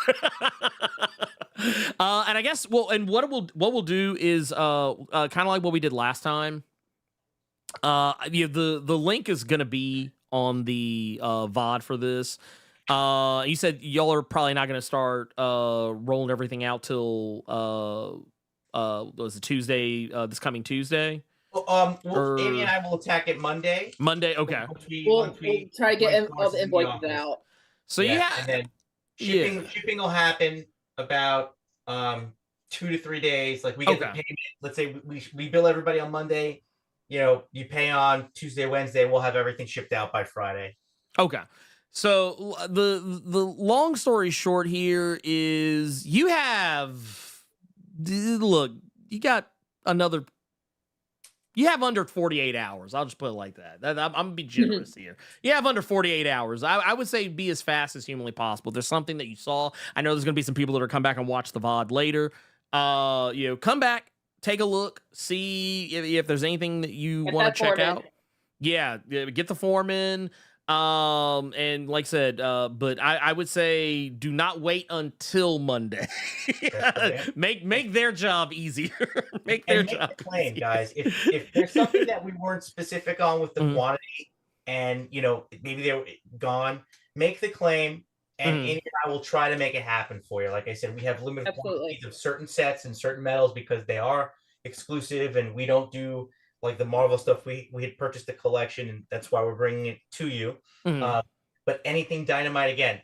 And I guess what we'll do is kind of like what we did last time. The link is gonna be on the VOD for this. You said y'all are probably not gonna start rolling everything out till was it Tuesday? This coming Tuesday. Amy and I will attack it Monday. Okay. We'll try to get all the invoices out. So and then shipping will happen about 2 2 to 3 days. Like we get the Okay. payment. Let's say we bill everybody on Monday. You know, you pay on Tuesday, Wednesday. We'll have everything shipped out by Friday. Okay. So the long story short here is you have under 48 hours. I'll just put it like that. I'm gonna be generous here. You have under 48 hours. I would say be as fast as humanly possible. There's something that you saw. I know there's gonna be some people that are come back and watch the VOD later. Come back, take a look, see if there's anything that you want to check out. Yeah, get the form in. And like I said, but I would say do not wait until Monday. make their job easier. make their job the claim, easier. guys. If there's something that we weren't specific on with the quantity, and maybe they were gone, make the claim, and Amy and I will try to make it happen for you. Like I said, we have limited quantities of certain sets and certain metals because they are exclusive, and we don't do like the Marvel stuff. We had purchased the collection, and that's why we're bringing it to you. But anything Dynamite, again,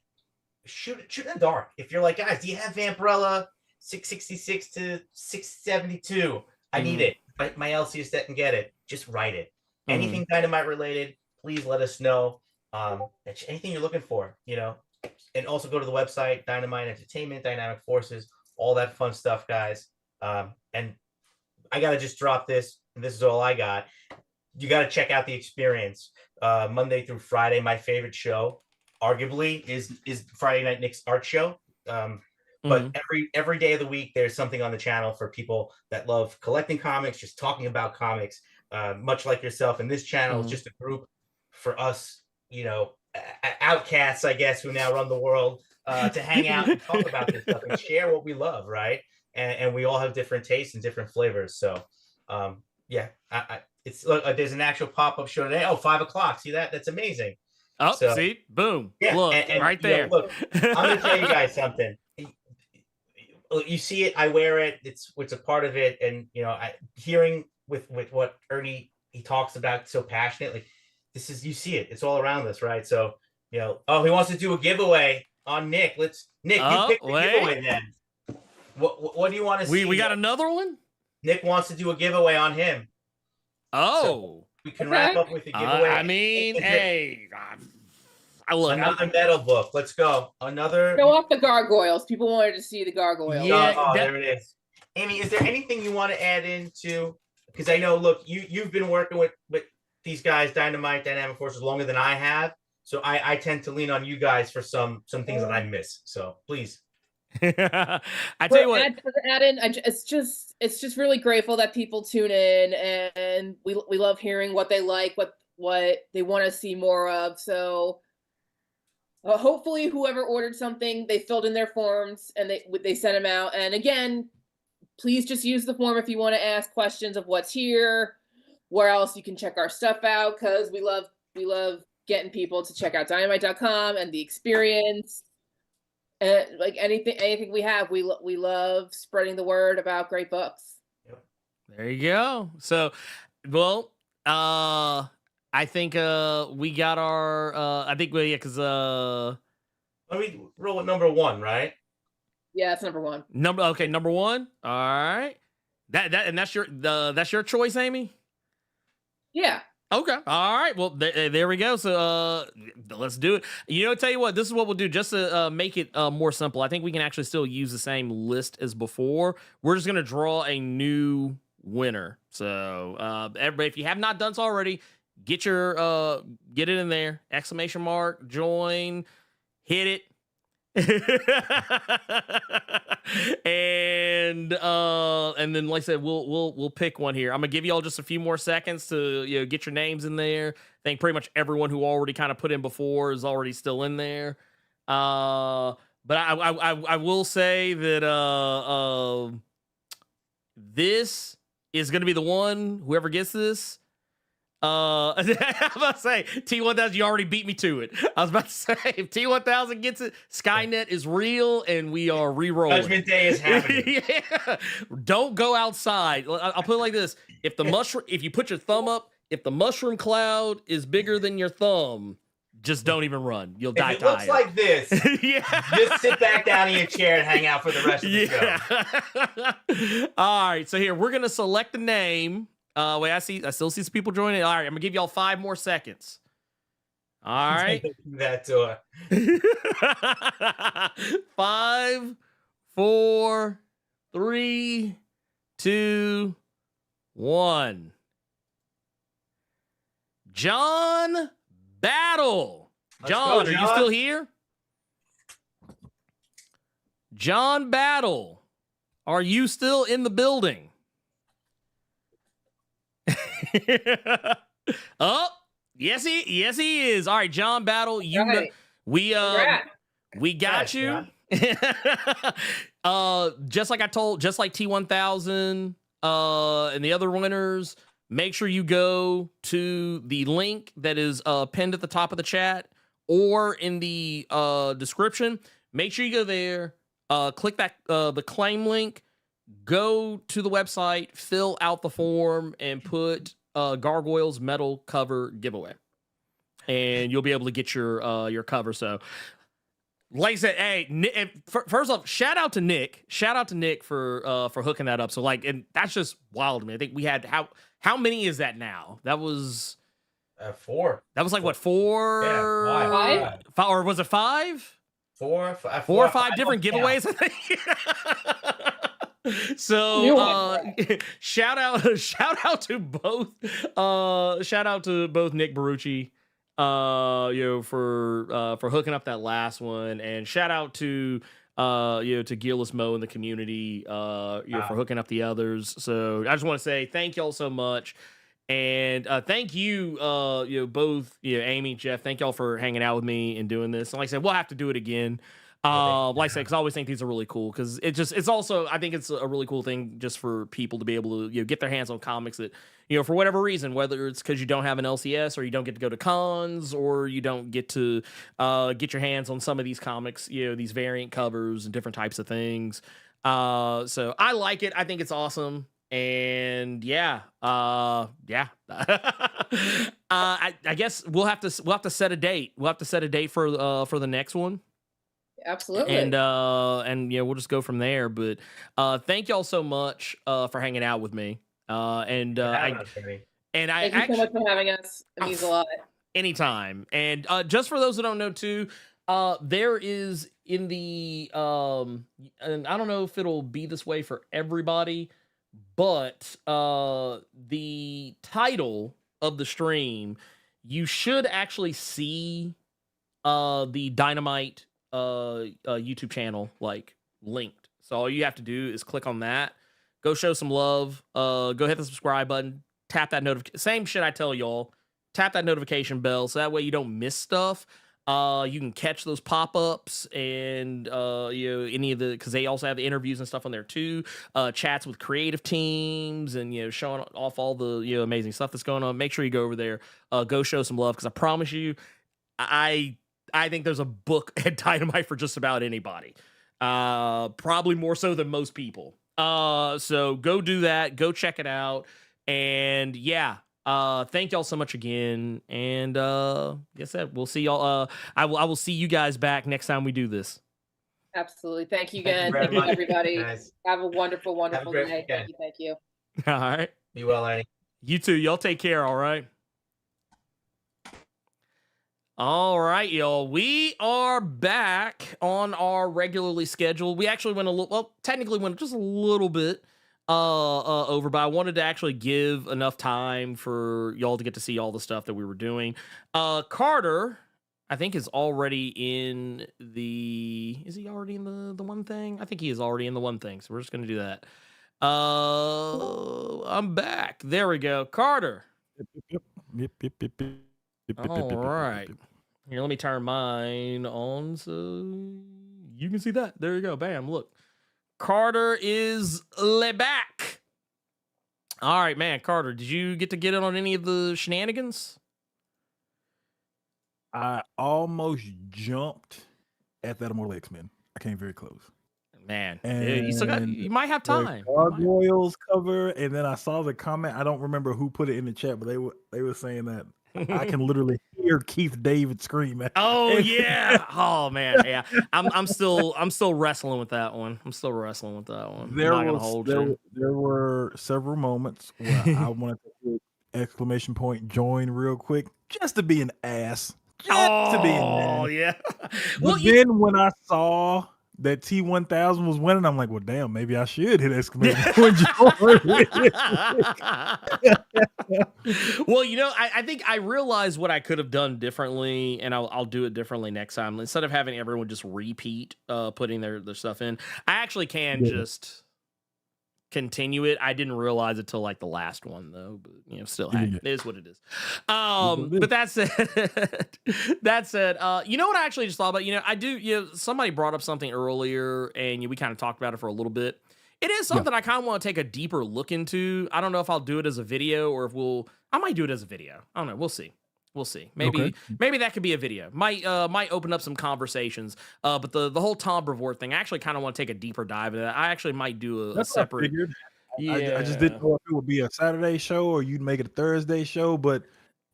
shoot in the dark. If you're like, guys, do you have Vampirella 666 to 672? I need it. My LCS set can get it. Just write it. Anything Dynamite related, please let us know. Anything you're looking for, and also go to the website, Dynamite Entertainment, Dynamic Forces, all that fun stuff, guys. And I got to just drop this. And this is all I got. You got to check out the experience. Monday through Friday, my favorite show, arguably, is Friday Night Nick's art show. But every day of the week, there's something on the channel for people that love collecting comics, just talking about comics, much like yourself. And this channel is just a group for us, outcasts, I guess, who now run the world, to hang out and talk about this stuff and share what we love, right? And we all have different tastes and different flavors. So, it's there's an actual pop-up show today. Oh, 5 o'clock. See that? That's amazing. Oh, see, boom. Yeah, look and right there. Look, I'm gonna tell you guys something. You see it, I wear it. It's a part of it, and hearing with what Ernie he talks about so passionately. This is, you see it. It's all around us, right? So he wants to do a giveaway on Nick. You pick the giveaway then. What do you want to see? We got another one. Nick wants to do a giveaway on him. Oh, so we can wrap up with the giveaway. I mean, hey, another metal book. Let's go. Another. Show off the gargoyles. People wanted to see the gargoyles. Yeah, there it is. Amy, is there anything you want to add into? Because I know, look, you've been working with these guys, Dynamite, Dynamic Forces, longer than I have. So I tend to lean on you guys for some things that I miss. So please. I tell you what, add in, it's just really grateful that people tune in, and we love hearing what they like, what they want to see more of. So hopefully whoever ordered something, they filled in their forms and they sent them out. And again, please just use the form if you want to ask questions of what's here, where else you can check our stuff out, because we love getting people to check out dynamite.com and the experience. And like anything we have, we love spreading the word about great books. There you go. So, well, I think we got our. I think because let me roll with number 1, right? Yeah, it's number 1. Number 1. All right. That's your choice, Amy. Yeah. Okay. All right. Well, there we go. So let's do it. Tell you what, this is what we'll do just to make it more simple. I think we can actually still use the same list as before. We're just going to draw a new winner. So everybody, if you have not done so already, get it in there. ! Join, hit it. and then like I said, we'll pick one here. I'm gonna give y'all just a few more seconds to get your names in there. I think pretty much everyone who already kind of put in before is already still in there. But I will say that this is gonna be the one. Whoever gets this. I was about to say T1000, you already beat me to it. I was about to say if T1000 gets it, Skynet is real and we are re-rolling. Judgment Day is happening. Yeah. Don't go outside. I'll put it like this: if you put your thumb up, if the mushroom cloud is bigger than your thumb, just don't even run. You'll If die it tired. looks like this, yeah. just sit back down in your chair and hang out for the rest of the show. All right. So here we're gonna select the name. Wait, I still see some people joining. All right, I'm gonna give y'all 5 more seconds. All right. That to her. 5, 4, 3, 2, 1. John Battle. Let's John, go, are you John. still here? John Battle, are you still in the building? Oh, yes he is. All right, John Battle, you know, Right. we got Yes, you. Just like T1000 and the other winners, make sure you go to the link that is pinned at the top of the chat or in the description. Make sure you go there, click that the claim link, go to the website, fill out the form, and put Gargoyles metal cover giveaway, and you'll be able to get your cover. So, like I said, hey, first off, shout out to Nick for hooking that up. So and that's just wild to me. I think we had how many is that now? That was 4. That was like what 4? Yeah, 5, or was it 5? 4 or 5 different giveaways, I think. So shout out to both Nick Barucci for hooking up that last one, and shout out to to Gearless Mo in the community for hooking up the others. So I just want to say thank y'all so much. And thank you, both, Amy, Jeff, thank y'all for hanging out with me and doing this. And like I said, we'll have to do it again. Like I said, because I always think these are really cool, because it's also, I think it's a really cool thing just for people to be able to get their hands on comics that, for whatever reason, whether it's because you don't have an LCS or you don't get to go to cons or you don't get to get your hands on some of these comics, these variant covers and different types of things. So I like it. I think it's awesome. And I guess we'll have to set a date. We'll have to set a date for the next one. Absolutely. And we'll just go from there. But thank y'all so much for hanging out with me. Thank you so much for having us. It means a lot. Anytime. And just for those who don't know too, there is in the and I don't know if it'll be this way for everybody, but the title of the stream, you should actually see the Dynamite YouTube channel linked. So all you have to do is click on that, go show some love, go hit the subscribe button, tap that notification. Same shit I tell y'all, tap that notification bell so that way you don't miss stuff. You can catch those pop-ups and any of the, because they also have the interviews and stuff on there too, chats with creative teams and showing off all the amazing stuff that's going on. Make sure you go over there, go show some love, because I promise you, I think there's a book at Dynamite for just about anybody, probably more so than most people. So go do that, go check it out, and thank y'all so much again. And like I said, we'll see y'all. I will see you guys back next time we do this. Absolutely. Thank you again. Thank you, everybody. Have a wonderful, wonderful day. Thank you. All right. Be well, Annie. You too. Y'all take care. All right. All right, y'all. We are back on our regularly scheduled. We actually went technically went just a little bit over, but I wanted to actually give enough time for y'all to get to see all the stuff that we were doing. Carter, I think, is already in the... Is he already in the one thing? I think he is already in the one thing, so we're just going to do that. I'm back. There we go. Carter. All right. Here, let me turn mine on so you can see that. There you go. Bam. Look. Carter is back. All right, man. Carter, did you get to get in on any of the shenanigans? I almost jumped at that Immortal X-Men. I came very close. Man, And you might have time. Gargoyles cover, and then I saw the comment. I don't remember who put it in the chat, but they were saying that I can literally hear Keith David screaming. Oh yeah. Oh man. Yeah. I'm still wrestling with that one. I'm not gonna hold you. There were several moments where I wanted to put exclamation point join real quick just to be an ass. Just to be an Oh ass. yeah. But then when I saw that T-1000 was winning, I'm like, well, damn, maybe I should hit exclamation point join. Well, I think I realized what I could have done differently, and I'll do it differently next time. Instead of having everyone just repeat putting their stuff in, I actually can just continue it. I didn't realize it till like the last one though, but still, hey, it is what it is. But that said, you know what I actually just thought about? I do, somebody brought up something earlier, and we kind of talked about it for a little bit. It is something I kind of want to take a deeper look into. I don't know if I'll do it as a video or if I might do it as a video. I don't know. We'll see. Maybe that could be a video. Might open up some conversations. But the whole Tom Brevoort thing, I actually kind of want to take a deeper dive into that. I actually might do a separate. I just didn't know if it would be a Saturday show or you'd make it a Thursday show, but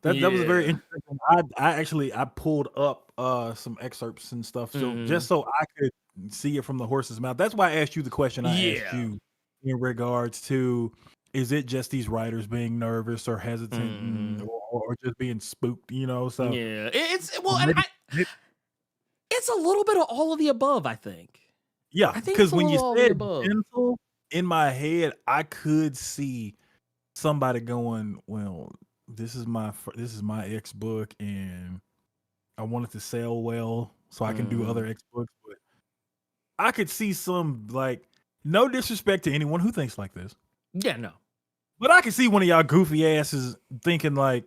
that was very interesting. I pulled up some excerpts and stuff, so just so I could see it from the horse's mouth. That's why I asked you the question I asked you in regards to, is it just these writers being nervous or hesitant or just being spooked, so it's it's a little bit of all of the above, I think. Because when you said gentle, in my head I could see somebody going, well, this is my X book and I want it to sell well so I can do other X books, but I could see some, like, no disrespect to anyone who thinks like this. Yeah, no. But I could see one of y'all goofy asses thinking like,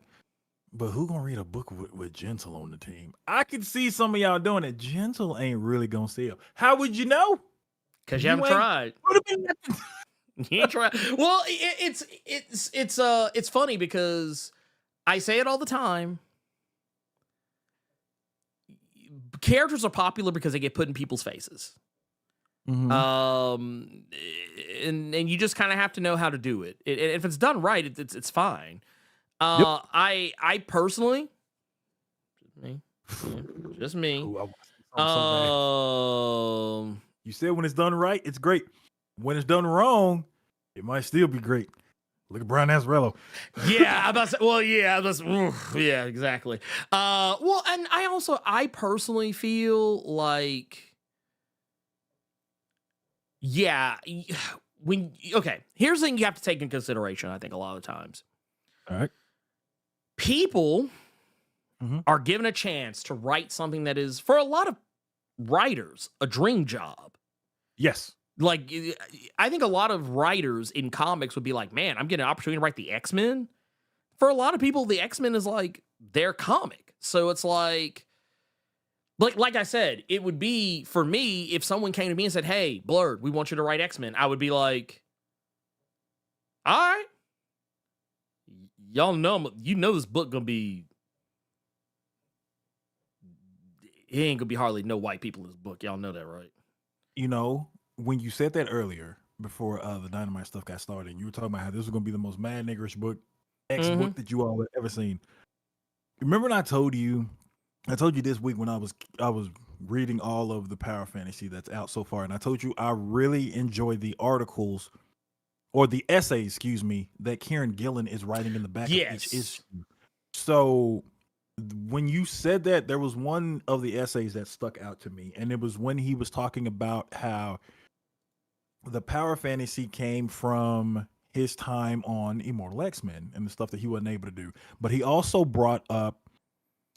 but who gonna read a book with Gentle on the team? I could see some of y'all doing it. Gentle ain't really gonna sell. How would you know? Because you haven't tried. You ain't tried. Well, it's funny because I say it all the time. Characters are popular because they get put in people's faces. And you just kind of have to know how to do it. If it's done right, it's fine. I personally, just me. You said when it's done right, it's great. When it's done wrong, it might still be great. Look at Brian Azzarello. Yeah, exactly. Well, and I personally feel like, here's the thing you have to take into consideration, I think, a lot of times. All right. People are given a chance to write something that is, for a lot of writers, a dream job. Yes. Like, I think a lot of writers in comics would be like, man, I'm getting an opportunity to write the X-Men. For a lot of people, the X-Men is like their comic. So it's like I said, it would be, for me, if someone came to me and said, hey, Blerd, we want you to write X-Men, I would be like, all right. Y'all know, this book gonna be, it ain't gonna be hardly no white people in this book. Y'all know that, right? When you said that earlier, before the Dynamite stuff got started, you were talking about how this was gonna be the most mad niggerish book, X book that you all have ever seen. Remember when I told you this week when I was reading all of the power fantasy that's out so far, and I told you I really enjoy the articles or the essays, excuse me, that Kieran Gillen is writing in the back of each issue. So when you said that, there was one of the essays that stuck out to me, and it was when he was talking about how the power fantasy came from his time on Immortal X-Men and the stuff that he wasn't able to do. But he also brought up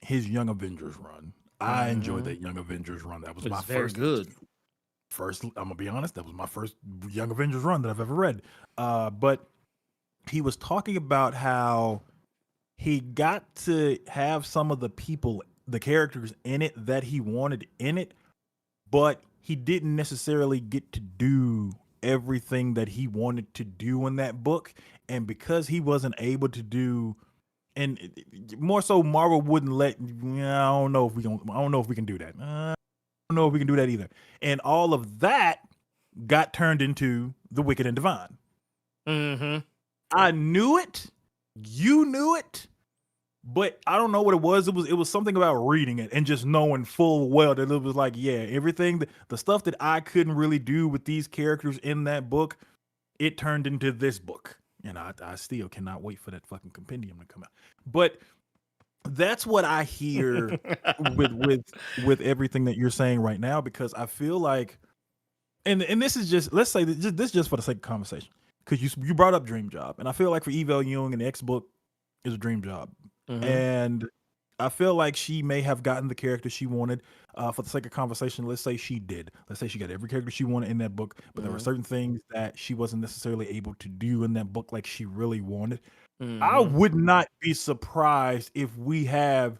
his Young Avengers run. I enjoyed that Young Avengers run. That was my first. I'm gonna be honest, that was my first Young Avengers run that I've ever read. But he was talking about how he got to have some of the people, the characters in it that he wanted in it, but he didn't necessarily get to do everything that he wanted to do in that book. And because he wasn't able to do, and more so Marvel wouldn't let, I don't know if we can do that. I don't know if we can do that either. And all of that got turned into The Wicked and Divine. I knew it. You knew it. But I don't know what it was. It was something about reading it and just knowing full well that it was like, yeah, everything, the stuff that I couldn't really do with these characters in that book, it turned into this book. And I still cannot wait for that fucking compendium to come out. But that's what I hear with everything that you're saying right now, because I feel like, and this is just, let's say this is just for the sake of conversation, because you brought up Dream Job, and I feel like for Evel Young and the X book is a dream job, and I feel like she may have gotten the character she wanted. For the sake of conversation, let's say she did. Let's say she got every character she wanted in that book, but there were certain things that she wasn't necessarily able to do in that book like she really wanted. I would not be surprised if we have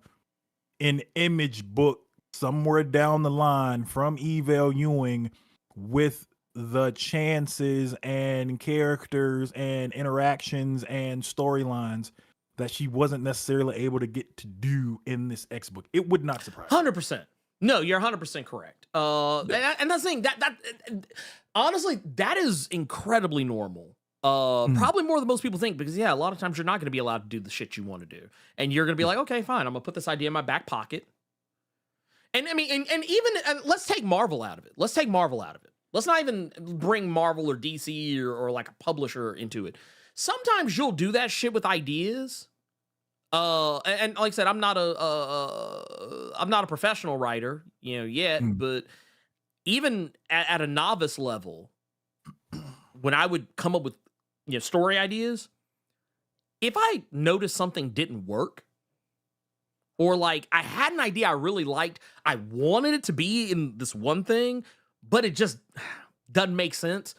an Image book somewhere down the line from Evel Ewing with the chances and characters and interactions and storylines that she wasn't necessarily able to get to do in this X book. It would not surprise me. 100%. No, you're 100% correct. And that's the thing, that honestly, that is incredibly normal. Probably more than most people think, because a lot of times you're not going to be allowed to do the shit you want to do, and you're going to be like, okay, fine, I'm gonna put this idea in my back pocket. And I mean, and even let's take Marvel out of it. Let's not even bring Marvel or DC or like a publisher into it. Sometimes you'll do that shit with ideas. And like I said, I'm not a professional writer, yet, but even at a novice level, when I would come up with story ideas, if I noticed something didn't work, or like I had an idea I really liked, I wanted it to be in this one thing, but it just doesn't make sense.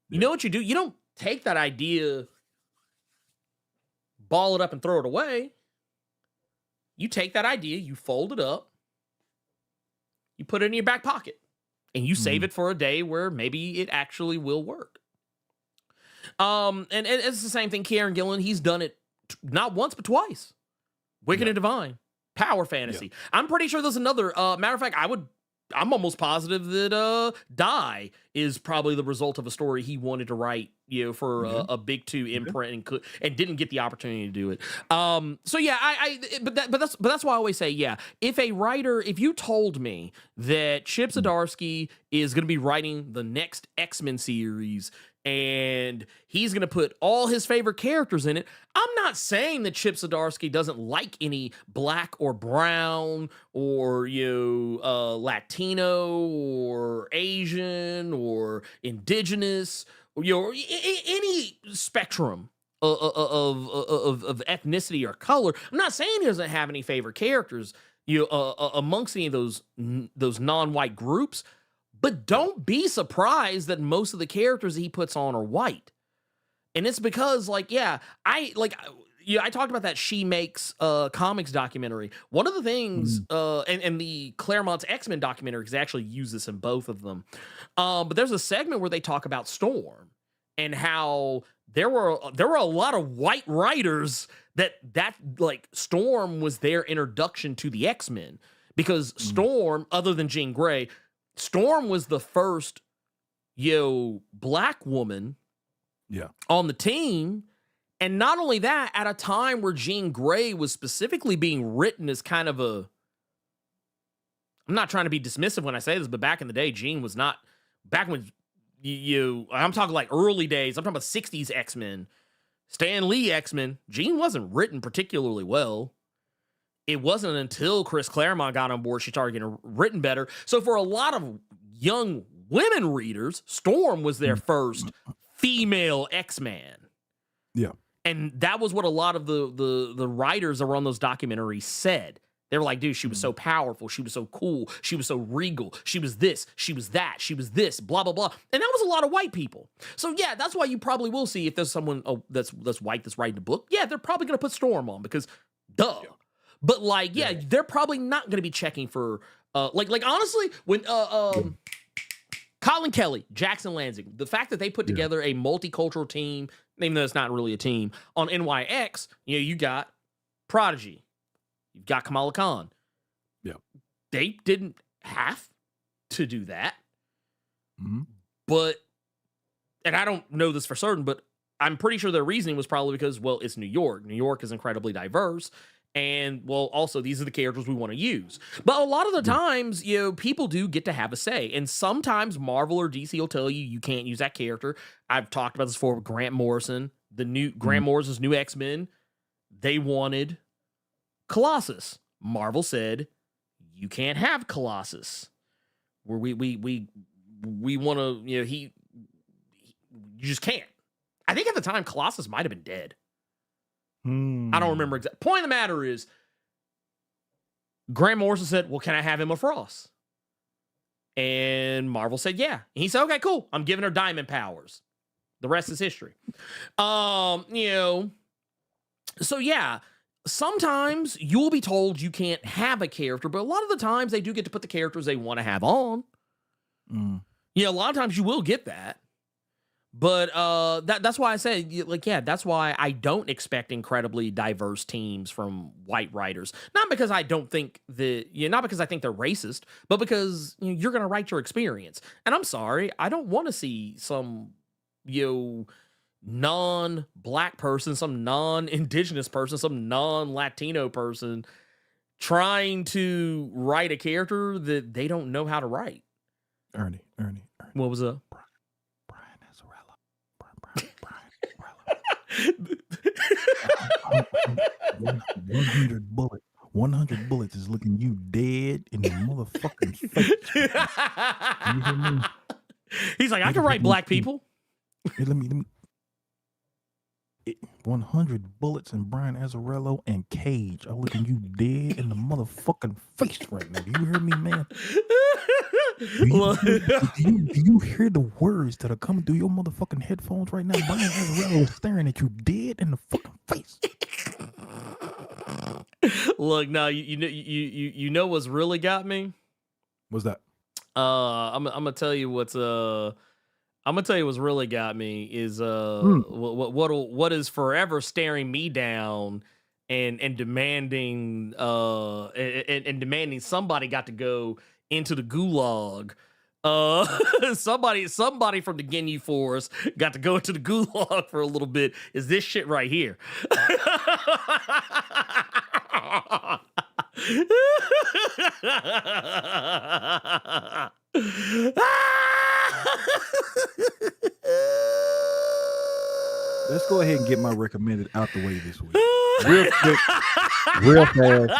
You know what you do? You don't take that idea, ball it up and throw it away. You take that idea, you fold it up, you put it in your back pocket, and you save it for a day where maybe it actually will work. And it's the same thing. Kieran Gillen, he's done it not once but twice. Wicked and Divine, Power Fantasy. I'm pretty sure there's another. Matter of fact, I'm almost positive that Die is probably the result of a story he wanted to write, for a big 2 imprint and didn't get the opportunity to do it. So yeah, but that's why I always say, if you told me that Chip Zdarsky is going to be writing the next X-Men series and he's going to put all his favorite characters in it, I'm not saying that Chip Zdarsky doesn't like any black or brown or Latino or Asian or indigenous or any spectrum of ethnicity or color. I'm not saying he doesn't have any favorite characters amongst any of those non-white groups. But don't be surprised that most of the characters he puts on are white. And it's because, I talked about that She Makes comics documentary. One of the things, and the Claremont's X-Men documentary, because they actually use this in both of them. But there's a segment where they talk about Storm and how there were a lot of white writers that Storm was their introduction to the X-Men. Because Storm, other than Jean Grey, Storm was the first, black woman on the team. And not only that, at a time where Jean Grey was specifically being written as kind of I'm not trying to be dismissive when I say this, but back in the day, Jean was not, back when I'm talking like early days, I'm talking about 60s X-Men, Stan Lee X-Men, Jean wasn't written particularly well. It wasn't until Chris Claremont got on board she started getting written better. So for a lot of young women readers, Storm was their first female X-Man. Yeah. And that was what a lot of the writers that were on those documentaries said. They were like, dude, she was so powerful. She was so cool. She was so regal. She was this. She was that. She was this, blah, blah, blah. And that was a lot of white people. So yeah, that's why you probably will see if there's someone that's white that's writing the book. Yeah, they're probably going to put Storm on because duh. Yeah. But they're probably not going to be checking for honestly, when Colin Kelly, Jackson Lansing, the fact that they put together a multicultural team, even though it's not really a team, on NYX, you got Prodigy, you've got Kamala Khan. Yeah. They didn't have to do that. But, and I don't know this for certain, but I'm pretty sure their reasoning was probably because, well, it's New York. New York is incredibly diverse. And well, also these are the characters we want to use. But a lot of the times, people do get to have a say. And sometimes Marvel or DC will tell you can't use that character. I've talked about this before with Grant Morrison, Grant Morrison's new X-Men. They wanted Colossus. Marvel said, you can't have Colossus. Where we want to, you just can't. I think at the time Colossus might have been dead. I don't remember exactly. Point of the matter is, Grant Morrison said, well, can I have Emma Frost? And Marvel said, yeah. And he said, okay, cool. I'm giving her diamond powers. The rest is history. So yeah, sometimes you'll be told you can't have a character, but a lot of the times they do get to put the characters they want to have on. A lot of times you will get that. But that's why I said, that's why I don't expect incredibly diverse teams from white writers. Not because I don't think not because I think they're racist, but because you're going to write your experience. And I'm sorry, I don't want to see some, non-black person, some non-indigenous person, some non-Latino person trying to write a character that they don't know how to write. Ernie. What was up? 100 bullets is looking you dead in the motherfucking face. You hear me? He's like, I can write black people. Hey, let me. 100 bullets and Brian Azzarello and Cage are looking you dead in the motherfucking face right now. Do you hear me, man? Do you hear the words that are coming through your motherfucking headphones right now? Brian Azzarello is staring at you dead in the fucking face. Look, now you know what's really got me? What's that? I'm gonna tell you what's really got me is what is forever staring me down and demanding and demanding somebody got to go into the gulag. Somebody from the Ginyu Force got to go into the gulag for a little bit. Is this shit right here? Let's go ahead and get my recommended out the way this week. Real quick, real fast.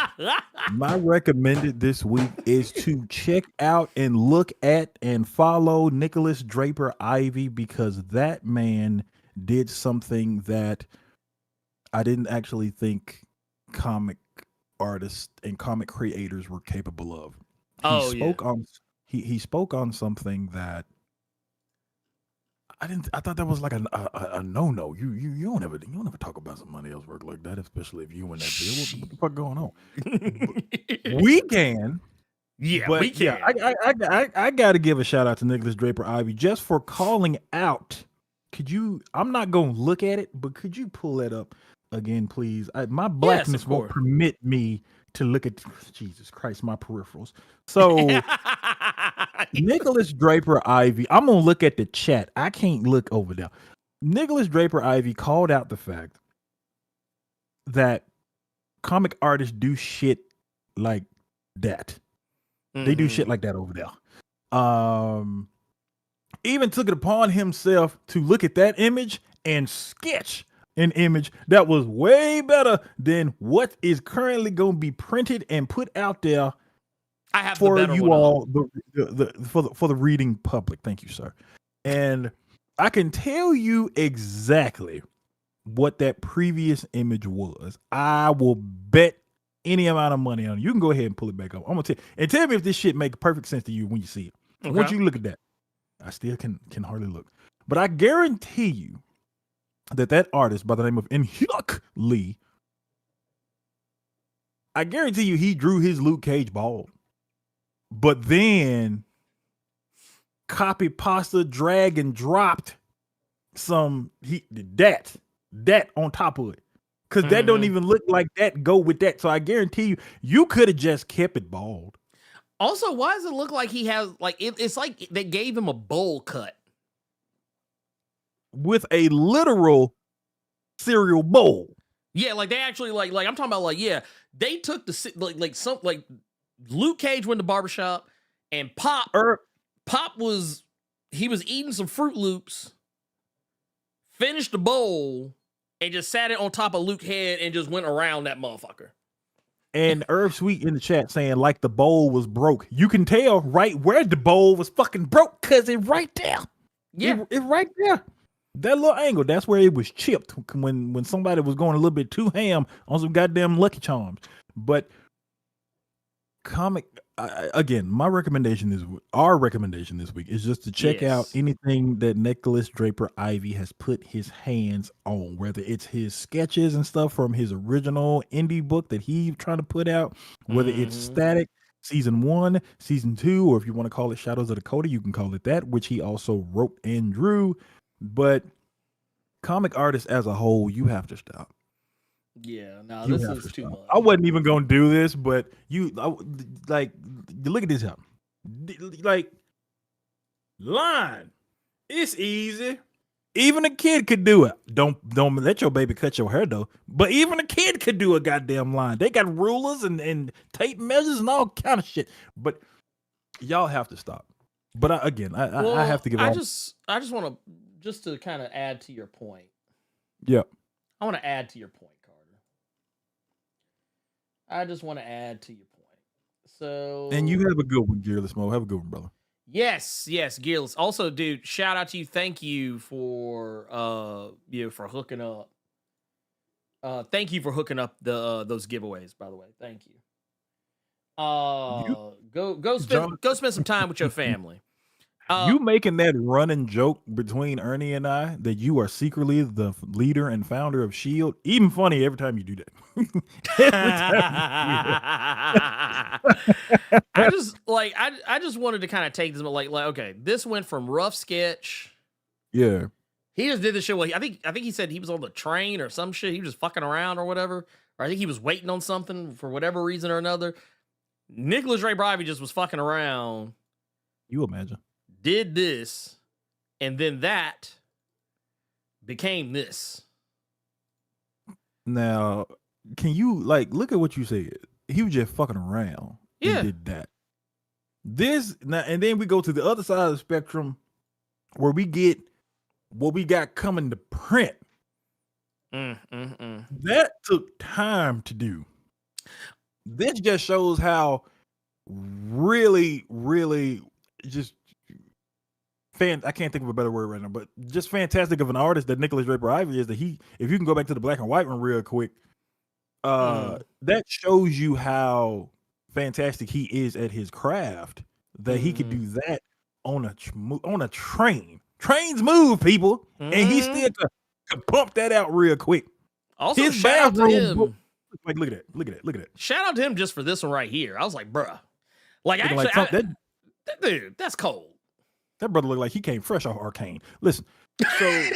My recommended this week is to check out and look at and follow Nicholas Draper Ivy, because that man did something that I didn't actually think comic artists and comic creators were capable of. He spoke on something that I thought that was like a no-no. You don't ever talk about somebody else's work like that, especially if you in that deal. What the fuck going on? We can. Yeah, but we can. Yeah, I gotta give a shout out to Nicholas Draper Ivy just for calling out. I'm not gonna look at it, but could you pull that up again, please? My blackness won't permit me to look at, Jesus Christ, my peripherals. So Nicholas Draper Ivy, I'm gonna look at the chat. I can't look over there. Nicholas Draper Ivy called out the fact that comic artists do shit like that. They do shit like that over there. Even took it upon himself to look at that image and sketch an image that was way better than what is currently going to be printed and put out there. I have for the better you one all, for the reading public. Thank you, sir. And I can tell you exactly what that previous image was. I will bet any amount of money on it. You can go ahead and pull it back up. I'm gonna tell you, and tell me if this shit makes perfect sense to you when you see it. Okay. Once you look at that, I still can hardly look, but I guarantee you that artist by the name of Inhyuk Lee, I guarantee you he drew his Luke Cage bald, but then copy pasta drag and dropped some that on top of it. Because that don't even look like that go with that. So I guarantee you could have just kept it bald. Also, why does it look like he has, like, it's like they gave him a bowl cut. With a literal cereal bowl. Yeah, like they actually like I'm talking about like yeah, they took the Luke Cage went to barbershop and Pop was eating some Fruit Loops, finished the bowl, and just sat it on top of Luke's head and just went around that motherfucker. And Herb Sweet in the chat saying like the bowl was broke. You can tell right where the bowl was fucking broke because it's right there. Yeah, it's right there. That little angle, that's where it was chipped when somebody was going a little bit too ham on some goddamn Lucky Charms. But again, our recommendation this week is just to check out anything that Nicholas Draper Ivy has put his hands on, whether it's his sketches and stuff from his original indie book that he's trying to put out, whether it's Static Season 1, Season 2, or if you want to call it Shadows of Dakota, you can call it that, which he also wrote and drew. But comic artists as a whole, you have to stop. Yeah, no, this is too much. I wasn't even gonna do this, but you look at this up. Like line, it's easy. Even a kid could do it. Don't let your baby cut your hair though. But even a kid could do a goddamn line. They got rulers and tape measures and all kind of shit. But y'all have to stop. But I have to give. I just want to kind of add to your point. Yeah. I want to add to your point, Carter. I just want to add to your point. So. And you have a good one, Gearless Mo. Have a good one, brother. Yes, Gearless. Also, dude, shout out to you. Thank you for for hooking up. Thank you for hooking up those giveaways, by the way. Thank you. Go spend some time with your family. You making that running joke between Ernie and I that you are secretly the leader and founder of S.H.I.E.L.D. Even funny every time you do that. I just wanted to kind of take this, like okay, this went from rough sketch. Yeah. He just did this shit. Well, I think he said he was on the train or some shit. He was just fucking around or whatever. Or I think he was waiting on something for whatever reason or another. Nicholas Ray Brivey just was fucking around. You imagine. Did this, and then that became this. Now, can you look at what you said? He was just fucking around. Yeah. And did that. This now, and then we go to the other side of the spectrum where we get what we got coming to print. That took time to do. This just shows how really, really just I can't think of a better word right now, but just fantastic of an artist that Nicholas Draper Ivy is. That if you can go back to the black and white one real quick, that shows you how fantastic he is at his craft. That he could do that on a train. Trains move, people, and he still could pump that out real quick. Also, his shout out to him. Look at that. Shout out to him just for this one right here. I was like, bruh. Dude, that's cold. That brother looked like he came fresh off Arcane. Listen, so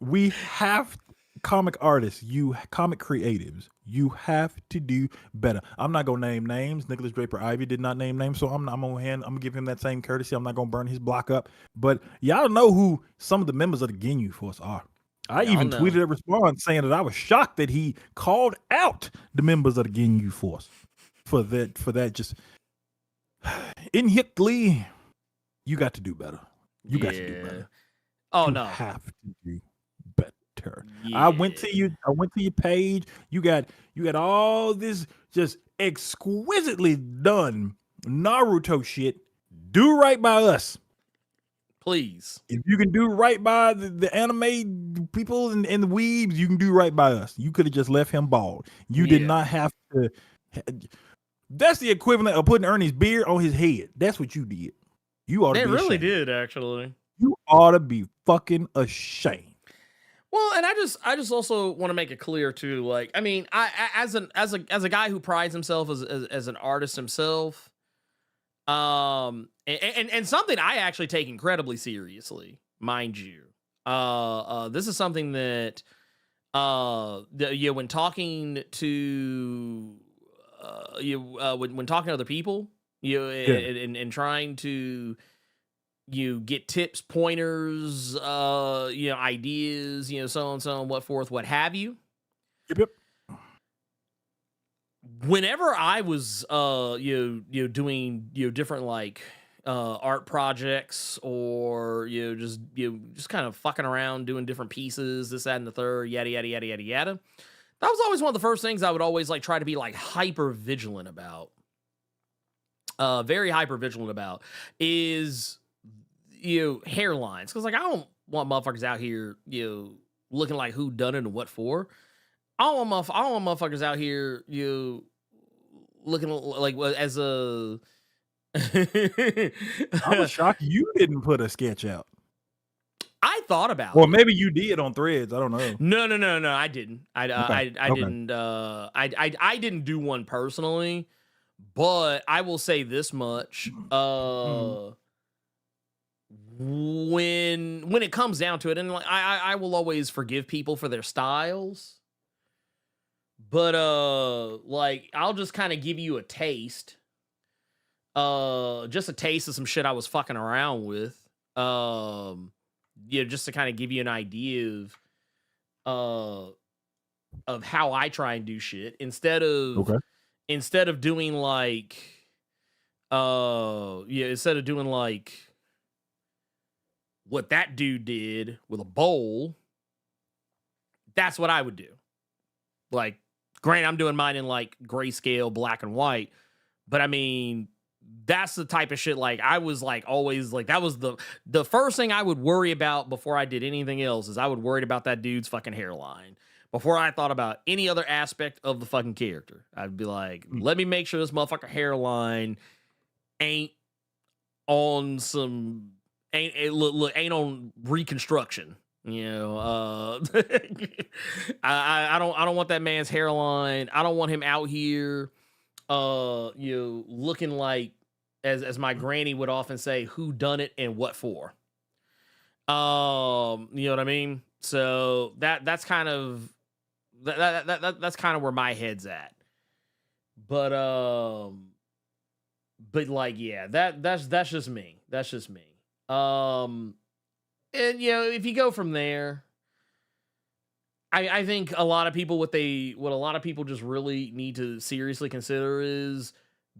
we have comic artists, comic creatives, you have to do better. I'm not gonna name names. Nicholas Draper Ivy did not name names, so I'm gonna give him that same courtesy. I'm not gonna burn his block up. But y'all know who some of the members of the Ginyu Force are. I even tweeted a response saying that I was shocked that he called out the members of the Ginyu Force for that just. In Hit Lee, you got to do better. You got to do better. Oh you no, have to do better. Yeah. I went to your page. You got all this just exquisitely done Naruto shit. Do right by us, please. If you can do right by the anime people and the weebs, you can do right by us. You could have just left him bald. You did not have to. That's the equivalent of putting Ernie's beard on his head. That's what you did. You ought to be ashamed. It really did, actually. You ought to be fucking ashamed. Well, and I just also want to make it clear too. Like, I mean, I as a guy who prides himself as an artist himself, and something I actually take incredibly seriously, mind you. This is something that when talking to when talking to other people, and trying to you get tips, pointers, ideas, so on, what forth, what have you. Yep. Whenever I was, doing, different like, art projects or, just kind of fucking around doing different pieces, this, that, and the third, yada, yada, yada, yada, yada. That was always one of the first things I would always like try to be like hyper vigilant about. Very hyper vigilant about is, hairlines. Because like I don't want motherfuckers out here, looking like who done it and what for. I don't want motherfuckers out here, looking like as a. I'm shocked you didn't put a sketch out. I thought about Well, it. maybe you did on Threads. I don't know. No, I didn't. I Okay. didn't. I didn't do one personally, but I will say this much. When it comes down to it, and like I will always forgive people for their styles, but like I'll just kind of give you a taste. Just a taste of some shit I was fucking around with. Just to kind of give you an idea of how I try and do shit instead of doing like instead of doing like what that dude did with a bowl. That's what I would do. Like, granted, I'm doing mine in like grayscale, black and white, but I mean, that's the type of shit like I was like always like that was the first thing I would worry about before I did anything else is I would worry about that dude's fucking hairline before I thought about any other aspect of the fucking character. I'd be like, let me make sure this motherfucker hairline ain't on reconstruction. I don't want that man's hairline. I don't want him out here looking like as my granny would often say, who done it and what for. You know what I mean? So that's kind of that's kind of where my head's at. But like, yeah, that's just me. That's just me. And if you go from there, I think a lot of people what a lot of people just really need to seriously consider is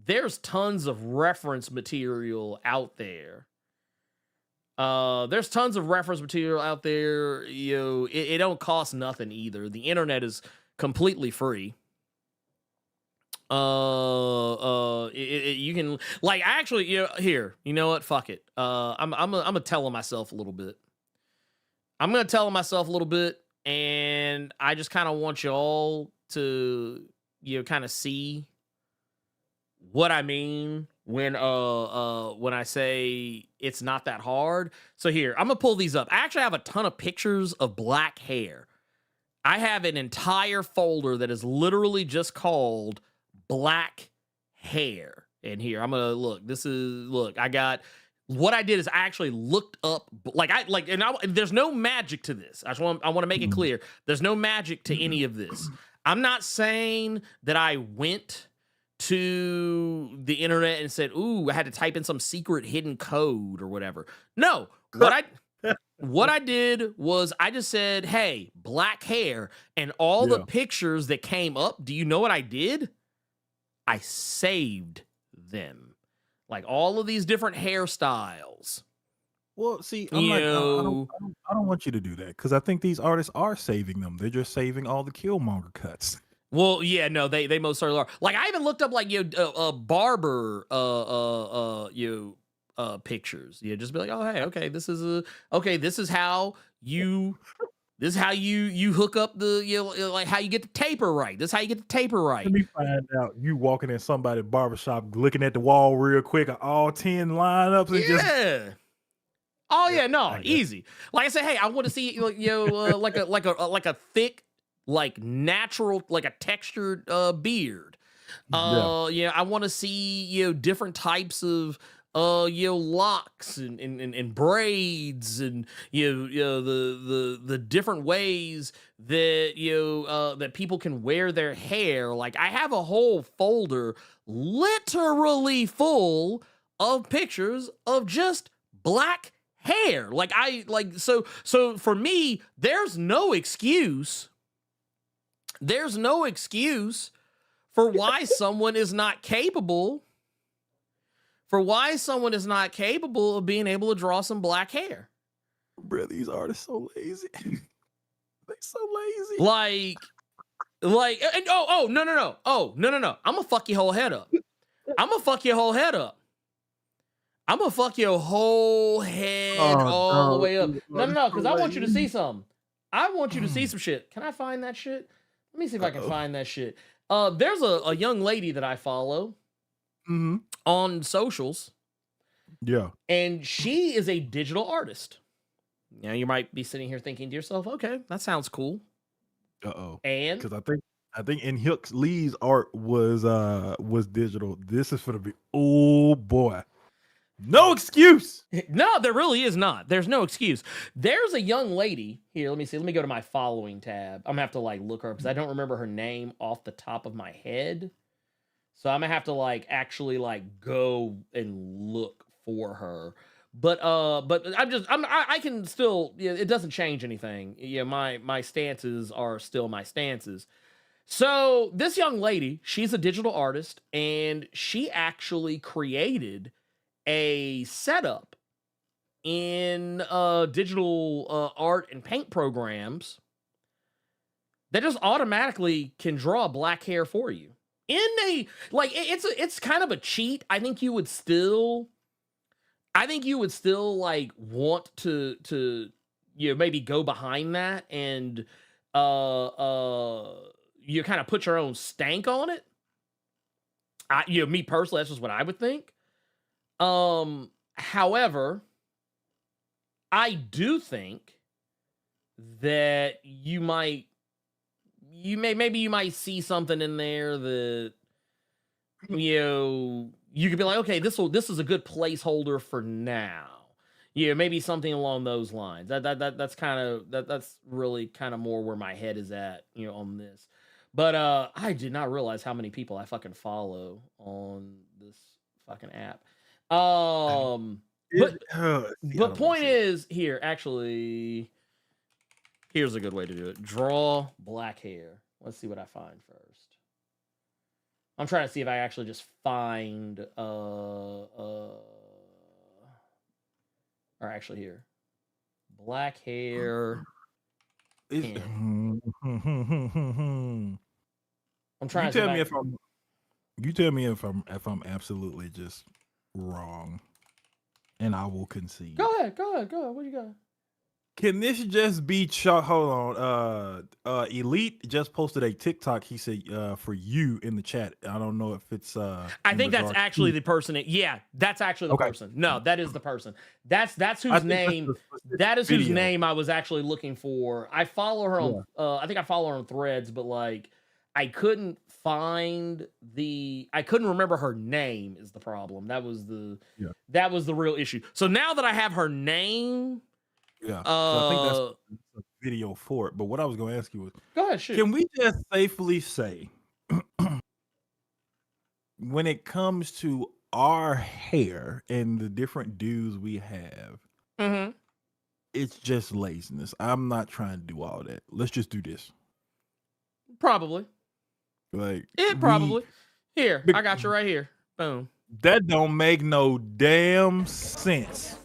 there's tons of reference material out there. There's tons of reference material out there. It don't cost nothing either. The internet is completely free. You can like actually, here, you know what? Fuck it. I'm gonna tell myself a little bit. And I just kind of want y'all to, kind of see what I mean when I say it's not that hard. So here, I'm gonna pull these up. I actually have a ton of pictures of black hair. I have an entire folder that is literally just called black hair. And here, I'm gonna look. I got. What I did is I actually looked up, there's no magic to this. I want to make it clear. There's no magic to any of this. I'm not saying that I went to the internet and said, ooh, I had to type in some secret hidden code or whatever. No, what I did was I just said, hey, black hair, and all the pictures that came up, do you know what I did? I saved them. Like all of these different hairstyles. Well, see, I don't want you to do that because I think these artists are saving them. They're just saving all the Killmonger cuts. Well, yeah, no, they most certainly are. Like I even looked up like barber pictures. Just be like, oh hey, okay, this is how you hook up the like how you get the taper right. This is how you get the taper right. Let me find out you walking in somebody's barbershop looking at the wall real quick, all 10 lineups and just easy. Like I said, hey, I want to see like a thick, like natural, like a textured beard. I want to see different types of locks and braids and the different ways that that people can wear their hair. Like I have a whole folder literally full of pictures of just black hair. So for me, there's no excuse. There's no excuse for why someone is not capable. For why someone is not capable of being able to draw some black hair. Bro, these artists so lazy. They so lazy. No. I'm gonna fuck your whole head up. I'm gonna fuck your whole head all the way up. No, because I want you to see something. I want you to see some shit. Can I find that shit? Let me see if I can find that shit. There's a young lady that I follow on socials. Yeah. And she is a digital artist. Now you might be sitting here thinking to yourself, okay, that sounds cool. And because I think in Hooks Lee's art was digital. This is for the big. Oh boy, no excuse. No, there really is not. There's no excuse. There's a young lady here. Let me see. Let me go to my following tab. I'm gonna have to look her up because I don't remember her name off the top of my head. So I'm gonna have to actually go and look for her. But I can still, it doesn't change anything. Yeah, my stances are still my stances. So this young lady, she's a digital artist, and she actually created a setup in digital art and paint programs that just automatically can draw black hair for you. It's kind of a cheat. I think you would still want to maybe go behind that and you kind of put your own stank on it. Me personally, that's just what I would think. However, I do think that you might see something in there that you could be like, okay, this is a good placeholder for now. Yeah, maybe something along those lines. That's really kind of more where my head is at, on this. But I did not realize how many people I fucking follow on this fucking app. But point is here, actually, here's a good way to do it. Draw black hair. Let's see what I find first. I'm trying to see if I actually just find or actually here. Black hair. I'm trying to tell me if I'm absolutely just wrong, and I will concede. Go ahead. What you got? Can this just be hold on. Elite just posted a TikTok, he said, for you in the chat. I don't know if it's I think that's actually the person. Yeah, that's actually the person. No, that is the person. That's whose name whose name I was actually looking for. I follow her on I think I follow her on Threads, but I couldn't remember her name is the problem. That was the real issue. So now that I have her name, yeah, I think that's a video for it. But what I was going to ask you was, go ahead, shoot. Can we just safely say, when it comes to our hair and the different dues we have, it's just laziness. I'm not trying to do all that. Let's just do this. Probably. Here, I got you right here. Boom. That don't make no damn sense.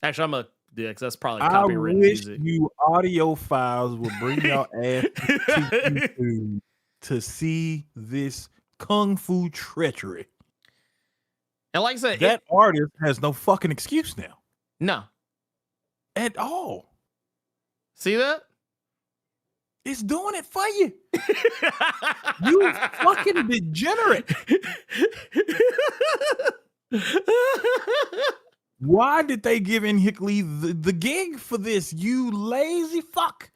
Actually, because that's probably copywritten music. You audiophiles will bring your ass to YouTube to see this kung fu treachery. And like I said, that artist has no fucking excuse now. No. At all. See that? It's doing it for you. You fucking degenerate. Why did they give in Hickley the gig for this? You lazy fuck.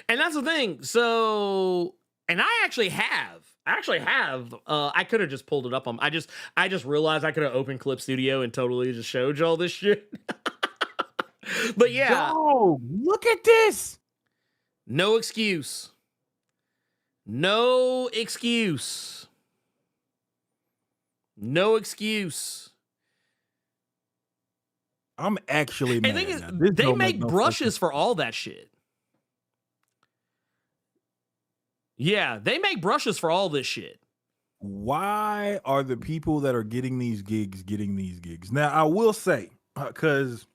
And that's the thing. So, and I actually have. I could have just pulled it up on. I just realized I could have opened Clip Studio and totally just showed you all this shit. But yeah. Yo, look at this. No excuse. No excuse. No excuse. I'm actually mad. And thing is, now. This they don't make no brushes for all that shit. Yeah, they make brushes for all this shit. Why are the people that are getting these gigs getting these gigs? Now, I will say, because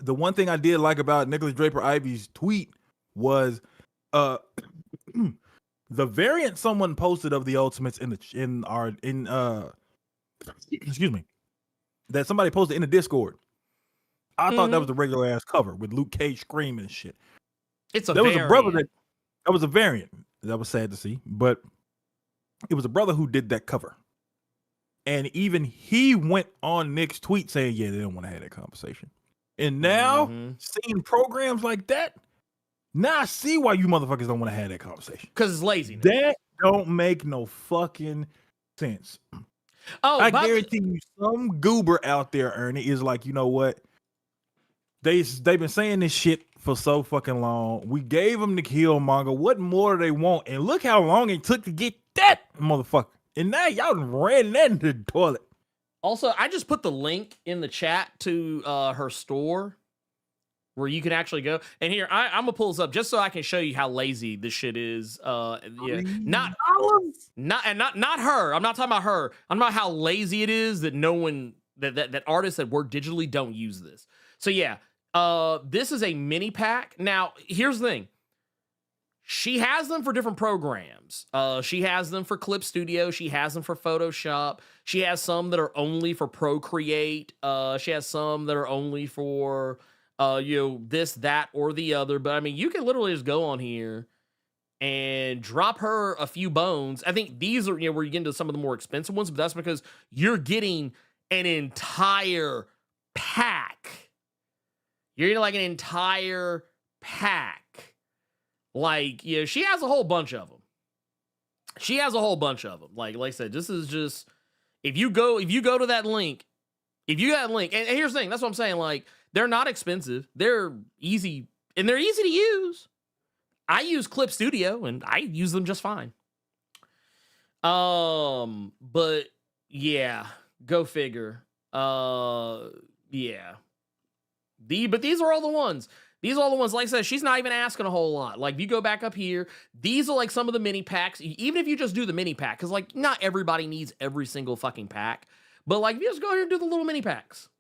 the one thing I did like about Nicholas Draper Ivy's tweet was the variant someone posted of the Ultimates excuse me, that somebody posted in the Discord. I thought that was the regular ass cover with Luke Cage screaming and shit. It's a There was variant. a brother that was a variant. That was sad to see, but it was a brother who did that cover. And even he went on Nick's tweet saying, yeah, they don't want to have that conversation. And now, seeing programs like that, now I see why you motherfuckers don't want to have that conversation. Because it's laziness. That don't make no fucking sense. Oh, I guarantee you some goober out there, Ernie, is like, you know what? They've been saying this shit for so fucking long. We gave them the Killmonger. What more do they want? And look how long it took to get that motherfucker. And now y'all ran that into the toilet. Also, I just put the link in the chat to her store where you can actually go. And here, I'm gonna pull this up just so I can show you how lazy this shit is. Yeah, not her. I'm not talking about her. I'm about how lazy it is that no one that artists that work digitally don't use this. So yeah, this is a mini pack. Now, here's the thing. She has them for different programs. She has them for Clip Studio. She has them for Photoshop. She has some that are only for Procreate. She has some that are only for, this, that, or the other. But I mean, you can literally just go on here and drop her a few bones. I think these are, where you get into some of the more expensive ones, but that's because you're getting an entire pack. You're getting like an entire pack. Like, she has a whole bunch of them. She has a whole bunch of them. Like I said, this is just, if you go to that link, and here's the thing, that's what I'm saying. Like, they're not expensive. They're easy, and they're easy to use. I use Clip Studio, and I use them just fine. But yeah, go figure. Yeah. But these are all the ones. These are all the ones, like I said, she's not even asking a whole lot. Like, if you go back up here, these are like some of the mini packs. Even if you just do the mini pack, because like not everybody needs every single fucking pack. But like, if you just go here and do the little mini packs.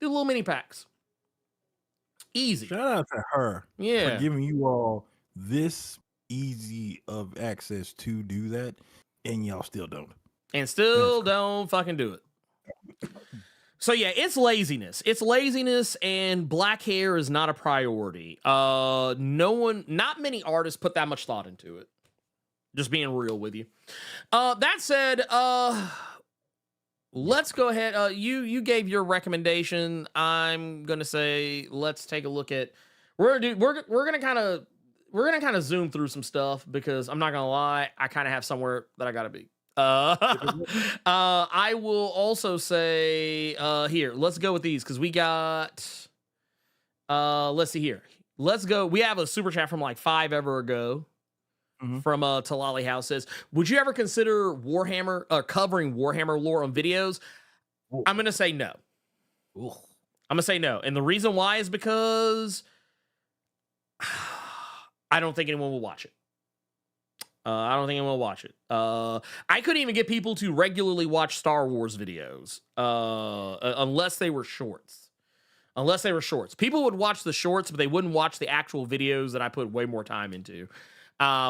Do the little mini packs. Easy. Shout out to her for giving you all this easy of access to do that, and y'all still don't. And still don't fucking do it. So yeah, it's laziness. It's laziness, and black hair is not a priority. Not many artists put that much thought into it. Just being real with you. That said, let's go ahead. You gave your recommendation. I'm gonna say let's take a look at. We're gonna kind of zoom through some stuff because I'm not gonna lie, I kind of have somewhere that I gotta be. I will also say here, let's go with these because we got let's see here. Let's go. We have a super chat from like 5 ever ago from Talali House says, would you ever consider Warhammer covering Warhammer lore on videos? Ooh. I'm gonna say no. Ooh. I'm gonna say no. And the reason why is because I don't think anyone will watch it. I don't think I'm gonna watch it. I couldn't even get people to regularly watch Star Wars videos unless they were shorts. People would watch the shorts, but they wouldn't watch the actual videos that I put way more time into,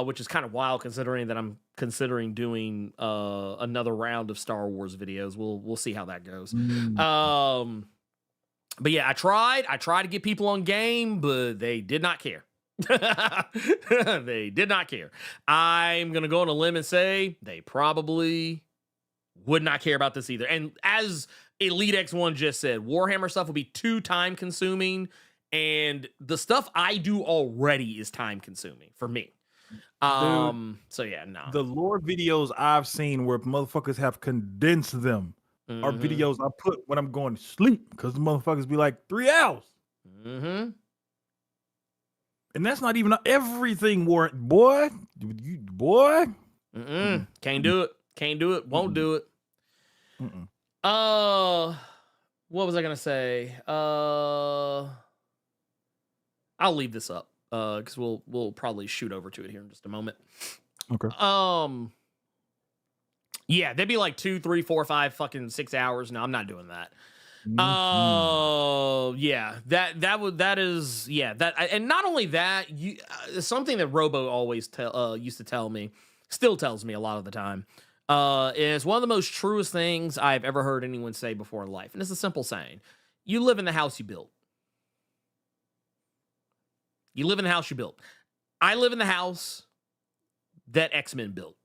which is kind of wild considering that I'm considering doing another round of Star Wars videos. We'll see how that goes. But yeah, I tried to get people on game, but they did not care. They did not care. I'm gonna go on a limb and say they probably would not care about this either. And as Elite X1 just said, Warhammer stuff will be too time consuming, and the stuff I do already is time consuming for me. So yeah, no. The lore videos I've seen where motherfuckers have condensed them are videos I put when I'm going to sleep because the motherfuckers be like 3 hours. And that's not even everything, Warren. Boy. Can't do it. Won't do it. What was I gonna say? I'll leave this up because we'll probably shoot over to it here in just a moment. Okay. Yeah, they'd be like 2, 3, 4, 5, fucking 6 hours. No, I'm not doing that. Yeah, that is and not only that, you something that Robo always used to tell me, still tells me a lot of the time, is one of the most truest things I've ever heard anyone say before in life, and it's a simple saying: you live in the house you built. You live in the house you built. I live in the house that X-Men built.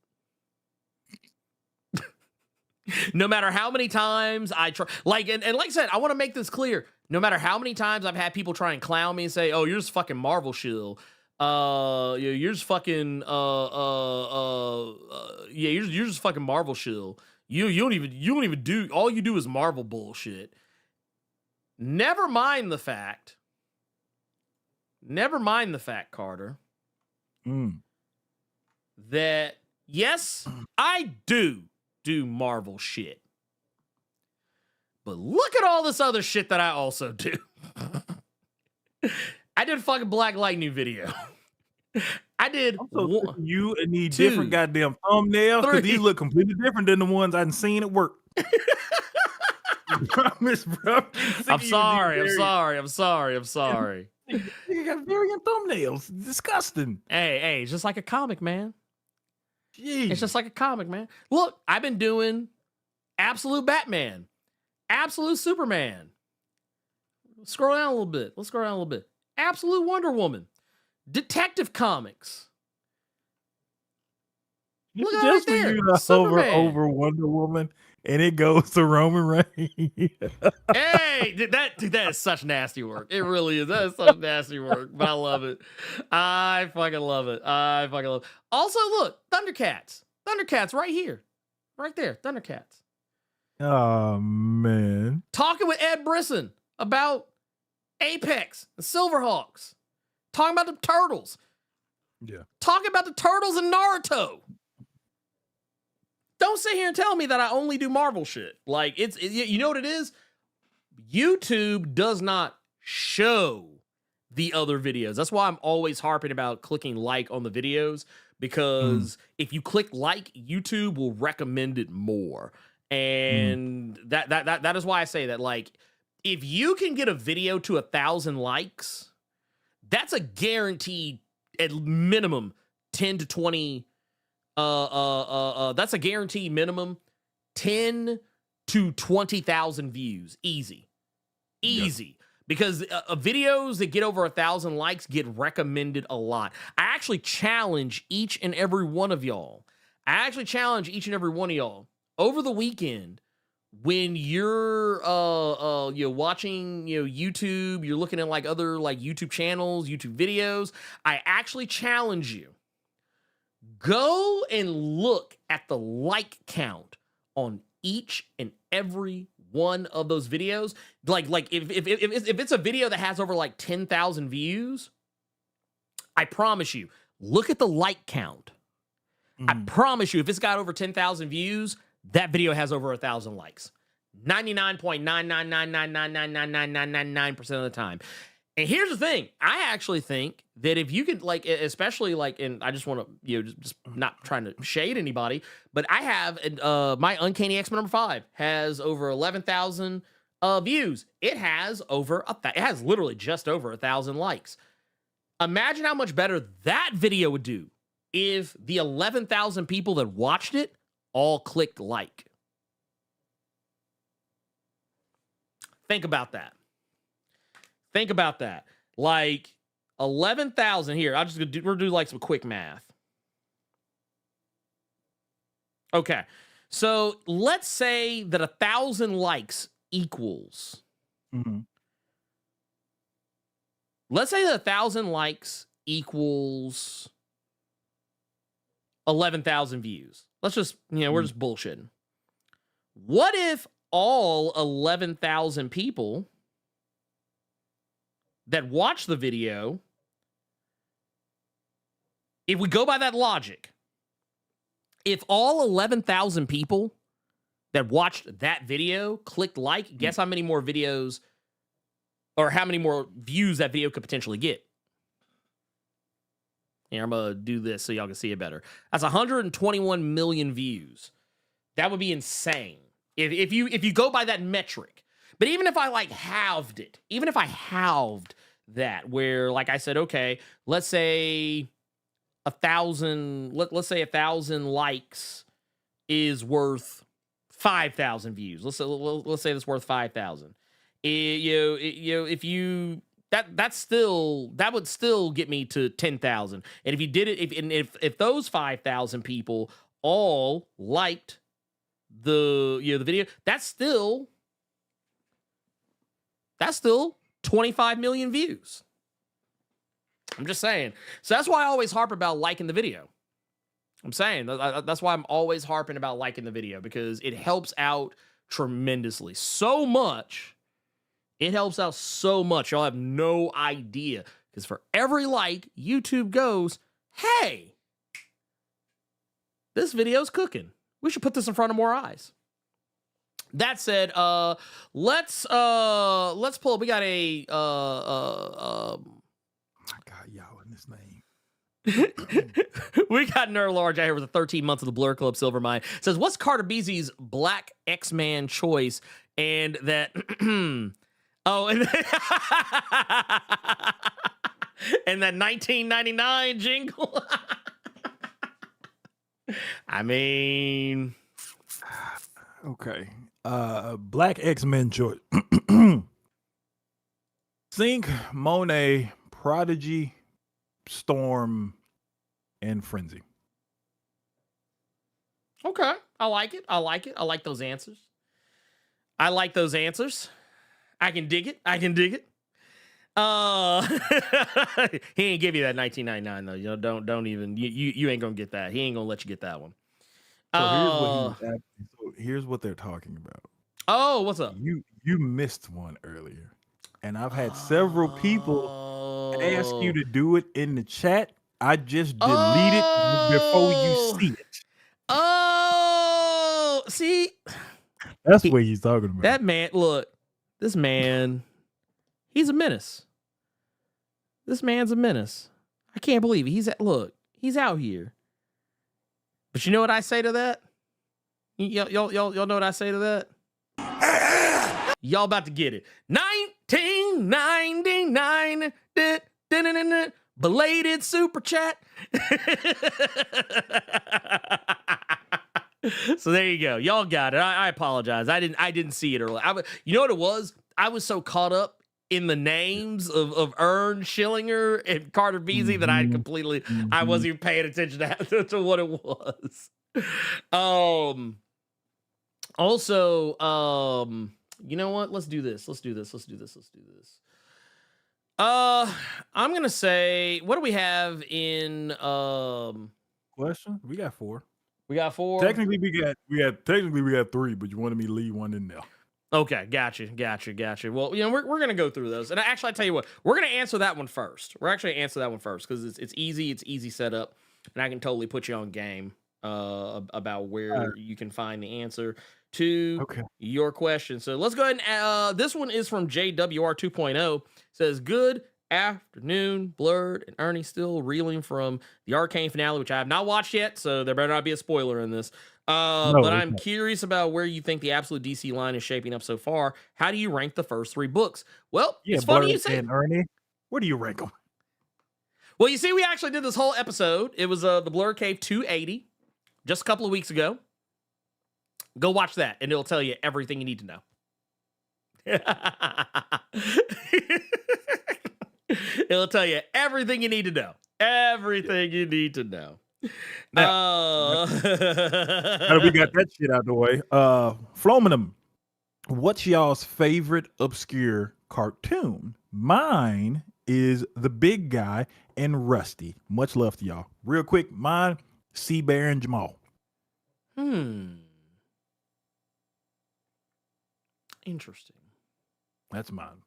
No matter how many times I try, like, and like I said, I want to make this clear. No matter how many times I've had people try and clown me and say, "Oh, you're just fucking Marvel shill. You're just fucking, yeah, you're just fucking Marvel shill. You don't even do, all you do is Marvel bullshit." Never mind the fact, Carter, that yes, I do Marvel shit. But look at all this other shit that I also do. I did a fucking Black Lightning video. I did you and these different goddamn thumbnails because these look completely different than the ones I've seen at work. Promise, bro. I'm sorry. You got variant thumbnails. Disgusting. Hey, it's just like a comic, man. Jeez. It's just like a comic, man. Look, I've been doing Absolute Batman, Absolute Superman. Scroll down a little bit. Let's scroll down a little bit. Absolute Wonder Woman, Detective Comics. Look at just right there. You over Wonder Woman, and it goes to Roman Reigns. Hey, that is such nasty work. It really is. That is such nasty work, but I love it. I fucking love it. Also, look, Thundercats right here, right there. Thundercats. Oh man, talking with Ed Brisson about Apex and Silverhawks. Talking about the Turtles. Yeah. Talking about the Turtles and Naruto. Don't sit here and tell me that I only do Marvel shit. Like, you know what it is? YouTube does not show the other videos. That's why I'm always harping about clicking like on the videos, because if you click like, YouTube will recommend it more. And that is why I say that, like, if you can get a video to 1,000 likes, that's a guaranteed at minimum 10 to 20. That's a guaranteed minimum 10 to 20,000 views. Easy. Yep. Because videos that get over 1,000 likes get recommended a lot. I actually challenge each and every one of y'all. Over the weekend, when you're watching YouTube, you're looking at like other like YouTube channels, YouTube videos, I actually challenge you. Go and look at the like count on each and every one of those videos. Like if it's a video that has over like 10,000 views, I promise you, look at the like count. I promise you, if it's got over 10,000 views, that video has over 1,000 likes. 99.999999999% of the time. And here's the thing. I actually think that if you could, like, especially like, and I just want to, just not trying to shade anybody, but I have my Uncanny X-Men #5 has over 11,000 views. It has literally just over 1,000 likes. Imagine how much better that video would do if the 11,000 people that watched it all clicked like. Think about that. Like 11,000 here. We'll do like some quick math. Okay. So let's say that 1,000 likes equals. Let's say that 1,000 likes equals 11,000 views. Let's just, we're just bullshitting. What if all 11,000 people that watch the video, if we go by that logic, if all 11,000 people that watched that video, clicked like, guess how many more videos or how many more views that video could potentially get. Here, I'm going to do this so y'all can see it better. That's 121 million views. That would be insane if you go by that metric. But even if I like halved it, even if I halved that, where like I said, okay, let's say 1,000, let's say 1,000 likes is worth 5,000 views. Let's say that's worth 5,000. If you that would still get me to 10,000. And if you did it, if those 5,000 people all liked the video, that's still 25 million views. I'm just saying. So that's why I always harp about liking the video. I'm saying that's why I'm always harping about liking the video, because it helps out tremendously. So much. It helps out so much. Y'all have no idea. Because for every like, YouTube goes, hey, this video's cooking. We should put this in front of more eyes. That said, let's pull. We got a I got y'all in this name. we got Nerd Large out here with the 13 months of the Blerd Club Silver Mine. Says, what's Carter Beasley's Black X-Man choice? And that oh, and and that 1999 jingle. I mean, Okay. Black X-Men choice. Sync, Monet, Prodigy, Storm, and Frenzy. okay, I like it. I like it. I like those answers. I like those answers. I can dig it. I can dig it. He ain't give you that 1999 though. You know, don't even you ain't gonna get that. He ain't gonna let you get that one. So here's what they're talking about. Oh, what's up? You missed one earlier, and I've had several people ask you to do it in the chat. I just delete it before you see it. Oh, see, That's what he's talking about. that man. Look, this man, he's a menace. This man's a menace. I can't believe it. He's out here. But you know what I say to that? Y'all know what I say to that? Y'all about to get it. 1999 belated super chat. So there you go. Y'all got it. I apologize. I didn't see it earlier. You know what it was? I was so caught up in the names of Ern Schillinger and Carter Beasley that I completely I wasn't even paying attention to what it was. Also, you know what? Let's do this. I'm gonna say, what do we have in Question? We got 4. we got 4. Technically, we got 3, but you wanted me to leave one in there. Okay, gotcha. Well, you know, we're gonna go through those, and I tell you what, we're gonna answer that one first. We're actually gonna answer that one first because it's easy setup, and I can totally put you on game about where you can find the answer to your question. So let's go ahead and this one is from JWR 2.0. Says, good afternoon, Blerd and Ernie. Still reeling from the Arcane finale, which I have not watched yet, so there better not be a spoiler in this. But I'm curious about where you think the absolute DC line is shaping up so far. How do you rank the first 3 books? Well, it's funny you say. Ernie, where do you rank them? Well, you see, we actually did this whole episode. It was the Blerd Cave 280 just a couple of weeks ago. Go watch that, and it'll tell you everything you need to know. It'll tell you everything you need to know. Everything you need to know. Now we got that shit out the way. Flominum, what's y'all's favorite obscure cartoon? Mine is The Big Guy and Rusty. Much love to y'all. Real quick, mine, Sea Bear and Jamal. Interesting. That's mine.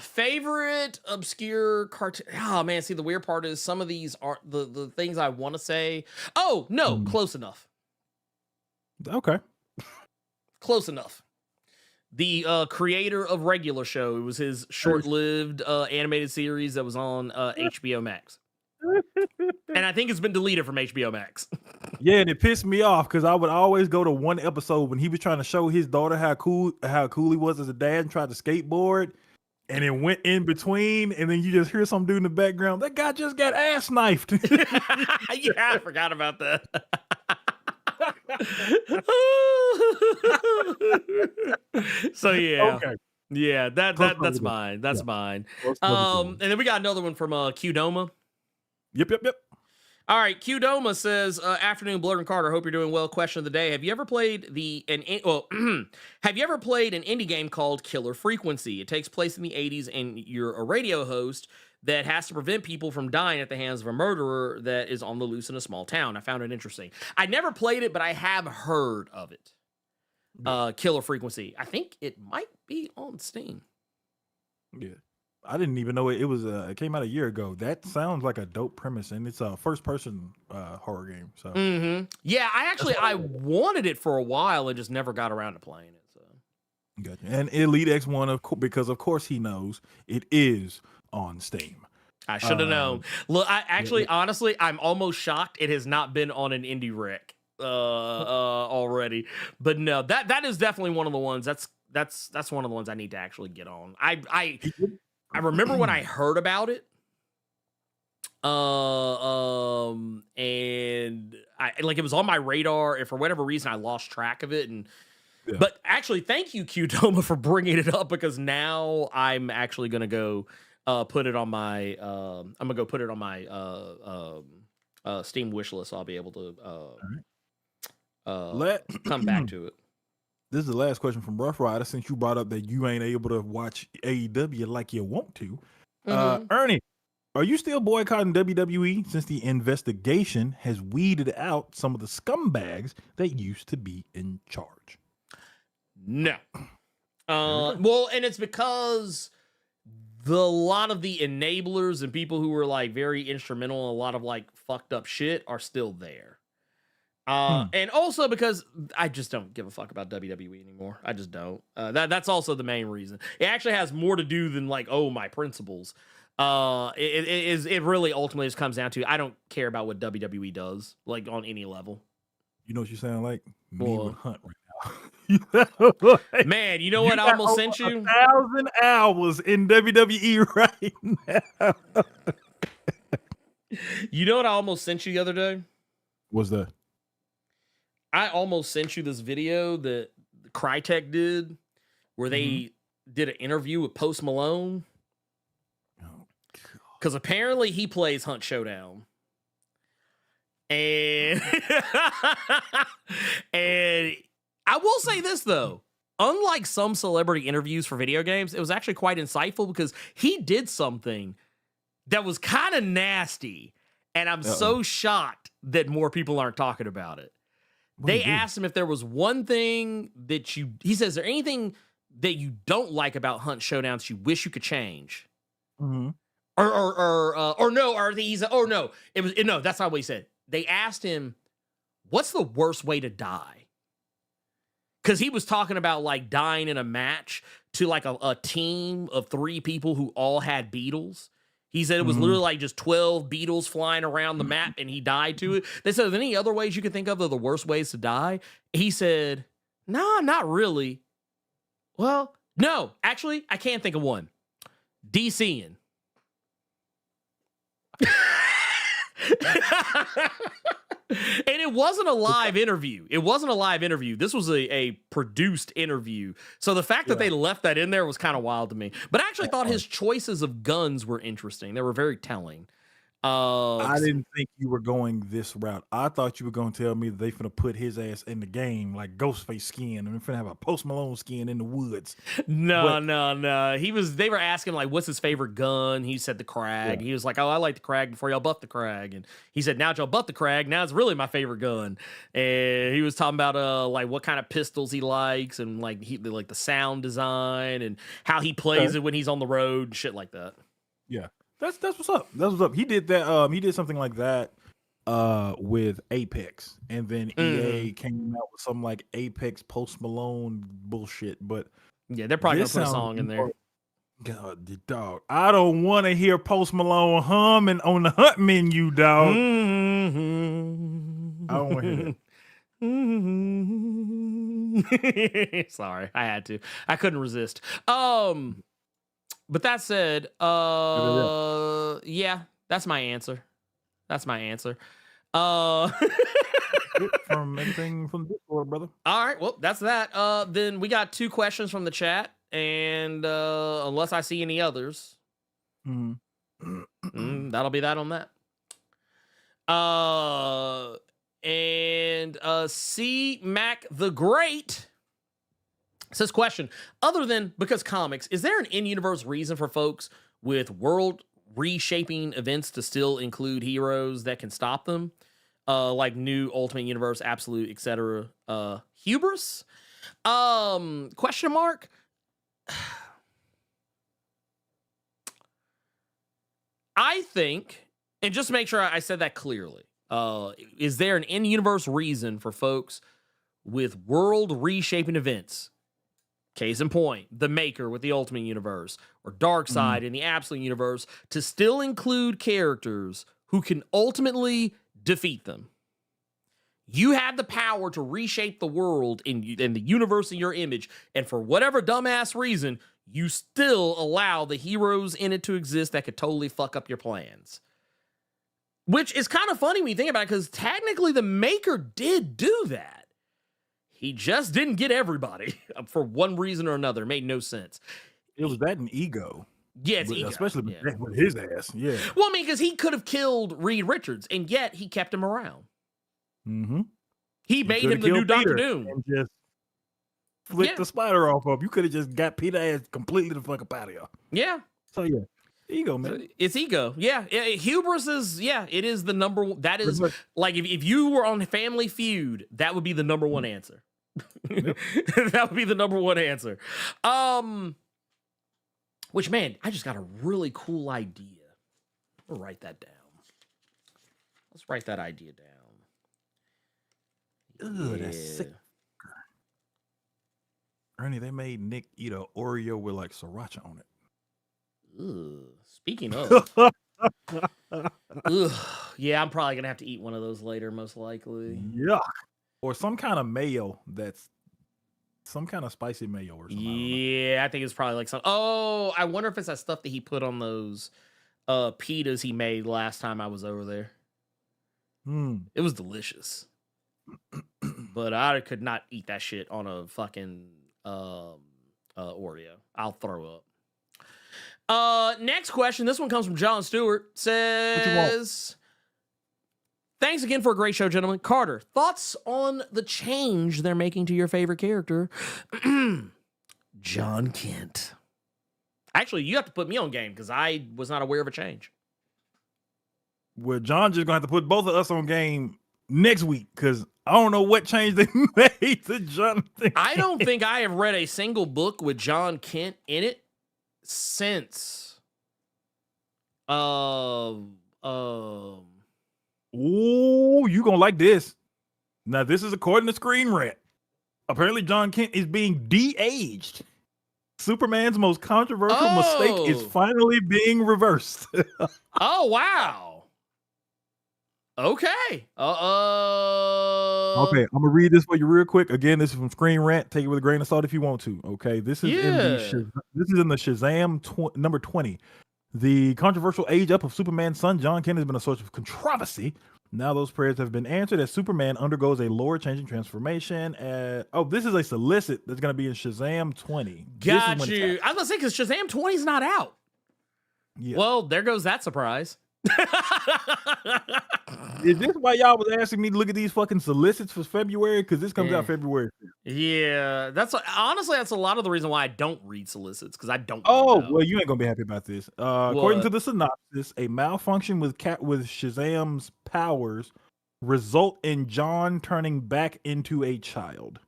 Favorite obscure cartoon. Oh man, see, the weird part is some of these are the things I want to say. Oh no, close enough. Okay. Close enough. The creator of Regular Show, it was his short-lived animated series that was on HBO Max. And I think it's been deleted from HBO Max. Yeah, and it pissed me off because I would always go to one episode when he was trying to show his daughter how cool he was as a dad and tried to skateboard, and it went in between, and then you just hear some dude in the background. That guy just got ass knifed. Yeah, I forgot about that. So yeah. Okay. Yeah, that's mine. That's mine. And then we got another one from Qdoma. Yep. All right, Qdoma says, "Afternoon, Blerd and Carter. Hope you're doing well. Question of the day: Have you ever played have you ever played an indie game called Killer Frequency? It takes place in the '80s, and you're a radio host that has to prevent people from dying at the hands of a murderer that is on the loose in a small town. I found it interesting. I never played it, but I have heard of it. Killer Frequency. I think it might be on Steam. Yeah. I didn't even know it was it came out a year ago. That sounds like a dope premise, and it's a first person horror game. So yeah, I wanted it for a while and just never got around to playing it. So gotcha. And Elite X1 because of course he knows it is on Steam. I should have known. Look, honestly, I'm almost shocked it has not been on an indie rec already. But no, that is definitely one of the ones. That's one of the ones I need to actually get on. I remember when I heard about it, and it was on my radar, and for whatever reason I lost track of it. But actually, thank you, Qdoma, for bringing it up, because now I'm actually gonna go put it on my Steam wish list. So I'll be able to come back to it. This is the last question from Rough Rider, since you brought up that you ain't able to watch AEW like you want to. Ernie, are you still boycotting WWE since the investigation has weeded out some of the scumbags that used to be in charge? No. Well, and it's because a lot of the enablers and people who were like very instrumental in a lot of like fucked up shit are still there. And also because I just don't give a fuck about WWE anymore. I just don't. That's also the main reason. It actually has more to do than like, my principles. It really ultimately just comes down to I don't care about what WWE does, like on any level. You know what you sound like? Me with Hunt right now. Man, you know what I almost sent you? 1,000 hours in WWE right now. You know what I almost sent you the other day? What's that? I almost sent you this video that Crytek did where they did an interview with Post Malone. Because apparently he plays Hunt Showdown. And and I will say this, though. Unlike some celebrity interviews for video games, it was actually quite insightful because he did something that was kind of nasty. And I'm so shocked that more people aren't talking about it. They asked him if there was one thing that he says, is there anything that you don't like about Hunt Showdown that you wish you could change? Or no, that's not what he said. They asked him, what's the worst way to die? Because he was talking about like dying in a match to like a team of 3 people who all had beetles. He said it was literally like just 12 beetles flying around the map and he died to it. They said, are there any other ways you could think of that are the worst ways to die? He said, no, not really. Well, no, actually, I can't think of one. DCing. And it wasn't a live interview. This was a produced interview. So the fact that they left that in there was kind of wild to me. But I actually thought his choices of guns were interesting. They were very telling. I didn't think you were going this route. I thought you were going to tell me that they finna put his ass in the game like Ghostface skin, and we're finna have a Post Malone skin in the woods. No. They were asking like, what's his favorite gun? He said the Krag. He was like, I like the Krag before y'all buffed the Krag. And he said, now that y'all buffed the Krag, now it's really my favorite gun. And he was talking about like what kind of pistols he likes and like the sound design and how he plays it when he's on the road and shit like that. Yeah. That's what's up. That's what's up. He did that. He did something like that with Apex, and then EA came out with some like Apex Post Malone bullshit. But Yeah, they're probably gonna this put a sounds song in there. God, dog. I don't want to hear Post Malone humming on the hunt menu, dog. I don't want to hear that. Sorry, I had to. I couldn't resist. But that said, yeah, that's my answer. That's my answer. From everything from this world, brother. All right, well, that's that. Then we got 2 questions from the chat, and unless I see any others, that'll be that on that. And C Mac the Great says, question, other than because comics, is there an in-universe reason for folks with world reshaping events to still include heroes that can stop them? Like new Ultimate Universe, Absolute, etc. Hubris? Question mark? I think, and just to make sure I said that clearly, is there an in-universe reason for folks with world reshaping events? Case in point, the Maker with the Ultimate Universe, or Darkseid in the Absolute Universe, to still include characters who can ultimately defeat them. You had the power to reshape the world in the universe in your image, and for whatever dumbass reason, you still allow the heroes in it to exist that could totally fuck up your plans. Which is kind of funny when you think about it, because technically the Maker did do that. He just didn't get everybody for one reason or another. It made no sense. It was that and ego. Yeah, it's ego. Especially with his ass. Yeah. Well, I mean, because he could have killed Reed Richards, and yet he kept him around. He made him the new Doctor Doom. And just flicked the spider off of. You could have just got Peter ass completely the fuck up out of here. Yeah. So yeah. Ego, man. It's ego. Yeah. Hubris is, it is the number one. That is, like, if you were on Family Feud, that would be the number one answer. That would be the number one answer. Which, man, I just got a really cool idea. We'll write that down. Let's write that idea down. Ugh, that's sick. Ernie, they made Nick eat a Oreo with like sriracha on it. Ugh. Speaking of, yeah, I'm probably gonna have to eat one of those later, most likely. Yuck. Or some kind of mayo that's some kind of spicy mayo or something. Yeah, I think it's probably like some. Oh, I wonder if it's that stuff that he put on those pitas he made last time I was over there. It was delicious, but I could not eat that shit on a fucking Oreo. I'll throw up. Next question. This one comes from John Stewart. Says, thanks again for a great show, gentlemen. Carter, thoughts on the change they're making to your favorite character, John Kent? Actually, you have to put me on game because I was not aware of a change. Well, John just gonna have to put both of us on game next week because I don't know what change they made to Jonathan. I don't think I have read a single book with John Kent in it since Ooh, you gonna like this. Now, this is according to Screen Rant. Apparently, John Kent is being de-aged. Superman's most controversial mistake is finally being reversed. Oh, wow. Okay. Okay, I'm gonna read this for you real quick. Again, this is from Screen Rant. Take it with a grain of salt if you want to. Okay, this is in the Shazam number 20. The controversial age up of Superman's son, John Kent, has been a source of controversy. Now those prayers have been answered as Superman undergoes a lore-changing transformation. This is a solicit that's going to be in Shazam 20. Got you. I was going to say, because Shazam 20 is not out. Yeah. Well, there goes that surprise. Is this why y'all was asking me to look at these fucking solicits for February? Because this comes out February 5th. Yeah, honestly, that's a lot of the reason why I don't read solicits, because I don't know. Well, you ain't gonna be happy about this. According to the synopsis, a malfunction with Shazam's powers result in John turning back into a child.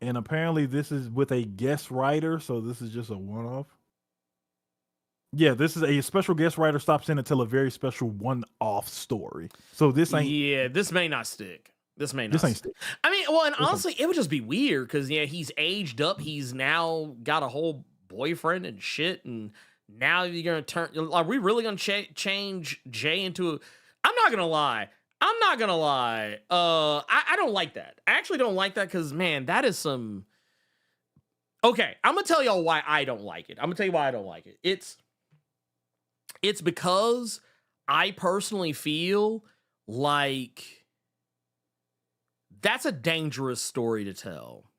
And apparently this is with a guest writer, so this is just a one-off. Yeah, this is a special guest writer stops in to tell a very special one-off story. So this ain't. Yeah, this may not stick. This may not. This ain't. I mean, well, and honestly, it would just be weird because he's aged up. He's now got a whole boyfriend and shit, and now you're gonna turn. Are we really gonna change Jay into? I'm not gonna lie. I don't like that. I actually don't like that because man, that is some. Okay, I'm gonna tell y'all why I don't like it. I'm gonna tell you why I don't like it. It's because I personally feel like that's a dangerous story to tell.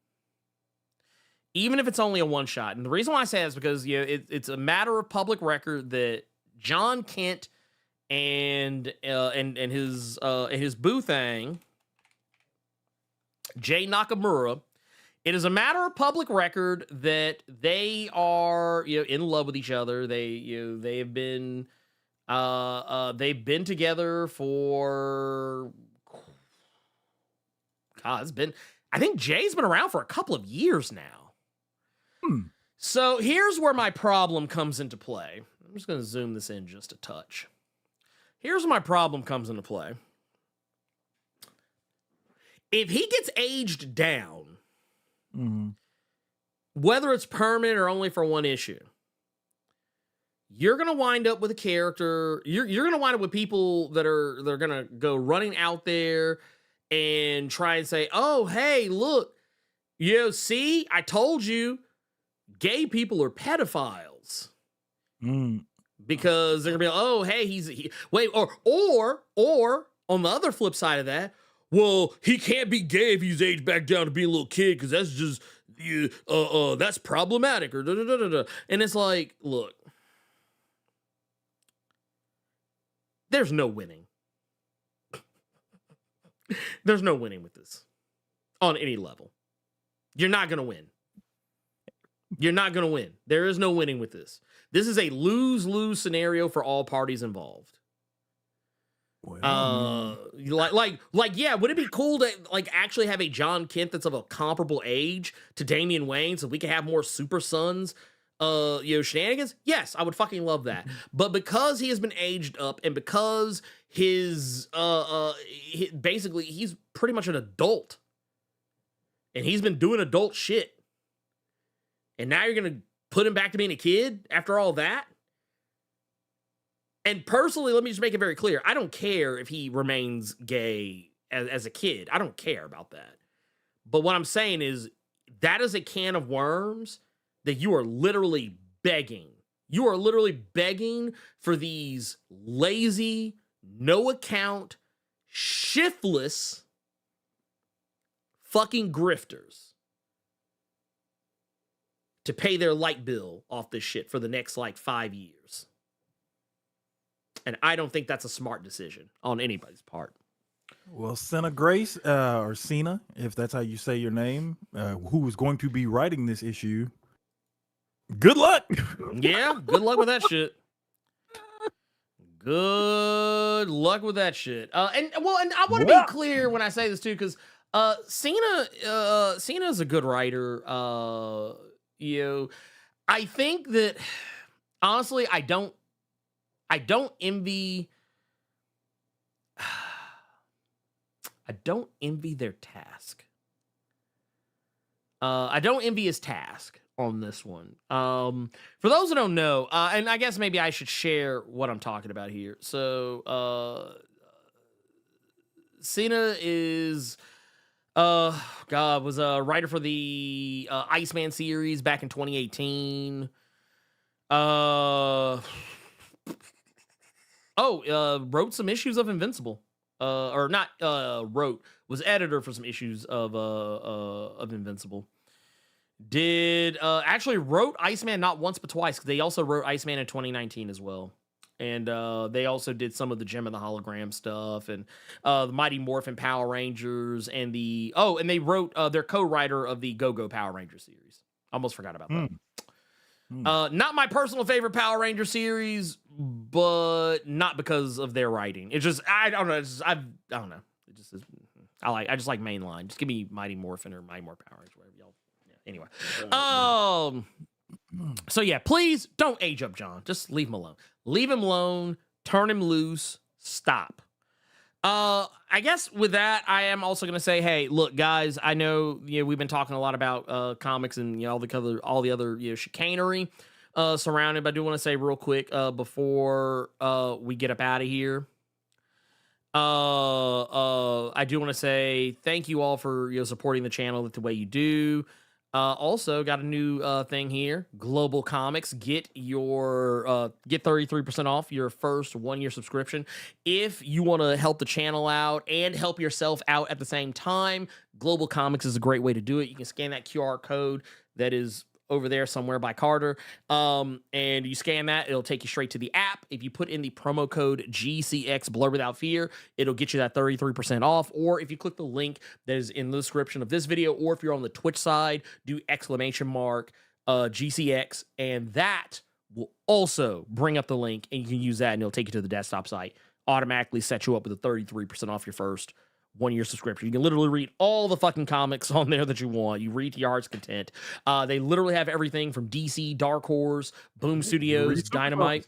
Even if it's only a one shot. And the reason why I say that is because it's a matter of public record that John Kent and his boo thing, Jay Nakamura, it is a matter of public record that they are in love with each other. They've been together for God, I think Jay's been around for a couple of years now. So here's where my problem comes into play. I'm just going to zoom this in just a touch. Here's where my problem comes into play. If he gets aged down, whether it's permanent or only for one issue, you're going to wind up with a character. You're going to wind up with people that are going to go running out there and try and say, oh, hey, look, see, I told you gay people are pedophiles. Because they're going to be like, oh, hey, wait, or on the other flip side of that, well, he can't be gay if he's aged back down to be a little kid because that's just, that's problematic or da-da-da-da-da. And it's like, look, there's no winning. There's no winning with this on any level. You're not going to win. You're not going to win. There is no winning with this. This is a lose-lose scenario for all parties involved. Well, yeah, would it be cool to actually have a John Kent that's of a comparable age to Damian Wayne so we can have more Super Sons shenanigans? Yes, I would fucking love that. But because he has been aged up and because basically he's pretty much an adult and he's been doing adult shit. And now you're going to put him back to being a kid after all that? And personally, let me just make it very clear. I don't care if he remains gay as a kid. I don't care about that. But what I'm saying is that is a can of worms that you are literally begging. You are literally begging for these lazy, no account, shiftless fucking grifters to pay their light bill off this shit for the next 5 years. And I don't think that's a smart decision on anybody's part. Well, Senna Grace, or Cena, if that's how you say your name, who is going to be writing this issue, good luck. Yeah, good luck with that shit. Good luck with that shit. And I want to be clear when I say this too, because Cena is a good writer. I think that honestly, I don't envy their task. I don't envy his task on this one. For those who don't know, and I guess maybe I should share what I'm talking about here. So, Cena is, was a writer for the Iceman series back in 2018. Wrote some issues of Invincible. Was editor for some issues of Invincible. Actually wrote Iceman not once but twice, because they also wrote Iceman in 2019 as well. And they also did some of the Gem of the Hologram stuff and the Mighty Morphin Power Rangers and they wrote their co-writer of the Go-Go Power Ranger series. Almost forgot about that. Not my personal favorite Power Ranger series, but not because of their writing. It's just I don't know. I don't know. It just is. I just like mainline. Just give me Mighty Morphin or Mighty Morphin Power Rangers, whatever y'all. Yeah, anyway, So yeah, please don't age up John. Just leave him alone. Leave him alone. Turn him loose. Stop. I guess with that, I am also going to say, hey, look, guys, I know, we've been talking a lot about comics and all the other chicanery surrounded. But I do want to say real quick before we get up out of here, I do want to say thank you all for supporting the channel the way you do. Also got a new thing here, Global Comics. Get 33% off your first 1-year subscription. If you want to help the channel out and help yourself out at the same time, Global Comics is a great way to do it. You can scan that QR code that is over there somewhere by Carter, and you scan that, it'll take you straight to the app. If you put in the promo code GCX Blerd Without Fear, it'll get you that 33% off. Or if you click the link that is in the description of this video, or if you're on the Twitch side, do ! GCX, and that will also bring up the link, and you can use that, and it'll take you to the desktop site. Automatically set you up with a 33% off your first 1-year subscription. You can literally read all the fucking comics on there that you want. You read to your heart's content. They literally have everything from DC, Dark Horse, Boom Studios, Dynamite.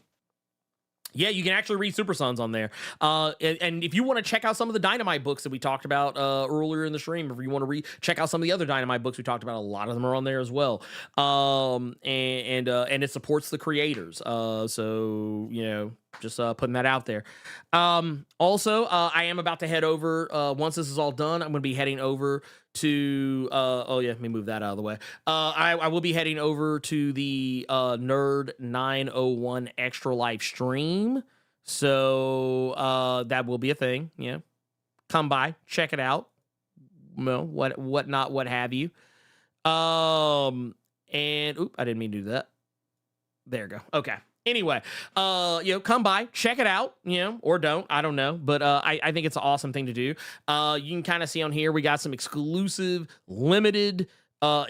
Yeah, you can actually read Super Sons on there. And if you want to check out some of the Dynamite books that we talked about earlier in the stream, if you want to check out some of the other Dynamite books we talked about, a lot of them are on there as well. And it supports the creators. So, just putting that out there. Also, I am about to head over, once this is all done, I'm going to be heading over to, let me move that out of the way. I will be heading over to the Nerd 901 Extra Life stream. So that will be a thing. Come by, check it out. What have you. And I didn't mean to do that. There we go. Okay. Anyway, come by, check it out, or don't, I don't know. But I think it's an awesome thing to do. You can kind of see on here, we got some exclusive, limited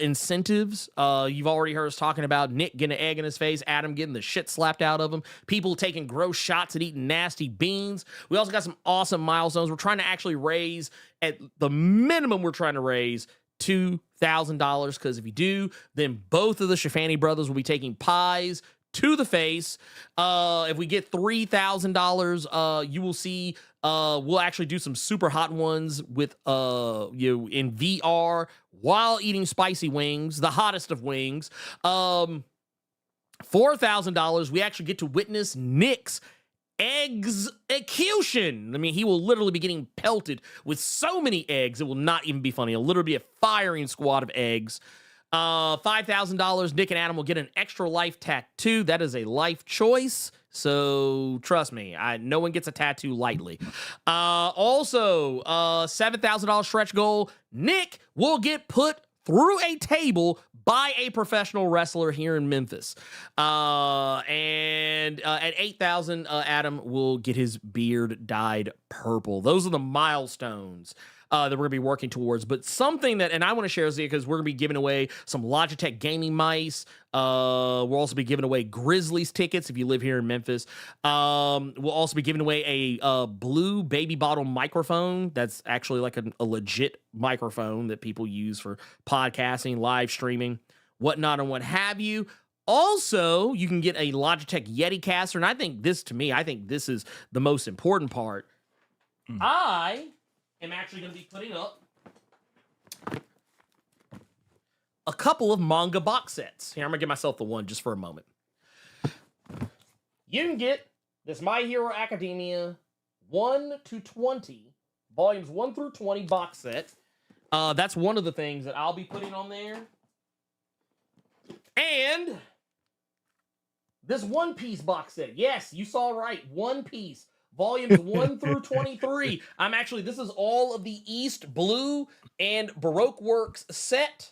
incentives. You've already heard us talking about Nick getting an egg in his face, Adam getting the shit slapped out of him, people taking gross shots at eating nasty beans. We also got some awesome milestones. We're trying to actually raise, at the minimum, we're trying to raise $2,000, because if you do, then both of the Schifani brothers will be taking pies to the face. If we get $3,000, you will see we'll actually do some super hot ones with in VR while eating spicy wings, the hottest of wings. $4,000, we actually get to witness Nick's execution. I mean, he will literally be getting pelted with so many eggs, it will not even be funny. It'll literally be a firing squad of eggs. $5,000, Nick and Adam will get an Extra Life tattoo. That is a life choice, so trust me, no one gets a tattoo lightly. Also, $7,000 stretch goal. Nick will get put through a table by a professional wrestler here in Memphis. And at $8,000, Adam will get his beard dyed purple. Those are the milestones that we're going to be working towards. But something that, and I want to share this because we're going to be giving away some Logitech gaming mice. We'll also be giving away Grizzlies tickets if you live here in Memphis. We'll also be giving away a blue baby bottle microphone. That's actually like a legit microphone that people use for podcasting, live streaming, whatnot, and what have you. Also, you can get a Logitech Yeti caster. And I think this is the most important part. I am actually going to be putting up a couple of manga box sets. Here, I'm going to give myself the one just for a moment. You can get this My Hero Academia 1 to 20, volumes 1 through 20 box set. That's one of the things that I'll be putting on there. And this One Piece box set. Yes, you saw right. One Piece. Volumes 1 through 23. This is all of the East Blue and Baroque Works set.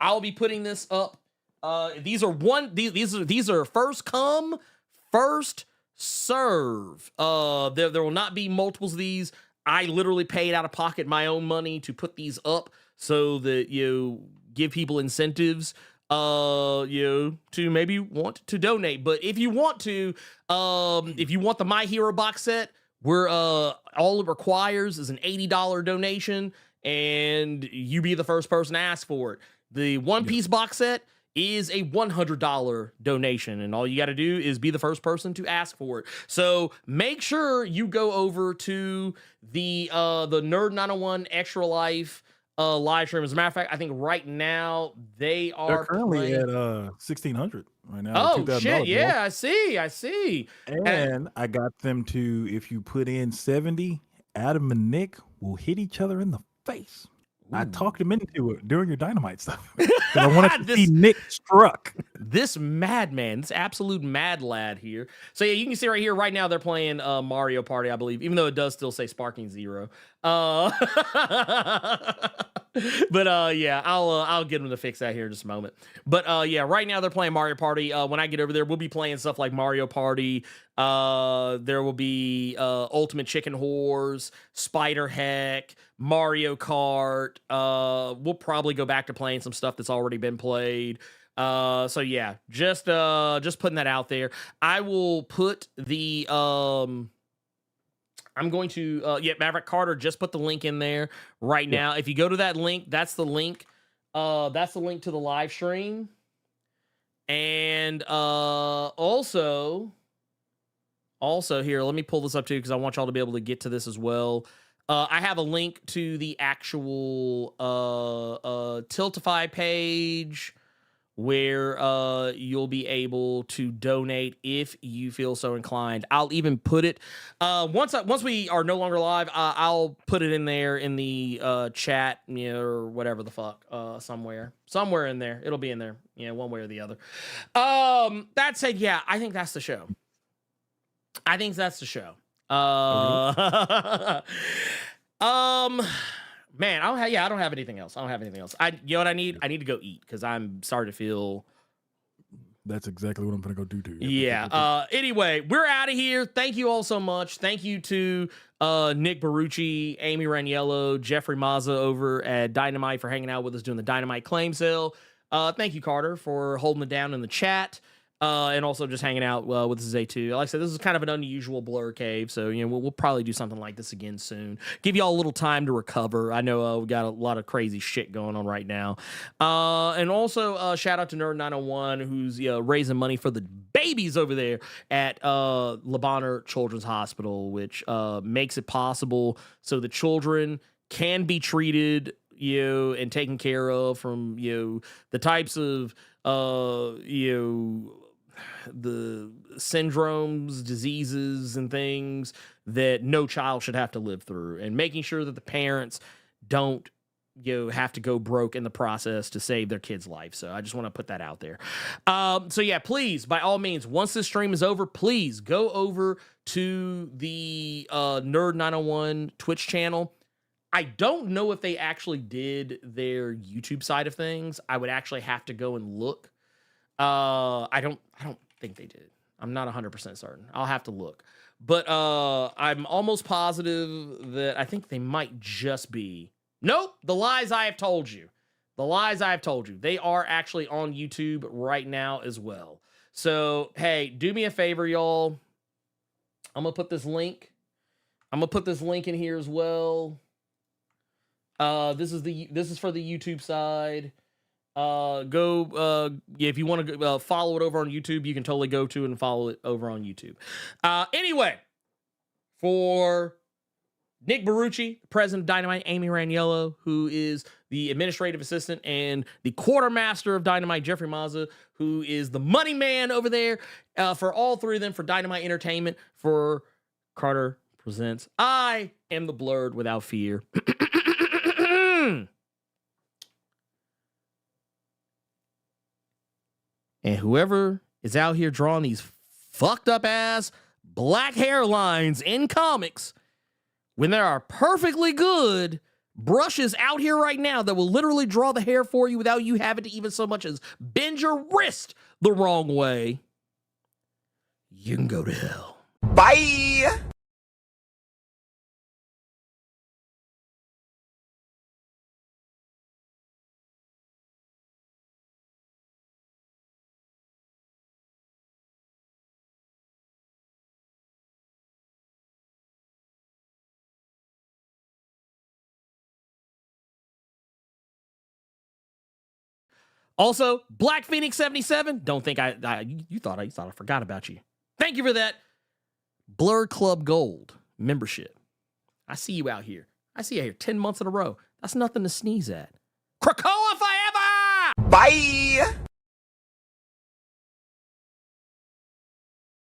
I'll be putting this up. These are first come, first serve. There will not be multiples of these. I literally paid out of pocket my own money to put these up so that you give people incentives to maybe want to donate. But if you want to, if you want the My Hero box set, we're all it requires is an $80 donation, and you be the first person to ask for it. The One Piece box set is a $100 donation, and all you got to do is be the first person to ask for it. So make sure you go over to the Nerd 901 Extra Life live stream. As a matter of fact, I think right now they're currently playing at 1,600 right now. Oh $2,000 shit! off. Yeah, I see. And I got them to, if you put in 70, Adam and Nick will hit each other in the face. I talked him into it during your Dynamite stuff. 'Cause I wanted to see Nick struck. This madman, this absolute mad lad here. So yeah, you can see right here, right now they're playing Mario Party, I believe, even though it does still say Sparking Zero. But yeah, I'll get them to fix that here in just a moment. But yeah, right now they're playing Mario Party. When I get over there, we'll be playing stuff like Mario Party. There will be Ultimate Chicken Whores, Spider Heck, Mario Kart. We'll probably go back to playing some stuff that's already been played. So yeah, just putting that out there. I will put the I'm going to yeah, Maverick Carter just put the link in there right now. If you go to that link, that's the link. That's the link to the live stream. And also here, let me pull this up too, because I want y'all to be able to get to this as well. I have a link to the actual Tiltify page where you'll be able to donate if you feel so inclined. I'll even put it once we are no longer live. I'll put it in there in the chat, you know, or whatever the fuck, somewhere in there. It'll be in there, you know, one way or the other. That said, yeah, I think that's the show. Man, I don't have anything else. You know what I need? I need to go eat because I'm starting to feel. That's exactly what I'm gonna go do too. Yeah. Anyway, we're out of here. Thank you all so much. Thank you to Nick Barucci, Amy Raniello, Jeffrey Mazza over at Dynamite for hanging out with us doing the Dynamite claim sale. Thank you, Carter, for holding it down in the chat. And also just hanging out with Zay2. Like I said, this is kind of an unusual Blur cave, so you know we'll probably do something like this again soon. Give y'all a little time to recover. I know we got a lot of crazy shit going on right now. And also shout out to Nerd 901 who's raising money for the babies over there at Le Bonheur Children's Hospital, which makes it possible so the children can be treated and taken care of from the types of the syndromes, diseases, and things that no child should have to live through, and making sure that the parents don't have to go broke in the process to save their kid's life. So I just want to put that out there. So yeah, please, by all means, once this stream is over, please go over to the Nerd 901 Twitch channel. I don't know if they actually did their YouTube side of things. I would actually have to go and look. I don't think they did. I'm not 100% certain. I'll have to look. But I'm almost positive that I think they might just be. Nope, the lies I have told you. They are actually on YouTube right now as well. So, hey, do me a favor, y'all. I'm going to put this link in here as well. This is for the YouTube side. If you want to follow it over on YouTube, you can totally go to and follow it over on YouTube. Anyway, for Nick Barucci, president of Dynamite, Amy Raniello, who is the administrative assistant, and the quartermaster of Dynamite, Jeffrey Mazza, who is the money man over there, for all three of them, for Dynamite Entertainment, for Carter Presents, I am the Blerd without fear. And whoever is out here drawing these fucked up ass black hairlines in comics, when there are perfectly good brushes out here right now that will literally draw the hair for you without you having to even so much as bend your wrist the wrong way, you can go to hell. Bye! Also, Black Phoenix 77. Don't think you thought I forgot about you. Thank you for that. Blerd Club Gold membership. I see you out here. I see you out here 10 months in a row. That's nothing to sneeze at. Krakoa forever! Bye!